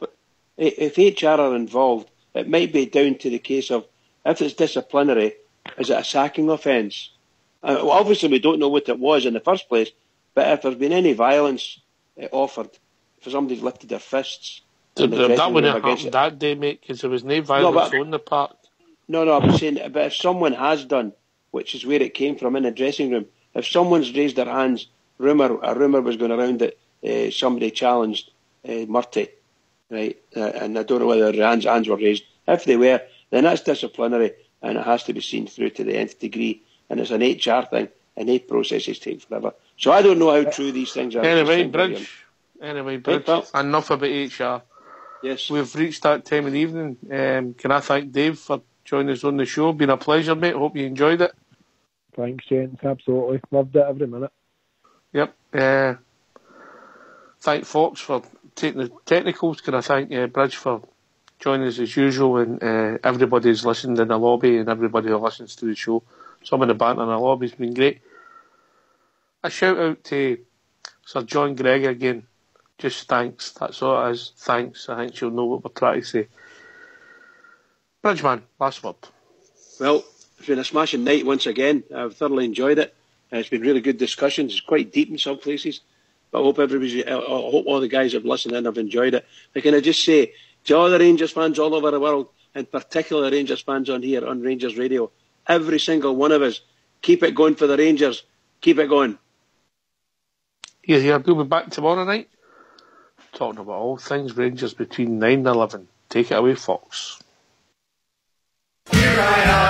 Speaker 6: if HR are involved, it might be down to the case of, if it's disciplinary, is it a sacking offence? Well, obviously we don't know what it was in the first place, but if there's been any violence offered, for somebody's lifted their fists...
Speaker 4: That wouldn't have happened that day, mate, because there was no violence on the park.
Speaker 6: No, I was saying, but if someone has done, which is where it came from in the dressing room, if someone's raised their hands, a rumour was going around that somebody challenged Murty, right? And I don't know whether hands were raised. If they were, then that's disciplinary, and it has to be seen through to the nth degree. And it's an HR thing, and these processes take forever. So I don't know how true these things are.
Speaker 4: Anyway, Bridge, enough about HR.
Speaker 6: Yes.
Speaker 4: We've reached that time of the evening. Can I thank Dave for joining us on the show? Been a pleasure, mate. Hope you enjoyed it.
Speaker 5: Thanks, gents. Absolutely. Loved it every minute.
Speaker 4: Yep. Thank Fox for taking the technicals. Can I thank Bridge for joining us as usual, and everybody's listened in the lobby and everybody who listens to the show. Some of the banter in the lobby's been great. A shout out to Sir John Gregg again. Just thanks. That's all it is. Thanks. I think you'll know what we're trying to say. Bridgeman, last word.
Speaker 6: Well, it's been a smashing night once again. I've thoroughly enjoyed it. It's been really good discussions. It's quite deep in some places. But I hope all the guys have listened in have enjoyed it. And can I just say to all the Rangers fans all over the world, and particularly Rangers fans on here on Rangers Radio, every single one of us, keep it going for the Rangers. Keep it going.
Speaker 4: We'll be back tomorrow night, talking about all things Rangers between 9 and 11. Take it away, Fox.
Speaker 9: Here I am.